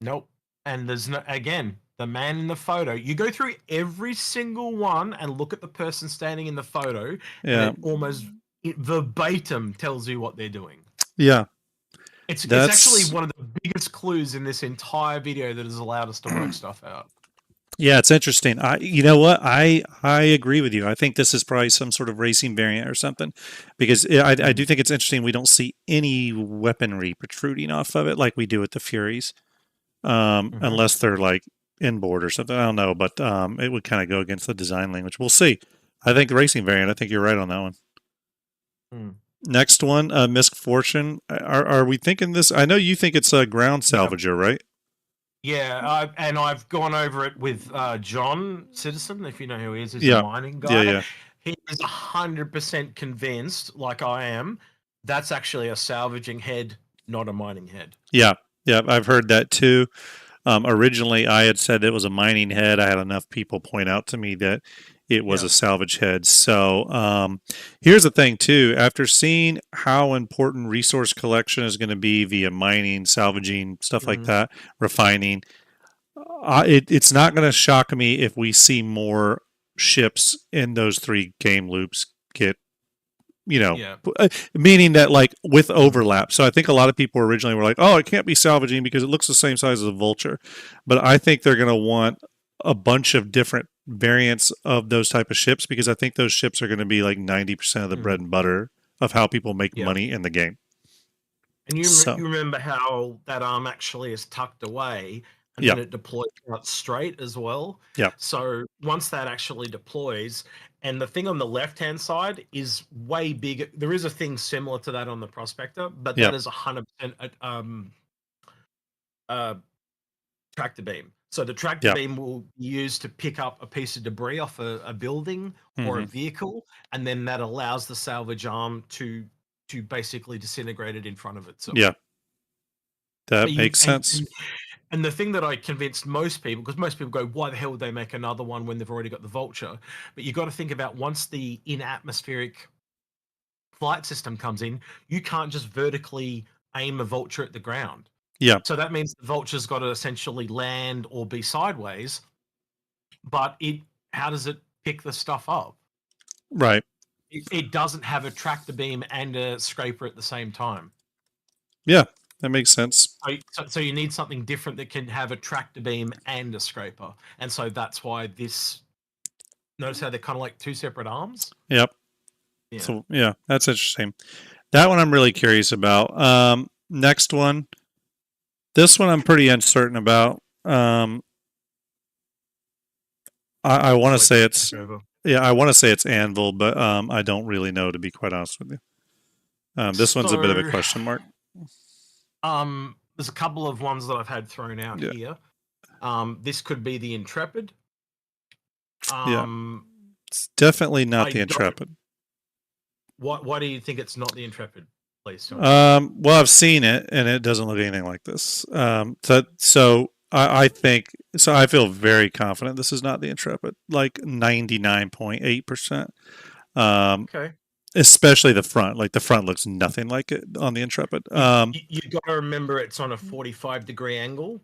Nope. And there's the man in the photo, you go through every single one and look at the person standing in the photo, and it almost verbatim tells you what they're doing. Yeah. It's actually one of the biggest clues in this entire video that has allowed us to work stuff out. Yeah, it's interesting. You know what? I agree with you. I think this is probably some sort of racing variant or something, because I do think it's interesting. We don't see any weaponry protruding off of it like we do with the Furies, unless they're like inboard or something. I don't know, but it would kind of go against the design language. We'll see. I think the racing variant. I think you're right on that one. Next one, Misfortune. Are we thinking this? I know you think it's a ground salvager, right? Yeah, and I've gone over it with John Citizen, if you know who he is. He's a mining guy. Yeah. He is 100% convinced, like I am, that's actually a salvaging head, not a mining head. Yeah, I've heard that too. Originally, I had said it was a mining head. I had enough people point out to me that it was a salvage head. So here's the thing too. After seeing how important resource collection is going to be via mining, salvaging, stuff like that, refining, it's not going to shock me if we see more ships in those 3 game loops get, meaning that like with overlap. So I think a lot of people originally were like, oh, it can't be salvaging because it looks the same size as a Vulture. But I think they're going to want a bunch of different variants of those type of ships, because I think those ships are going to be like 90% of the bread and butter of how people make money in the game. And you remember how that arm actually is tucked away, and then it deploys out straight as well. Yeah. So once that actually deploys, and the thing on the left-hand side is way bigger. There is a thing similar to that on the Prospector, but that is 100% tractor beam. So the tractor beam will be used to pick up a piece of debris off a building or a vehicle, and then that allows the salvage arm to basically disintegrate it in front of itself. Yeah, that makes sense. And the thing that I convinced most people, because most people go, why the hell would they make another one when they've already got the Vulture? But you've got to think about, once the in-atmospheric flight system comes in, you can't just vertically aim a Vulture at the ground. Yeah. So that means the Vulture's got to essentially land or be sideways. But how does it pick the stuff up? Right. It doesn't have a tractor beam and a scraper at the same time. Yeah, that makes sense. So you need something different that can have a tractor beam and a scraper. And so that's why this... Notice how they're kind of like 2 separate arms? Yep. Yeah. So, yeah, that's interesting. That one I'm really curious about. Next one. This one I'm pretty uncertain about. I want to say it's... Yeah, I want to say it's Anvil, but I don't really know, to be quite honest with you. This one's a bit of a question mark. There's a couple of ones that I've had thrown out here. This could be the Intrepid. It's definitely not the Intrepid. Why do you think it's not the Intrepid, please? Well, I've seen it, and it doesn't look anything like this. So I think so. I feel very confident this is not the Intrepid, like 99.8%. Okay. Especially the front. Like the front looks nothing like it on the Intrepid. You got to remember it's on a 45-degree angle.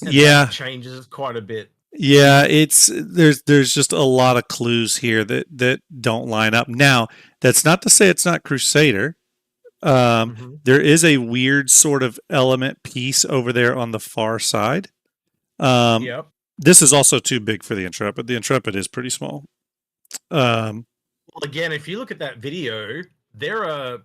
And that changes quite a bit. Yeah, there's just a lot of clues here that don't line up. Now, that's not to say it's not Crusader. There is a weird sort of element piece over there on the far side. Yep. This is also too big for the Intrepid. The Intrepid is pretty small. Well, again, if you look at that video, there are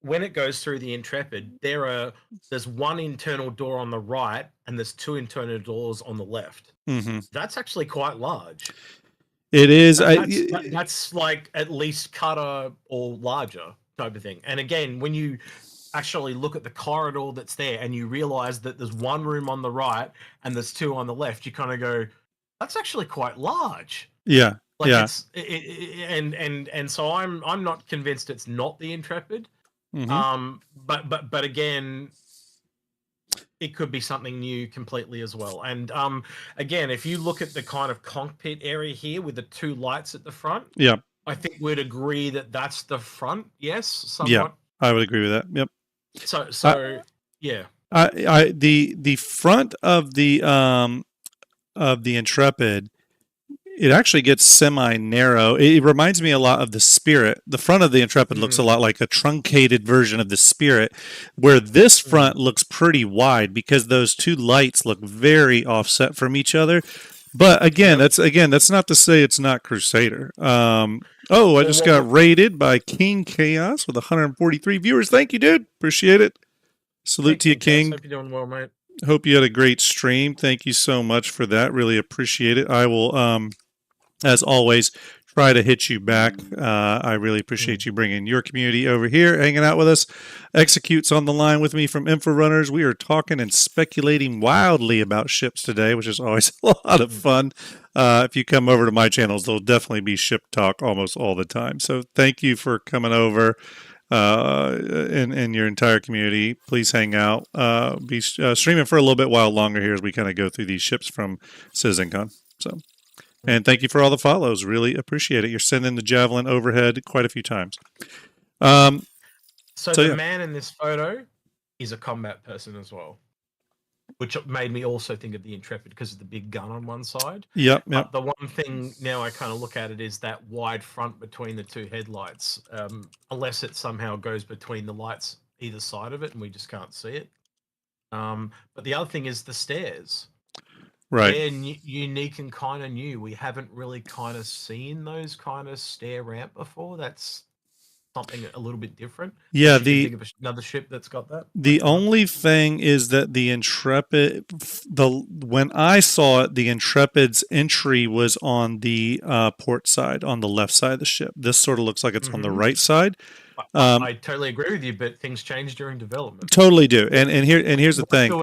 when it goes through the Intrepid, there's one internal door on the right and there's two internal doors on the left. That's actually quite large. It is. That's like at least cutter or larger type of thing. And again, when you actually look at the corridor that's there and you realize that there's one room on the right and there's two on the left, you kind of go, that's actually quite large. Yeah. Like yeah. And so I'm not convinced it's not the Intrepid. But again, it could be something new completely as well. And again, if you look at the kind of cockpit area here with the two lights at the front, I think we'd agree that that's the front. Yes, somewhat. Yeah, I would agree with that. Yep. So yeah. The front of the Intrepid, it actually gets semi-narrow. It reminds me a lot of the Spirit. The front of the Intrepid looks a lot like a truncated version of the Spirit, where this front looks pretty wide because those two lights look very offset from each other. But again, that's not to say it's not Crusader. I just got rated by King Chaos with 143 viewers. Thank you, dude. Appreciate it. Salute to you, King. Hope you're doing well, mate. Hope you had a great stream. Thank you so much for that. Really appreciate it. I will, as always, try to hit you back. I really appreciate you bringing your community over here, hanging out with us. Execute's on the line with me from InfoRunners. We are talking and speculating wildly about ships today, which is always a lot of fun. If you come over to my channels, there'll definitely be ship talk almost all the time. So thank you for coming over. And your entire community, please hang out. Be streaming for a little bit while longer here as we kind of go through these ships from CitizenCon. So, and thank you for all the follows. Really appreciate it. You're sending the Javelin overhead quite a few times. So the man in this photo is a combat person as well, which made me also think of the Intrepid because of the big gun on one side. Yep. But the one thing now I kind of look at it is that wide front between the two headlights, unless it somehow goes between the lights either side of it and we just can't see it. But the other thing is the stairs. Right. They're unique and kind of new. We haven't really kind of seen those kind of stair ramp before. That's something a little bit different. Yeah, think of another ship that's got that. The only thing is that the Intrepid, when I saw it, the Intrepid's entry was on the port side, on the left side of the ship. This sort of looks like it's on the right side. I totally agree with you, but things change during development. Totally do. And here's the thing.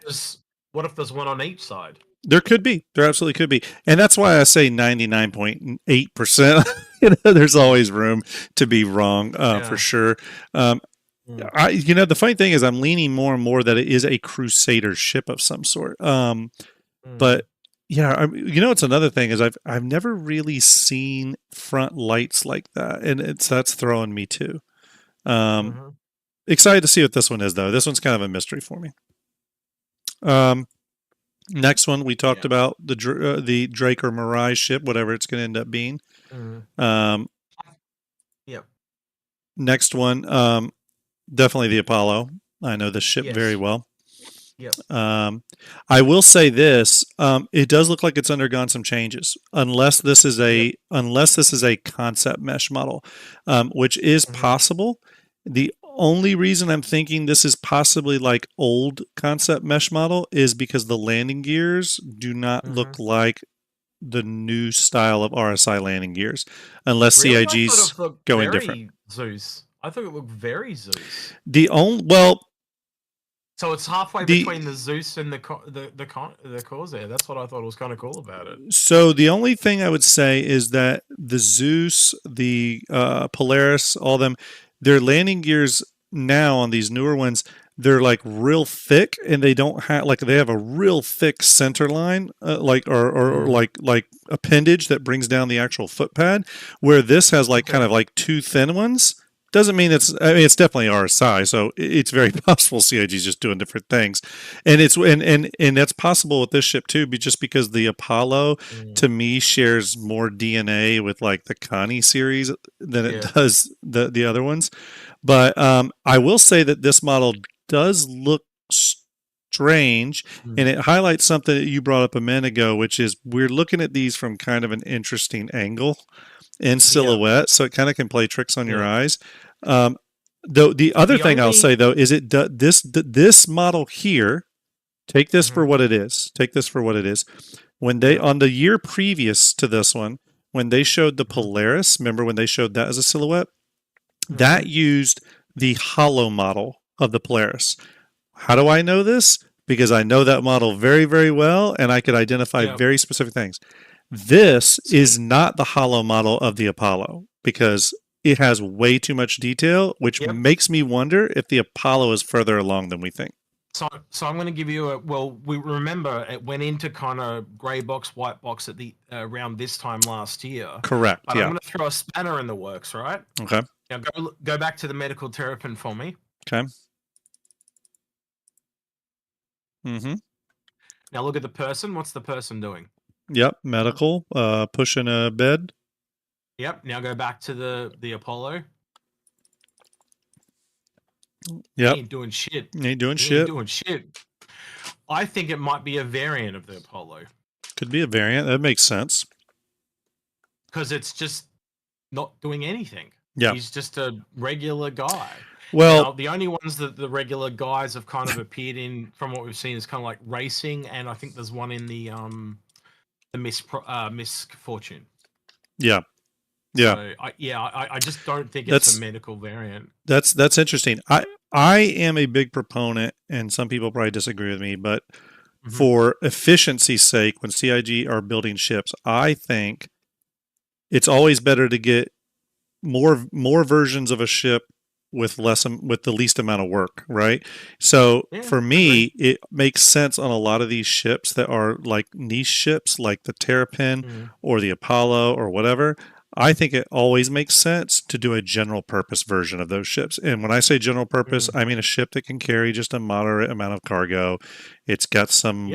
What if there's one on each side? There could be. There absolutely could be. And that's why I say 99.8%. There's always room to be wrong, for sure. The funny thing is I'm leaning more and more that it is a Crusader ship of some sort. But yeah, it's another thing is I've never really seen front lights like that. And that's throwing me too. Excited to see what this one is though. This one's kind of a mystery for me. Next one, we talked about the Drake or Mirage ship, whatever it's going to end up being. Yep. Next one, definitely the Apollo. I know this ship very well. Yep. I will say this: it does look like it's undergone some changes, unless this is a concept mesh model, which is possible. The only reason I'm thinking this is possibly like old concept mesh model is because the landing gears do not look like the new style of RSI landing gears, unless CIG's going different. Zeus. I thought it looked very Zeus. So it's halfway between the Zeus and the Corsair. That's what I thought was kind of cool about it. So the only thing I would say is that the Zeus, the Polaris, all them, their landing gears now on these newer ones, they're like real thick, and they don't have like they have a real thick center line, or like appendage that brings down the actual foot pad, where this has like kind of like two thin ones. Doesn't mean it's definitely our size, so it's very possible CIG is just doing different things, and that's possible with this ship too, just because the Apollo to me shares more DNA with like the Connie series than it does the other ones. But I will say that this model does look strange, and it highlights something that you brought up a minute ago, which is we're looking at these from kind of an interesting angle in silhouette, so it kind of can play tricks on your eyes. Though the other thing I'll say though is this model here, take this for what it is. Take this for what it is. When they on the year previous to this one, when they showed the Polaris, remember when they showed that as a silhouette? That used the hollow model of the Polaris. How do I know this? Because I know that model very, very well, and I could identify very specific things. This is not the hollow model of the Apollo because it has way too much detail, which makes me wonder if the Apollo is further along than we think. So I'm going to give you we remember it went into kind of grey box, white box at the around this time last year. Correct. But I'm going to throw a spanner in the works, right? Okay. Now go back to the medical Terrapin for me. Okay. Now look at the person. What's the person doing? Yep, medical, pushing a bed. Yep. Now go back to the Apollo. Yep. He ain't doing shit. Ain't doing shit. I think it might be a variant of the Apollo. Could be a variant. That makes sense. Because it's just not doing anything. Yeah. He's just a regular guy. Well, now, the only ones that the regular guys have kind of appeared in, from what we've seen, is kind of like racing, and I think there's one in the Miss Fortune. Yeah. So, I just don't think it's a medical variant. That's interesting. I am a big proponent, and some people probably disagree with me, but for efficiency's sake, when CIG are building ships, I think it's always better to get more versions of a ship with the least amount of work, right? So for me, it makes sense on a lot of these ships that are like niche ships, like the Terrapin or the Apollo or whatever. I think it always makes sense to do a general purpose version of those ships. And when I say general purpose, I mean a ship that can carry just a moderate amount of cargo. It's got some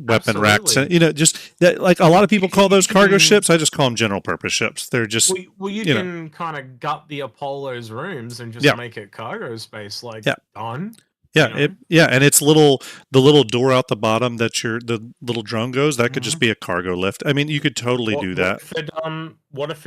weapon racks, and just that, like a lot of people call those cargo ships. I just call them general purpose ships. They're just you can kind of gut the Apollo's rooms and just make it cargo space, like done. Yeah, and it's the little door out the bottom that the little drone goes. That could just be a cargo lift. I mean, you could totally do that. What if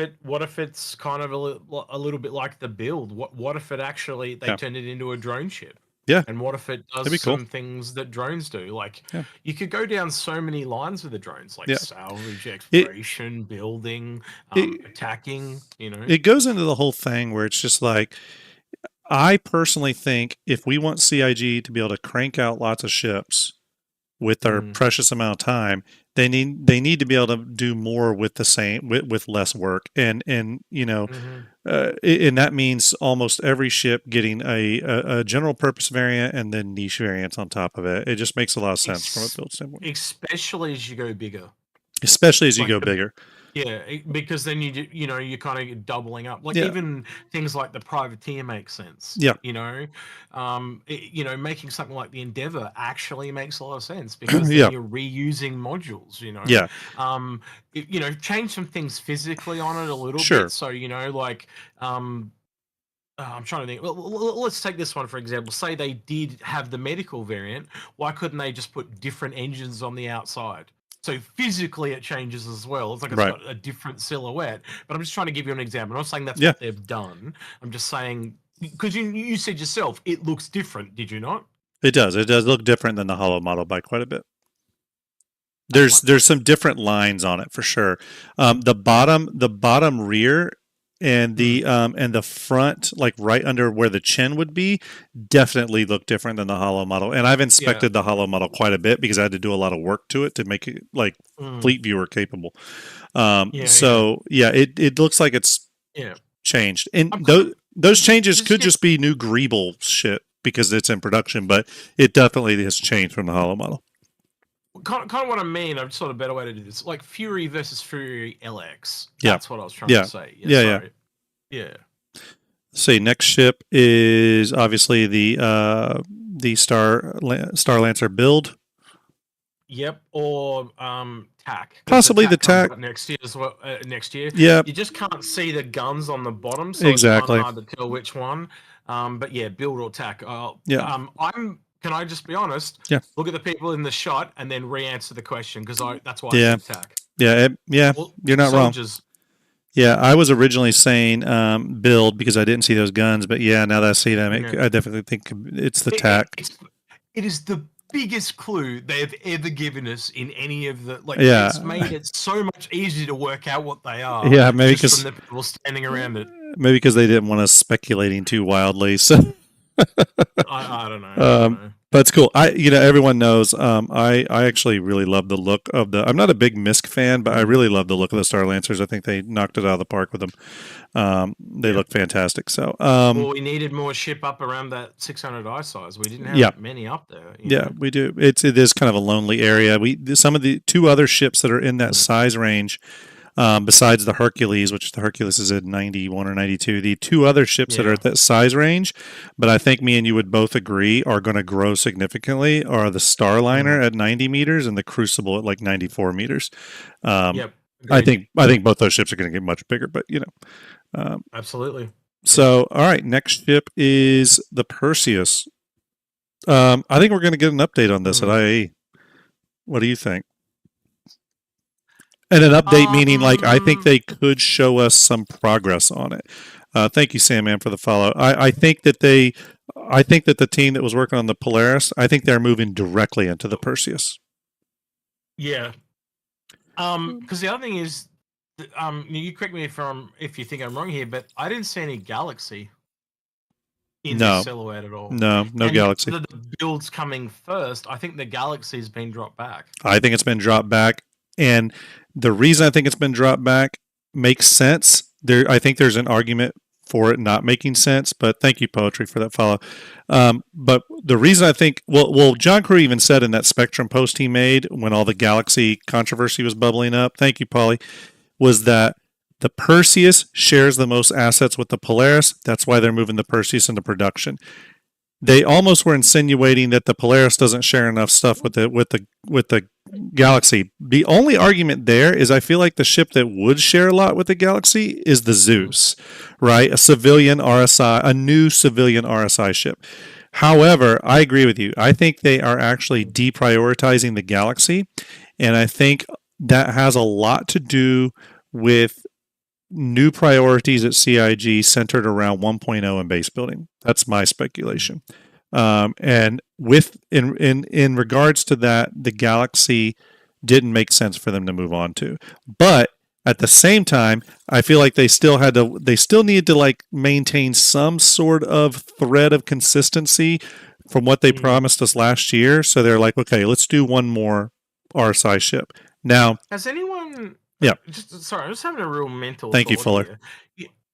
it's kind of a little bit like the build? What if it actually they turned it into a drone ship? Yeah. And what if it does some things that drones do? Like you could go down so many lines with the drones, like salvage, exploration, building, attacking. It goes into the whole thing where it's just like, I personally think if we want CIG to be able to crank out lots of ships with their precious amount of time, they need to be able to do more with the same with less work, and and that means almost every ship getting a general purpose variant and then niche variants on top of it. It just makes a lot of sense from a build standpoint, especially as you go bigger. Yeah, because then you're kind of doubling up. Like even things like the privateer make sense. Yeah, making something like the Endeavor actually makes a lot of sense because then you're reusing modules. Change some things physically on it a little bit. So I'm trying to think. Let's take this one for example. Say they did have the medical variant. Why couldn't they just put different engines on the outside? So physically it changes as well. It's like it's got a different silhouette. But I'm just trying to give you an example. I'm not saying that's what they've done. I'm just saying, because you said yourself, it looks different, did you not? It does. It does look different than the hollow model by quite a bit. There's some different lines on it for sure. The bottom rear and the front, like right under where the chin would be, definitely look different than the hollow model. And I've inspected the hollow model quite a bit because I had to do a lot of work to it to make it like Fleet Viewer capable. It looks like it's changed, and those changes could just be new Greeble shit because it's in production, but it definitely has changed from the hollow model. Kind of what I mean. I've sort of a better way to do this, like Fury versus Fury LX. That's what I was trying to say. Yeah. See, next ship is obviously the Star Lancer build. Yep, or TAC. Possibly the TAC next year as well. Next year. Yeah. You just can't see the guns on the bottom, so it's kind of hard to tell which one. But yeah, build or TAC. Can I just be honest? Yeah. Look at the people in the shot and then re-answer the question because that's why I said TAC. Well, you're not wrong. Yeah, I was originally saying build because I didn't see those guns, but now that I see them, I definitely think it's the TAC. It is the biggest clue they've ever given us in any of the It's made it so much easier to work out what they are. Yeah, maybe because from the people standing around it. Maybe because they didn't want us speculating too wildly. So I don't know. But it's cool. Everyone knows. I actually really love the look of the. I'm not a big MISC fan, but I really love the look of the Star Lancers. I think they knocked it out of the park with them. They look fantastic. So, well, we needed more ship up around that 600 eye size. We didn't have many up there. Yeah, we do. It is kind of a lonely area. Some of the two other ships that are in that size range. Besides the Hercules, which the Hercules is at 91 or 92, the two other ships that are at that size range, but I think me and you would both agree are going to grow significantly, are the Starliner at 90 meters and the Crucible at like 94 meters. I think both those ships are going to get much bigger, but absolutely. So, all right, next ship is the Perseus. I think we're going to get an update on this at IAE. What do you think? And an update meaning I think they could show us some progress on it. Thank you, Sandman, for the follow. I think that the team that was working on the Polaris, I think they're moving directly into the Perseus. Yeah. Because the other thing is, you correct me if you think I'm wrong here, but I didn't see any Galaxy in the silhouette at all. No Galaxy. The build's coming first. I think the Galaxy's been dropped back. I think it's been dropped back. And the reason I think it's been dropped back makes sense. I think there's an argument for it not making sense, but thank you, Poetry, for that follow. But the reason I think, John Crew even said in that Spectrum post he made when all the Galaxy controversy was bubbling up, thank you, Polly, was that the Perseus shares the most assets with the Polaris. That's why they're moving the Perseus into production. They almost were insinuating that the Polaris doesn't share enough stuff with the Galaxy. The only argument there is I feel like the ship that would share a lot with the Galaxy is the Zeus, right? A new civilian RSI ship. However, I agree with you. I think they are actually deprioritizing the Galaxy, and I think that has a lot to do with new priorities at CIG centered around 1.0 and base building. That's my speculation. And in regards to that, the Galaxy didn't make sense for them to move on to. But at the same time, I feel like they still needed to maintain some sort of thread of consistency from what they promised us last year. So they're like, okay, let's do one more RSI ship. Now, has anyone? Yeah. I'm just having a real mental. Thank you, Fuller.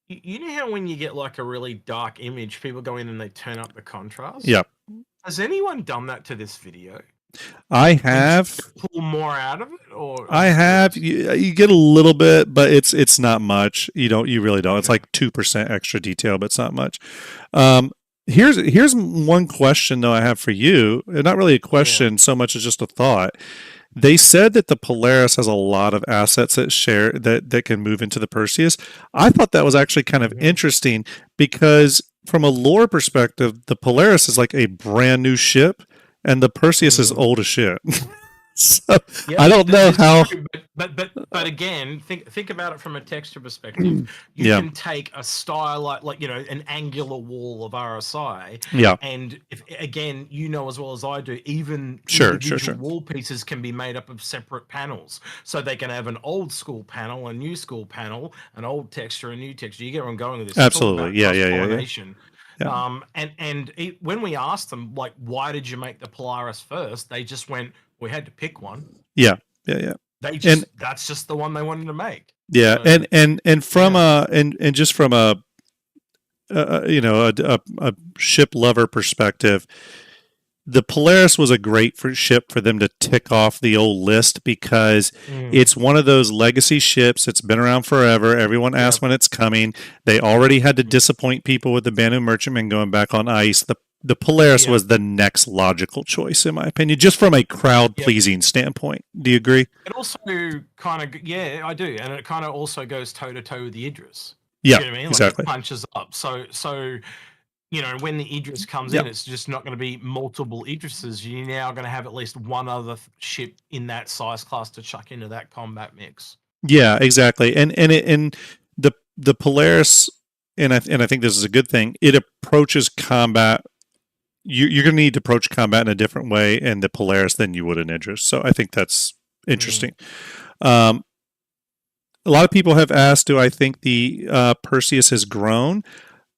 You know how when you get a really dark image, people go in and they turn up the contrast? Yeah. Has anyone done that to this video? I have. Pull more out of it, or I have. You get a little bit, but it's not much. You really don't. It's like 2% extra detail, but it's not much. Here's one question though I have for you. Not really a question so much as just a thought. They said that the Polaris has a lot of assets that can move into the Perseus. I thought that was actually kind of interesting because from a lore perspective, the Polaris is like a brand new ship and the Perseus is old as shit. So I don't know how. But again, think about it from a texture perspective. You can take a style like an angular wall of RSI. Yeah. And if again, as well as I do, even Sure. wall pieces can be made up of separate panels. So they can have an old school panel, a new school panel, an old texture, a new texture. You get where I'm going with this. Absolutely. Yeah. Yeah. When we asked them, like, why did you make the Polaris first? They just went, we had to pick one. Yeah. That's just the one they wanted to make. Yeah. So, and from just from a ship lover perspective, the Polaris was a great ship for them to tick off the old list because it's one of those legacy ships. It's been around forever. Everyone asks when it's coming. They already had to disappoint people with the Banu Merchantman going back on ice. The Polaris was the next logical choice, in my opinion, just from a crowd-pleasing standpoint. Do you agree? It also kind of, I do. And it kind of also goes toe-to-toe with the Idris. Yeah, you know what I mean? Exactly. It punches up. So when the Idris comes in, it's just not going to be multiple Idrises. You're now going to have at least one other ship in that size class to chuck into that combat mix. Yeah, exactly. And the Polaris, and I think this is a good thing. It approaches combat. You're going to need to approach combat in a different way in the Polaris than you would in Idris. So I think that's interesting. A lot of people have asked, do I think the Perseus has grown?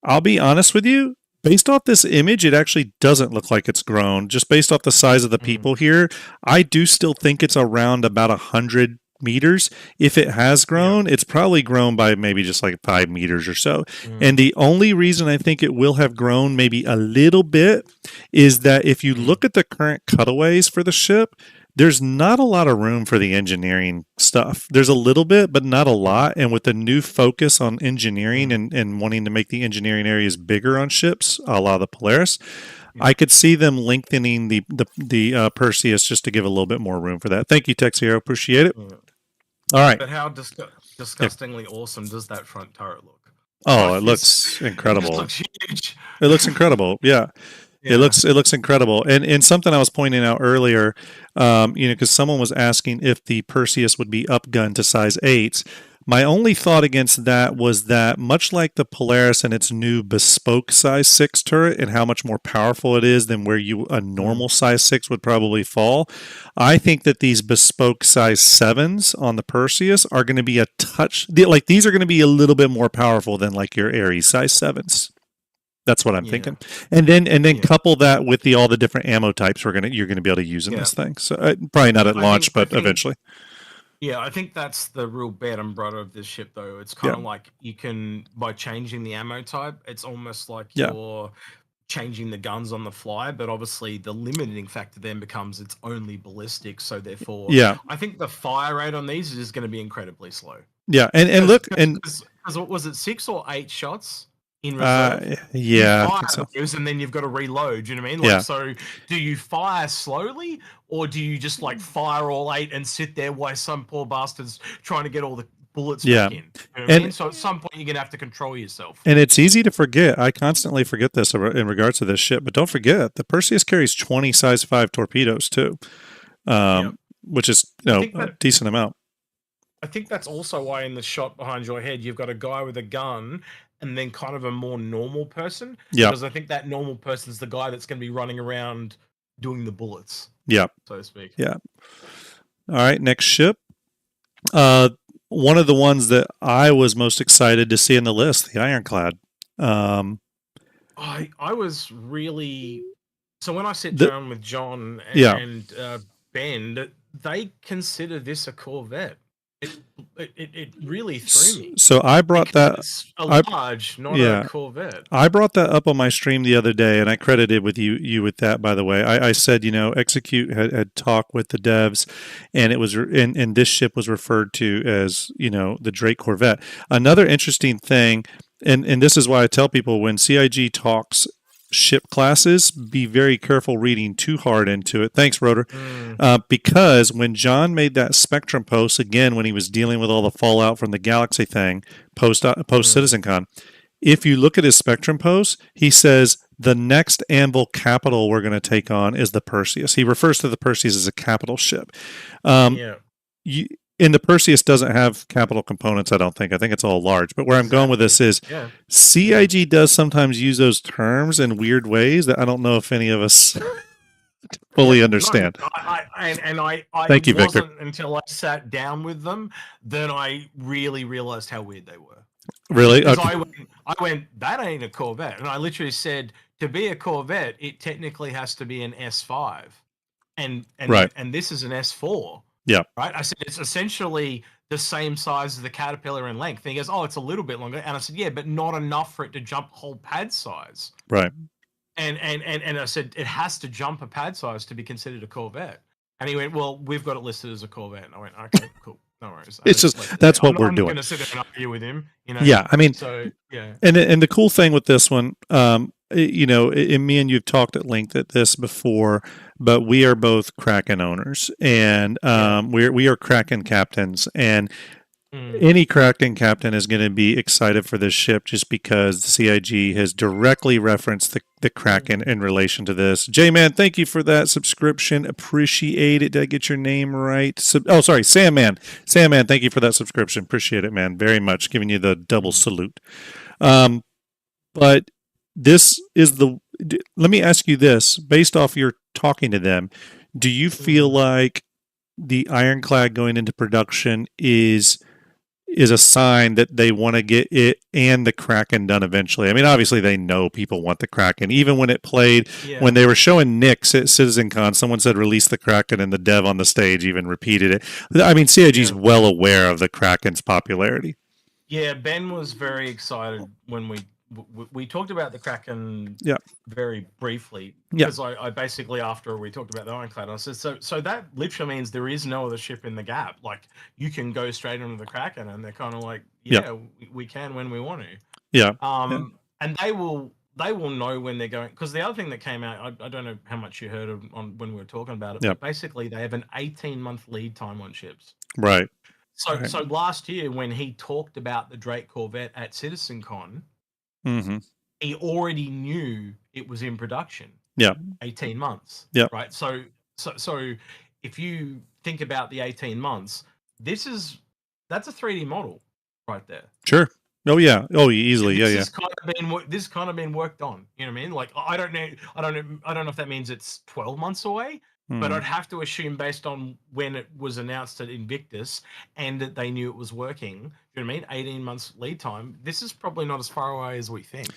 I'll be honest with you. Based off this image, it actually doesn't look like it's grown. Just based off the size of the people here, I do still think it's around about 100 meters. If it has grown, it's probably grown by maybe just like 5 meters or so. And the only reason I think it will have grown maybe a little bit is that if you look at the current cutaways for the ship, there's not a lot of room for the engineering stuff. There's a little bit, but not a lot. And with the new focus on engineering and wanting to make the engineering areas bigger on ships, a la the Polaris, I could see them lengthening the Perseus just to give a little bit more room for that. Thank you, Texiero. Appreciate it. All right. But how disgustingly awesome does that front turret look? Oh, it looks incredible. It looks huge. It looks incredible. Yeah. It looks incredible. And something I was pointing out earlier, because someone was asking if the Perseus would be upgunned to size 8s. My only thought against that was that much like the Polaris and its new bespoke size 6 turret and how much more powerful it is than where a normal size 6 would probably fall, I think that these bespoke size 7s on the Perseus are going to be a touch, like these are going to be a little bit more powerful than like your Ares size 7s. That's what I'm thinking, and then couple that with all the different ammo types you're gonna be able to use in this thing. So probably not at launch, but eventually. Yeah, I think that's the real bread and butter of this ship, though. It's kind of like you can, by changing the ammo type, it's almost like you're changing the guns on the fly. But obviously, the limiting factor then becomes it's only ballistic. So therefore, I think the fire rate on these is going to be incredibly slow. Yeah, and look, and what was it, 6 or 8 shots? In reserve, I think so. And then you've got to reload. You know what I mean? So, do you fire slowly, or do you just like fire all 8 and sit there while some poor bastard's trying to get all the bullets back in? You know what I mean? So, at some point, you're gonna have to control yourself. And it's easy to forget. I constantly forget this in regards to this ship, but don't forget the Perseus carries 20 size 5 torpedoes too, which is a decent amount. I think that's also why in the shot behind your head you've got a guy with a gun and then kind of a more normal person. Yeah. Because I think that normal person's the guy that's going to be running around doing the bullets. Yeah. So to speak. Yeah. All right. Next ship. One of the ones that I was most excited to see in the list, the Ironclad. I was really... So when I sit down with John and Ben, they consider this a Corvette. It really threw me. So I brought that large, not a Corvette. I brought that up on my stream the other day, and I credited with you with that. By the way, I said Execute had talked with the devs, and it was and this ship was referred to as the Drake Corvette. Another interesting thing, and this is why I tell people when CIG talks ship classes, be very careful reading too hard into it. Thanks, Rotor. Because when John made that Spectrum post, again, when he was dealing with all the fallout from the Galaxy thing, post CitizenCon, if you look at his Spectrum post, he says the next Anvil capital we're going to take on is the Perseus. He refers to the Perseus as a capital ship. Yeah. And the Perseus doesn't have capital components, I don't think. I think it's all large. But where I'm going with this is CIG does sometimes use those terms in weird ways that I don't know if any of us fully understand. No, I Thank you, Victor. wasn't until I sat down with them that I really realized how weird they were. Really? Because I went, that ain't a Corvette. And I literally said, to be a Corvette, it technically has to be an S5. And this is an S4. Yeah. Right? I said, it's essentially the same size as the Caterpillar in length. And he goes, oh, it's a little bit longer. And I said, yeah, but not enough for it to jump whole pad size. Right. And I said, it has to jump a pad size to be considered a Corvette. And he went, well, we've got it listed as a Corvette. And I went, okay, cool. No worries. It's just, that's what we're doing. I'm not going to sit there and argue with him. Yeah, I mean, so, yeah. And the cool thing with this one, me and you've talked at length at this before, but we are both Kraken owners, and we are Kraken captains, and any Kraken captain is going to be excited for this ship just because the CIG has directly referenced the Kraken in relation to this. J-Man, thank you for that subscription. Appreciate it. Did I get your name right? Sorry, Sam-Man. Sam-Man, thank you for that subscription. Appreciate it, man, very much. Giving you the double salute. But this is let me ask you this, based off your talking to them, do you feel like the Ironclad going into production is a sign that they want to get it and the Kraken done eventually? I mean, obviously they know people want the Kraken. Even when it played, when they were showing Nyx at CitizenCon, someone said release the Kraken, and the dev on the stage even repeated it. I mean, CIG's well aware of the Kraken's popularity. Yeah, Ben was very excited when we talked about the Kraken very briefly, because I basically, after we talked about the Ironclad, I said, so that literally means there is no other ship in the gap. Like, you can go straight into the Kraken, and they're kind of like, we can when we want to. Yeah. And they will know when they're going, because the other thing that came out, I don't know how much you heard on when we were talking about it, but basically they have an 18-month lead time on ships. Right. So last year, when he talked about the Drake Corvette at CitizenCon, he already knew it was in production. 18 months. Right. So if you think about the 18 months, that's a 3D model right there. Sure. Oh yeah. Oh, easily. This has kind of been worked on. You know what I mean? Like, I don't know if that means it's 12 months away. But I'd have to assume, based on when it was announced at Invictus and that they knew it was working, you know what I mean? 18 months lead time. This is probably not as far away as we think.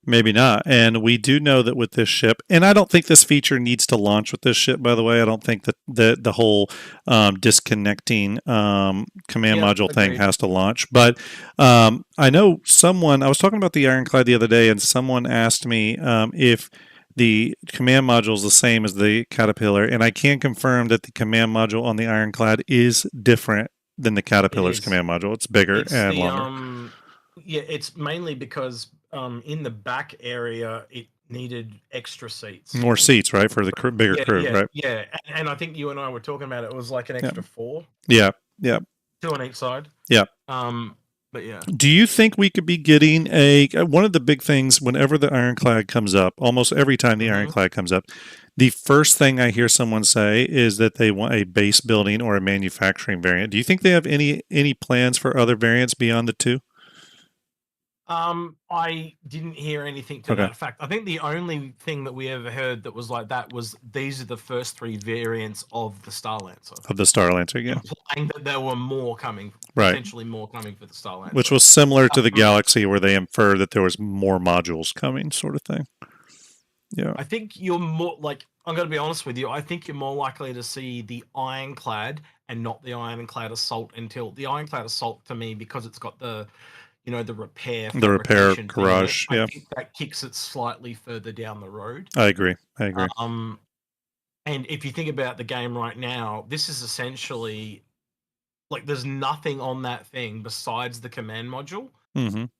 Maybe not. And we do know that with this ship, and I don't think this feature needs to launch with this ship, by the way. I don't think that the whole disconnecting command module thing has to launch. But I know I was talking about the Ironclad the other day, and someone asked me if the command module is the same as the Caterpillar, and I can confirm that the command module on the Ironclad is different than the Caterpillar's command module. It's bigger and longer. It's mainly because in the back area it needed extra seats. More seats, right, for the bigger crew, right? Yeah, and I think you and I were talking about it was like an extra 4. Yeah. 2 on each side. Yeah. But yeah. Do you think we could be getting one of the big things whenever the Ironclad comes up, almost every time the Ironclad comes up, the first thing I hear someone say is that they want a base building or a manufacturing variant. Do you think they have any plans for other variants beyond the 2? I didn't hear anything to that effect. I think the only thing that we ever heard that was like that was these are the first 3 variants of the Starlancer. Of the Starlancer, yeah. Implying that there were more coming, potentially more coming for the Starlancer. Which was similar to the Galaxy, where they inferred that there was more modules coming, sort of thing. Yeah. I think you're more like, I'm going to be honest with you, I think you're more likely to see the Ironclad and not the Ironclad Assault until the Ironclad Assault, to me, because it's got the repair garage. I think that kicks it slightly further down the road. I agree. And if you think about the game right now, this is essentially like there's nothing on that thing besides the command module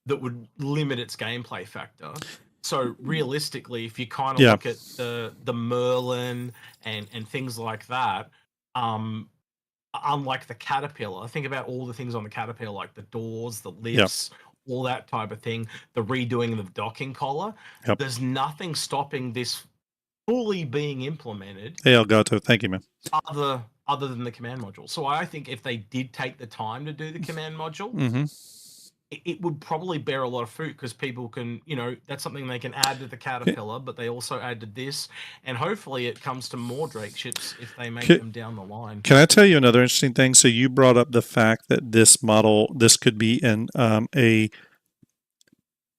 that would limit its gameplay factor. So realistically, if you kind of look at the Merlin and things like that, unlike the Caterpillar, think about all the things on the Caterpillar, like the doors, the lifts, all that type of thing, the redoing of the docking collar. Yep. There's nothing stopping this fully being implemented. Hey, Elgato, thank you, man. Other than the command module. So I think if they did take the time to do the command module, it would probably bear a lot of fruit, because people can, that's something they can add to the Caterpillar, but they also add to this, and hopefully it comes to more Drake ships if they make them down the line. Can I tell you another interesting thing? So you brought up the fact that this could be in a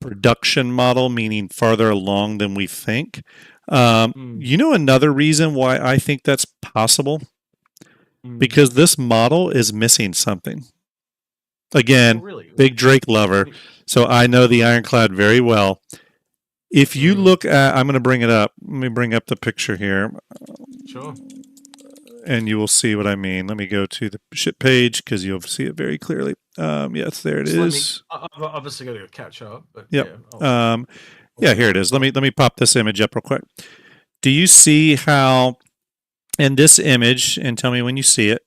production model, meaning farther along than we think. Another reason why I think that's possible? Because this model is missing something. Again, big Drake lover, so I know the Ironclad very well. If you look at, I'm going to bring it up. Let me bring up the picture here. Sure. And you will see what I mean. Let me go to the ship page because you'll see it very clearly. Yes, there it is. I've obviously got to catch up, but yep. Here it is. Let me pop this image up real quick. Do you see how in this image, and tell me when you see it,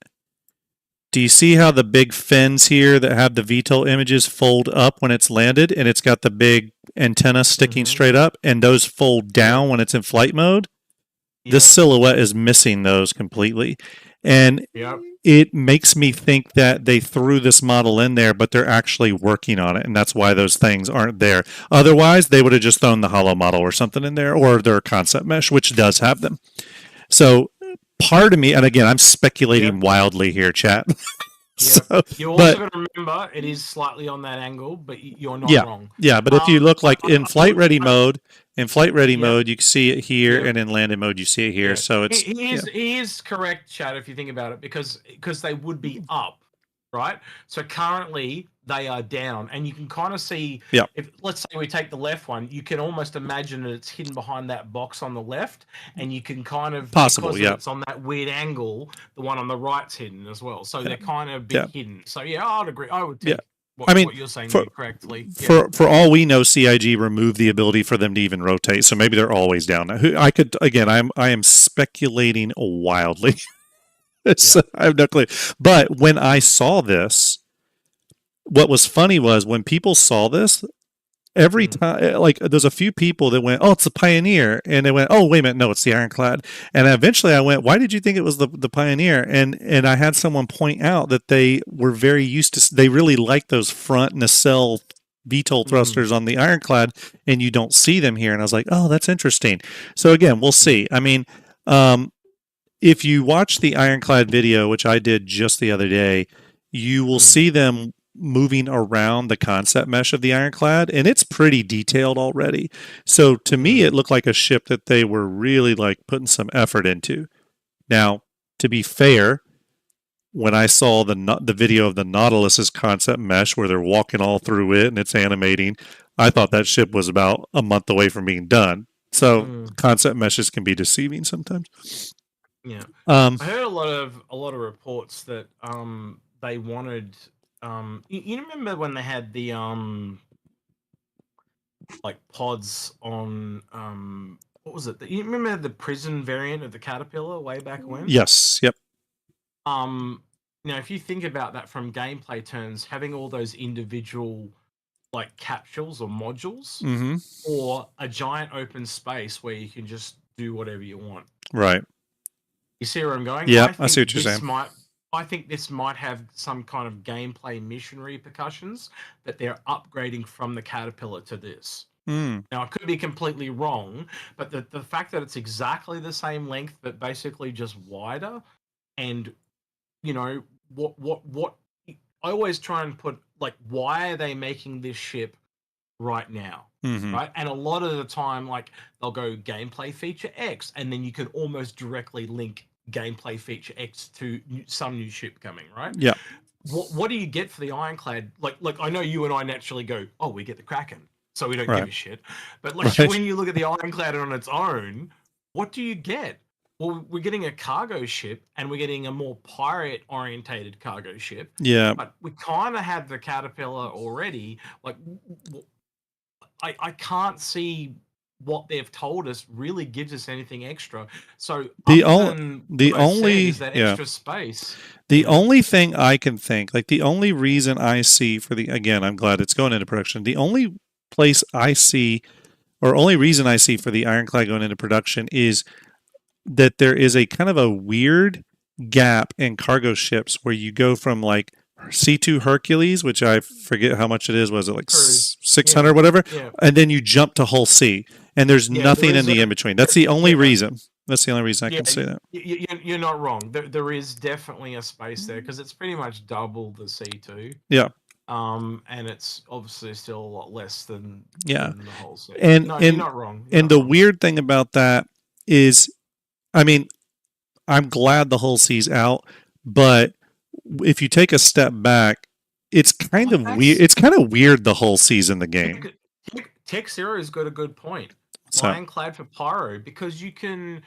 do you see how the big fins here that have the VTOL images fold up when it's landed, and it's got the big antenna sticking straight up, and those fold down when it's in flight mode? This silhouette is missing those completely. And it makes me think that they threw this model in there, but they're actually working on it, and that's why those things aren't there. Otherwise, they would have just thrown the hollow model or something in there, or their concept mesh, which does have them. So part of me, and again, I'm speculating wildly here, chat. So, you also got to remember it is slightly on that angle, but you're not wrong. Yeah, but if you look like in flight ready mode, you can see it here, and in landed mode, you see it here. So it's he is correct, Chad, if you think about it, because they would be up, right? So currently they are down, and you can kind of see. If let's say we take the left one, you can almost imagine that it's hidden behind that box on the left, and you can kind of because it's on that weird angle. The one on the right's hidden as well, so they're kind of hidden. So I'd agree. I would think. What you're saying correctly. For all we know, CIG removed the ability for them to even rotate, so maybe they're always down. I am speculating wildly. I have no clue. But when I saw this, what was funny was when people saw this, every time, like there's a few people that went, "Oh, it's the Pioneer," and they went, "Oh, wait a minute, no, it's the Ironclad." And eventually, I went, "Why did you think it was the Pioneer?" And I had someone point out that they were very used to, they really like those front nacelle VTOL thrusters on the Ironclad, and you don't see them here. And I was like, "Oh, that's interesting." So again, we'll see. I mean, if you watch the Ironclad video, which I did just the other day, you will see them moving around the concept mesh of the Ironclad, and it's pretty detailed already. So to me, it looked like a ship that they were really like putting some effort into. Now, to be fair, when I saw the video of the Nautilus's concept mesh where they're walking all through it and it's animating, I thought that ship was about a month away from being done. So concept meshes can be deceiving sometimes. Yeah, I heard a lot of reports that they wanted. You remember when they had the like pods on what was it? You remember the prison variant of the Caterpillar way back when? Yes. Yep. If you think about that from gameplay terms, having all those individual like capsules or modules, or a giant open space where you can just do whatever you want. Right. You see where I'm going? Yeah, I see what you're saying. I think this might have some kind of gameplay mission repercussions that they're upgrading from the Caterpillar to this. Now, I could be completely wrong, but the fact that it's exactly the same length, but basically just wider, and what I always try and put, like, why are they making this ship right now? Right? And a lot of the time, like, they'll go gameplay feature X, and then you can almost directly link gameplay feature X to some new ship coming, right? Yeah. What do you get for the Ironclad? Like I know you and I naturally go, "Oh, we get the Kraken," so we don't give a shit. But like when you look at the Ironclad on its own, what do you get? Well, we're getting a cargo ship, and we're getting a more pirate-orientated cargo ship. Yeah. But we kind of have the Caterpillar already. Like, I can't see what they've told us really gives us anything extra. So The other only than the what I said is only that yeah. extra space. The only thing I can think, like the only reason I see for the, again, I'm glad it's going into production. The only place I see, or only reason I see for the Ironclad going into production is that there is a kind of a weird gap in cargo ships where you go from like C2 Hercules, which I forget how much it is, was it like Cruise. 600 Yeah. whatever? Yeah. And then you jump to Hull C, and there's Yeah, nothing in the in between. That's the only reason. That's the only reason I can say that. You're not wrong. There is definitely a space there because it's pretty much double the C2. Yeah. And it's obviously still a lot less than Yeah. the whole set. And No, and you're not wrong. and the weird thing about that is, I mean, I'm glad the Hull C's out, but if you take a step back, it's kind of weird. It's kind of weird the Hull C's in the game. Tech Zero's got a good point. Ironclad for Pyro, because you can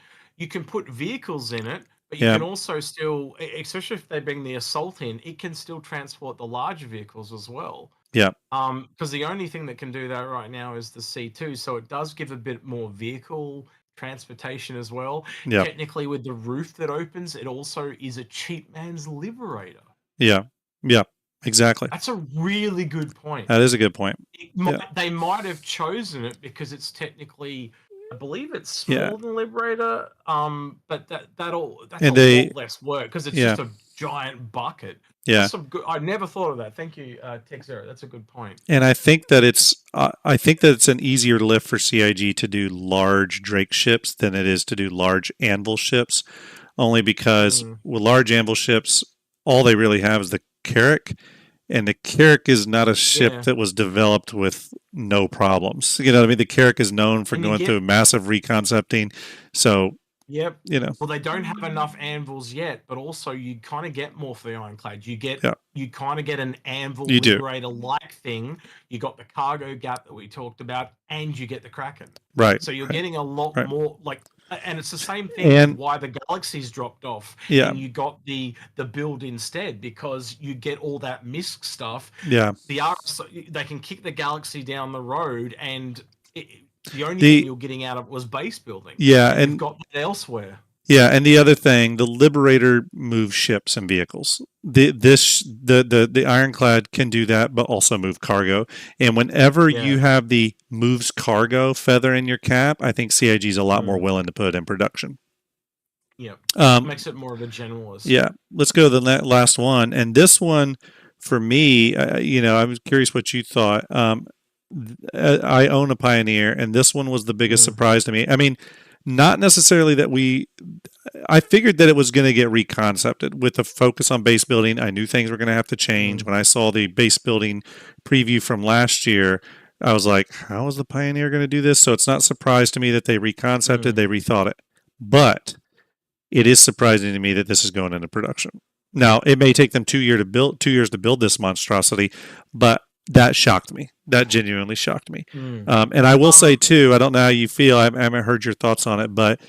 put vehicles in it, but you can also still, especially if they bring the assault in, it can still transport the larger vehicles as well. Yeah. Because the only thing that can do that right now is the C2, so it does give a bit more vehicle transportation as well. Yeah. Technically, with the roof that opens, it also is a cheap man's Liberator. Yeah. Yeah. Exactly. That's a really good point. That is a good point. They might have chosen it because it's technically, I believe it's smaller than Liberator. But that's a lot less work because it's just a giant bucket. Yeah. I never thought of that. Thank you, Tech Zero. That's a good point. And I think that it's an easier lift for CIG to do large Drake ships than it is to do large Anvil ships, only because with large Anvil ships, all they really have is the Carrack, and the Carrack is not a ship that was developed with no problems. You know what I mean? The Carrack is known for going through massive reconcepting. So, yep. You know. Well, they don't have enough anvils yet, but also you kind of get more for the Ironclad. You kind of get an Anvil Liberator-like thing. You got the cargo gap that we talked about, and you get the Kraken. Right. So you're getting a lot more, like, and it's the same thing with why the Galaxies dropped off. Yeah. And you got the build instead because you get all that MISC stuff. Yeah. They can kick the Galaxy down the road, and the only thing you're getting out of it was base building. Yeah, and you've got that elsewhere. Yeah, and the other thing, the Liberator moves ships and vehicles. The Ironclad can do that, but also move cargo. And whenever you have the moves cargo feather in your cap, I think CIG is a lot more willing to put it in production. Yeah, makes it more of a generalist. Yeah, let's go to the last one. And this one, for me, I was curious what you thought. I own a Pioneer, and this one was the biggest surprise to me. I mean, not necessarily that I figured that it was going to get reconcepted with a focus on base building. I knew things were going to have to change. When I saw the base building preview from last year, I was like, how is the Pioneer going to do this? So it's not surprised to me that they reconcepted, they rethought it. But it is surprising to me that this is going into production. Now, it may take them 2 years to build this monstrosity, but that shocked me. That genuinely shocked me. And I will say, too, I don't know how you feel. I haven't heard your thoughts on it, but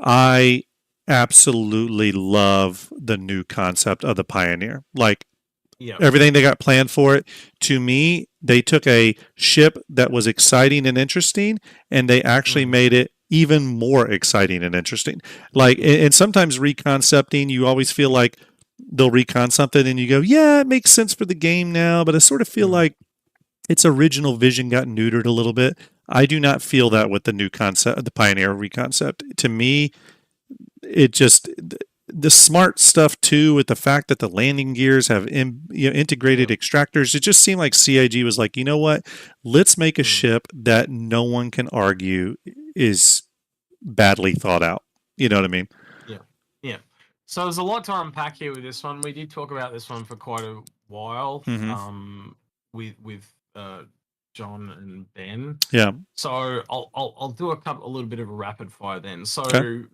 I absolutely love the new concept of the Pioneer. Like, everything they got planned for it. To me, they took a ship that was exciting and interesting, and they actually made it even more exciting and interesting. Like, and sometimes reconcepting, you always feel like they'll recon something and you go, yeah, it makes sense for the game now, but I sort of feel like its original vision got neutered a little bit. I do not feel that with the new concept, the Pioneer reconcept. To me, it just, the smart stuff too, with the fact that the landing gears have integrated extractors, it just seemed like CIG was like, you know what, let's make a ship that no one can argue is badly thought out. You know what I mean? Yeah. So there's a lot to unpack here with this one. We did talk about this one for quite a while with John and Ben. Yeah. So I'll do a little bit of a rapid fire then. So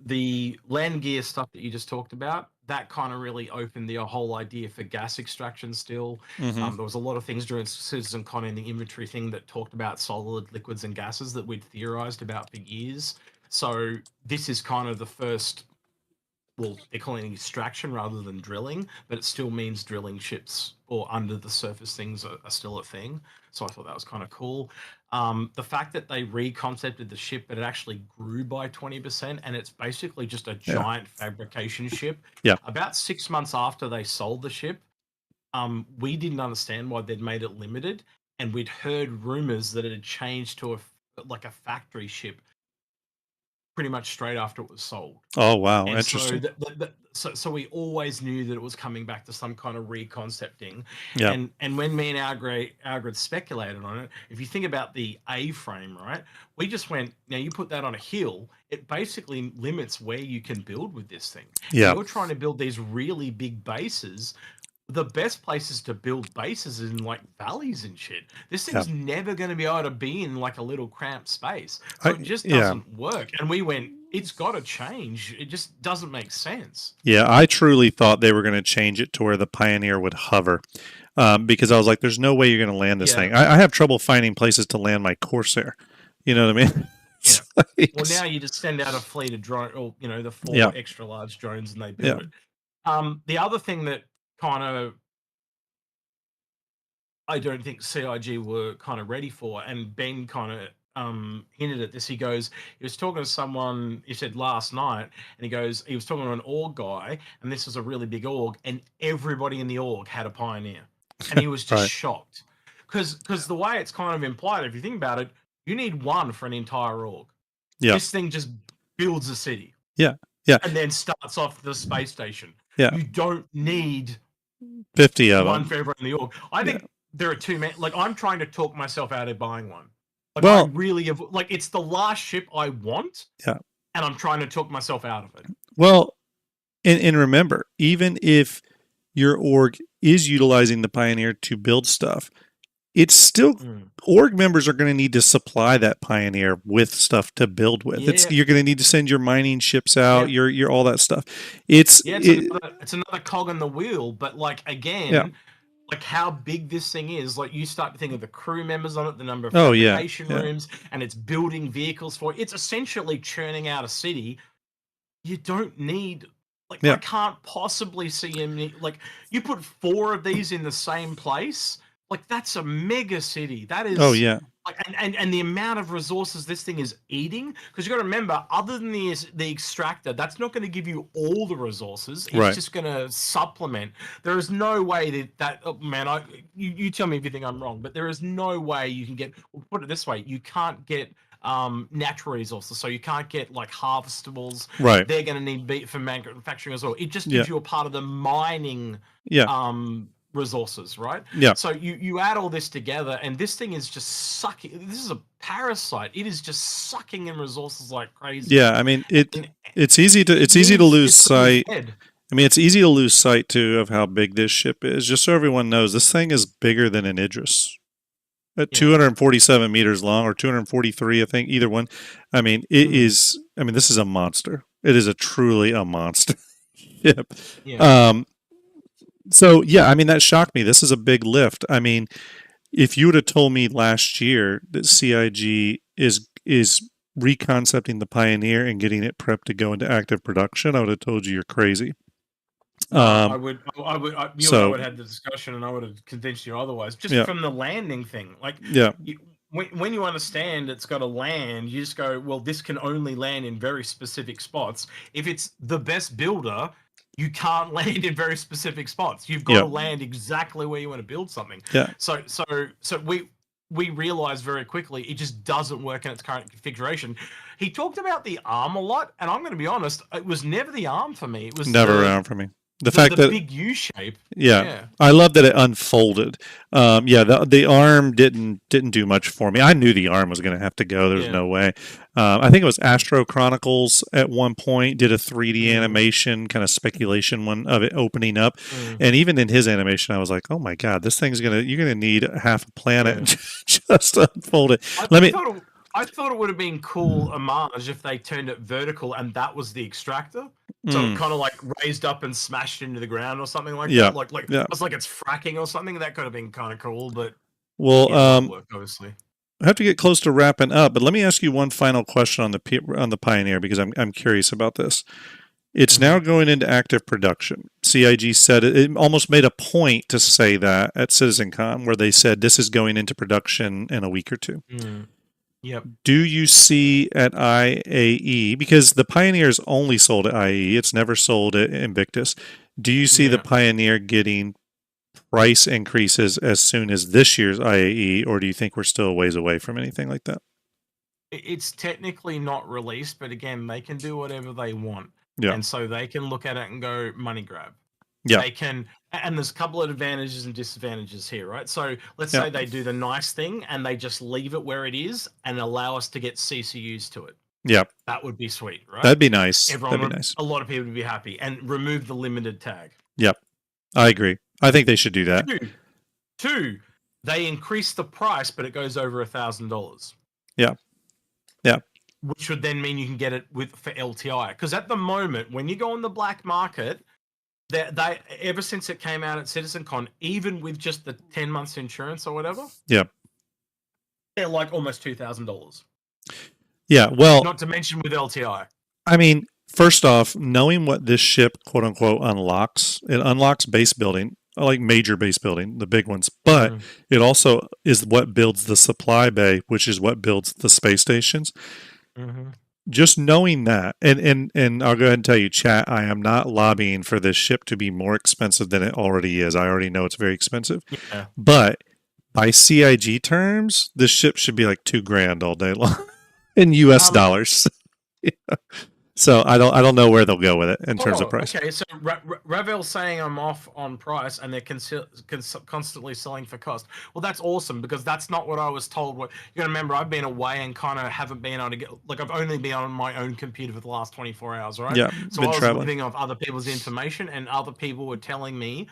the land gear stuff that you just talked about, that kind of really opened the whole idea for gas extraction still. There was a lot of things during CitizenCon in the inventory thing that talked about solid liquids and gases that we'd theorized about for years. So this is kind of the first, well, they're calling it extraction rather than drilling, but it still means drilling ships or under the surface things are still a thing. So I thought that was kind of cool. The fact that they reconcepted the ship, but it actually grew by 20%, and it's basically just a giant fabrication ship. Yeah. About 6 months after they sold the ship, we didn't understand why they'd made it limited, and we'd heard rumors that it had changed to a factory ship pretty much straight after it was sold. Oh wow, and interesting. So we always knew that it was coming back to some kind of reconcepting. Yeah. And when me and Algrid speculated on it, if you think about the A-frame, right? We just went, now you put that on a hill, it basically limits where you can build with this thing. Yeah. And you're trying to build these really big bases. The best places to build bases is in like valleys and shit. This thing's never going to be able to be in like a little cramped space. So it just doesn't work. And we went, it's got to change. It just doesn't make sense. Yeah, I truly thought they were going to change it to where the Pioneer would hover. Because I was like, there's no way you're going to land this thing. I have trouble finding places to land my Corsair. You know what I mean? Yeah. Well, now you just send out a fleet of drone, or the 4 extra large drones, and they build it. The other thing that kind of I don't think CIG were kind of ready for, and Ben kind of hinted at this. He was talking to someone, he said last night, and he was talking to an org guy, and this was a really big org, and everybody in the org had a Pioneer, and he was just shocked because the way it's kind of implied, if you think about it, you need one for an entire org. This thing just builds a city, and then starts off the space station. You don't need 50 of one them for everyone in the org. I think there are too many. Like, I'm trying to talk myself out of buying one. Like, I really have, like, it's the last ship I want. And I'm trying to talk myself out of it. Well, and remember, even if your org is utilizing the Pioneer to build stuff, it's still org members are going to need to supply that Pioneer with stuff to build with. You're going to need to send your mining ships out, your all that stuff. It's another cog in the wheel, but like again, like how big this thing is, like you start to think of the crew members on it, the number of fabrication rooms, and it's building vehicles for it. It's essentially churning out a city. You don't need I can't possibly see him like you put 4 of these in the same place. Like, that's a mega city. That is... Oh, yeah. Like, and the amount of resources this thing is eating, because you got to remember, other than the extractor, that's not going to give you all the resources. It's just going to supplement. There is no way that oh, man, you tell me if you think I'm wrong, but there is no way you can get... We'll put it this way. You can't get natural resources, so you can't get like harvestables. They're going to need beef for manufacturing as well. It just gives you a part of the mining resources, right? So you add all this together, and this thing is just sucking. This is a parasite. It is just sucking in resources like crazy. I mean, it's easy to lose sight. I mean, it's easy to lose sight too of how big this ship is. Just so everyone knows, this thing is bigger than an Idris. At 247 meters long, or 243, I think, either one. I mean, it is. I mean, this is a monster. It is truly a monster ship. So, I mean, that shocked me. This is a big lift. I mean, if you would have told me last year that CIG is reconcepting the Pioneer and getting it prepped to go into active production, I would have told you you're crazy. I would have had the discussion, and I would have convinced you otherwise. Just from the landing thing, like, when you understand it's got to land, you just go, well, this can only land in very specific spots. If it's the best builder, you can't land in very specific spots. You've got to land exactly where you want to build something. So we realized very quickly it just doesn't work in its current configuration. He talked about the arm a lot, and I'm going to be honest, it was never the arm for me. It was never arm for me. The fact that big U shape. I love that it unfolded. The arm didn't do much for me. I knew the arm was going to have to go. There's no way. I think it was Astro Chronicles at one point did a 3D animation, kind of speculation one of it opening up, and even in his animation, I was like, oh my god, this thing's you're gonna need half a planet just to unfold it. I thought it would have been cool homage if they turned it vertical and that was the extractor. So it kind of like raised up and smashed into the ground or something like that. It was like it's fracking or something. That could have been kind of cool, but work, obviously. I have to get close to wrapping up, but let me ask you one final question on the Pioneer, because I'm curious about this. It's now going into active production. CIG said it almost made a point to say that at CitizenCon, where they said this is going into production in a week or two. Yep. Do you see at IAE, because the Pioneer is only sold at IAE, it's never sold at Invictus. Do you see the Pioneer getting price increases as soon as this year's IAE, or do you think we're still a ways away from anything like that? It's technically not released, but again, they can do whatever they want. Yeah. And so they can look at it and go money grab. Yeah. They can, and there's a couple of advantages and disadvantages here, right? So let's say they do the nice thing and they just leave it where it is and allow us to get CCUs to it. Yeah. That would be sweet, right? That'd be nice. That'd be nice. A lot of people would be happy, and remove the limited tag. Yep. I agree. I think they should do that. Two, they increase the price, but it goes over $1,000. Yeah. Yeah. Which would then mean you can get it for LTI. Because at the moment, when you go on the black market, they ever since it came out at CitizenCon, even with just the 10 months insurance or whatever, they're like almost $2,000. Yeah, well, not to mention with LTI. I mean, first off, knowing what this ship, quote unquote, unlocks, it unlocks base building, like major base building, the big ones, but it also is what builds the supply bay, which is what builds the space stations. Just knowing that, and I'll go ahead and tell you, chat, I am not lobbying for this ship to be more expensive than it already is. I already know it's very expensive. Yeah. But by CIG terms, this ship should be like $2,000 all day long in US dollars. So I don't know where they'll go with it in terms of price. Okay, so Ravel's saying I'm off on price, and they're constantly selling for cost. Well, that's awesome, because that's not what I was told. You got to remember, I've been away and kind of haven't been able to get, like, I've only been on my own computer for the last 24 hours, right? Yeah, so I was living off other people's information, and other people were telling me,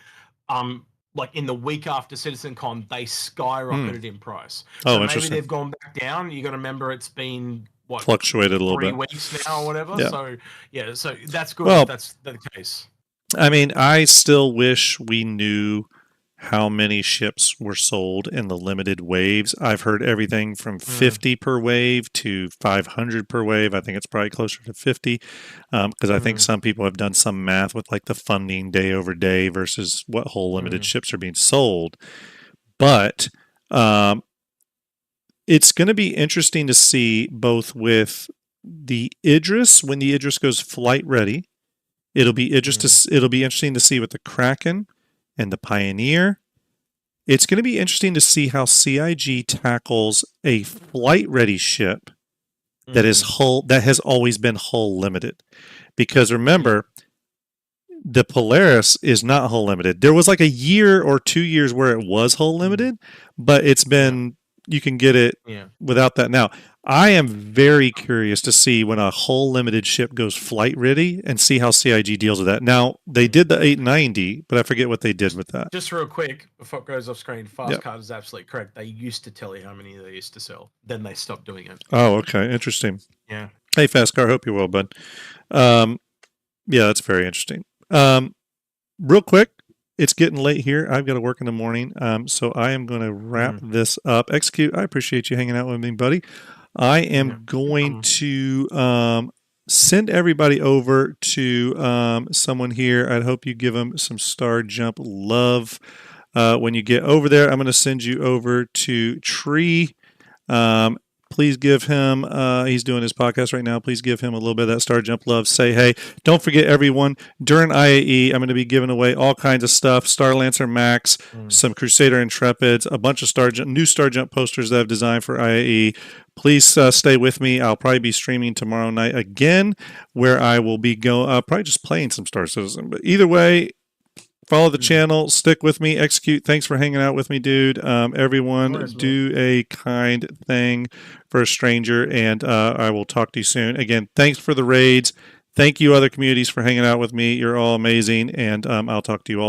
like in the week after CitizenCon, they skyrocketed in price. So maybe they've gone back down. You got to remember, it's been fluctuated a little 3 bit. weeks now or whatever. Yeah. So that's good. Well, if that's the case. I mean, I still wish we knew how many ships were sold in the limited waves. I've heard everything from 50 per wave to 500 per wave. I think it's probably closer to 50, because I think some people have done some math with like the funding day over day versus what whole limited ships are being sold. But it's going to be interesting to see, both with the Idris, when the Idris goes flight ready. It'll be interesting to see with the Kraken and the Pioneer. It's going to be interesting to see how CIG tackles a flight ready ship that has always been hull limited. Because remember, the Polaris is not hull limited. There was like a year or 2 years where it was hull limited, but it's been you can get it without that now. I am very curious to see when a hull limited ship goes flight ready and see how CIG deals with that. Now, they did the 890, but I forget what they did with that. Just real quick, before it goes off screen, Fastcard is absolutely correct. They used to tell you how many they used to sell. Then they stopped doing it. Oh, okay. Interesting. Yeah. Hey, Fastcar, hope you're well, bud. Yeah, that's very interesting. Real quick, it's getting late here. I've got to work in the morning, so I am going to wrap this up. Execute, I appreciate you hanging out with me, buddy. I am going to send everybody over to someone here. I hope you give them some STARJUMP love when you get over there. I'm going to send you over to Tree. Please give him, he's doing his podcast right now. Please give him a little bit of that STARJUMP love. Say hey. Don't forget, everyone, during IAE, I'm going to be giving away all kinds of stuff. Star Lancer Max, some Crusader Intrepids, a bunch of new STARJUMP posters that I've designed for IAE. Please stay with me. I'll probably be streaming tomorrow night again, where I will be probably just playing some Star Citizen. But either way, follow the channel. Stick with me. Execute. Thanks for hanging out with me, dude. Everyone, do a kind thing for a stranger, and I will talk to you soon. Again, thanks for the raids. Thank you, other communities, for hanging out with me. You're all amazing, and I'll talk to you all soon.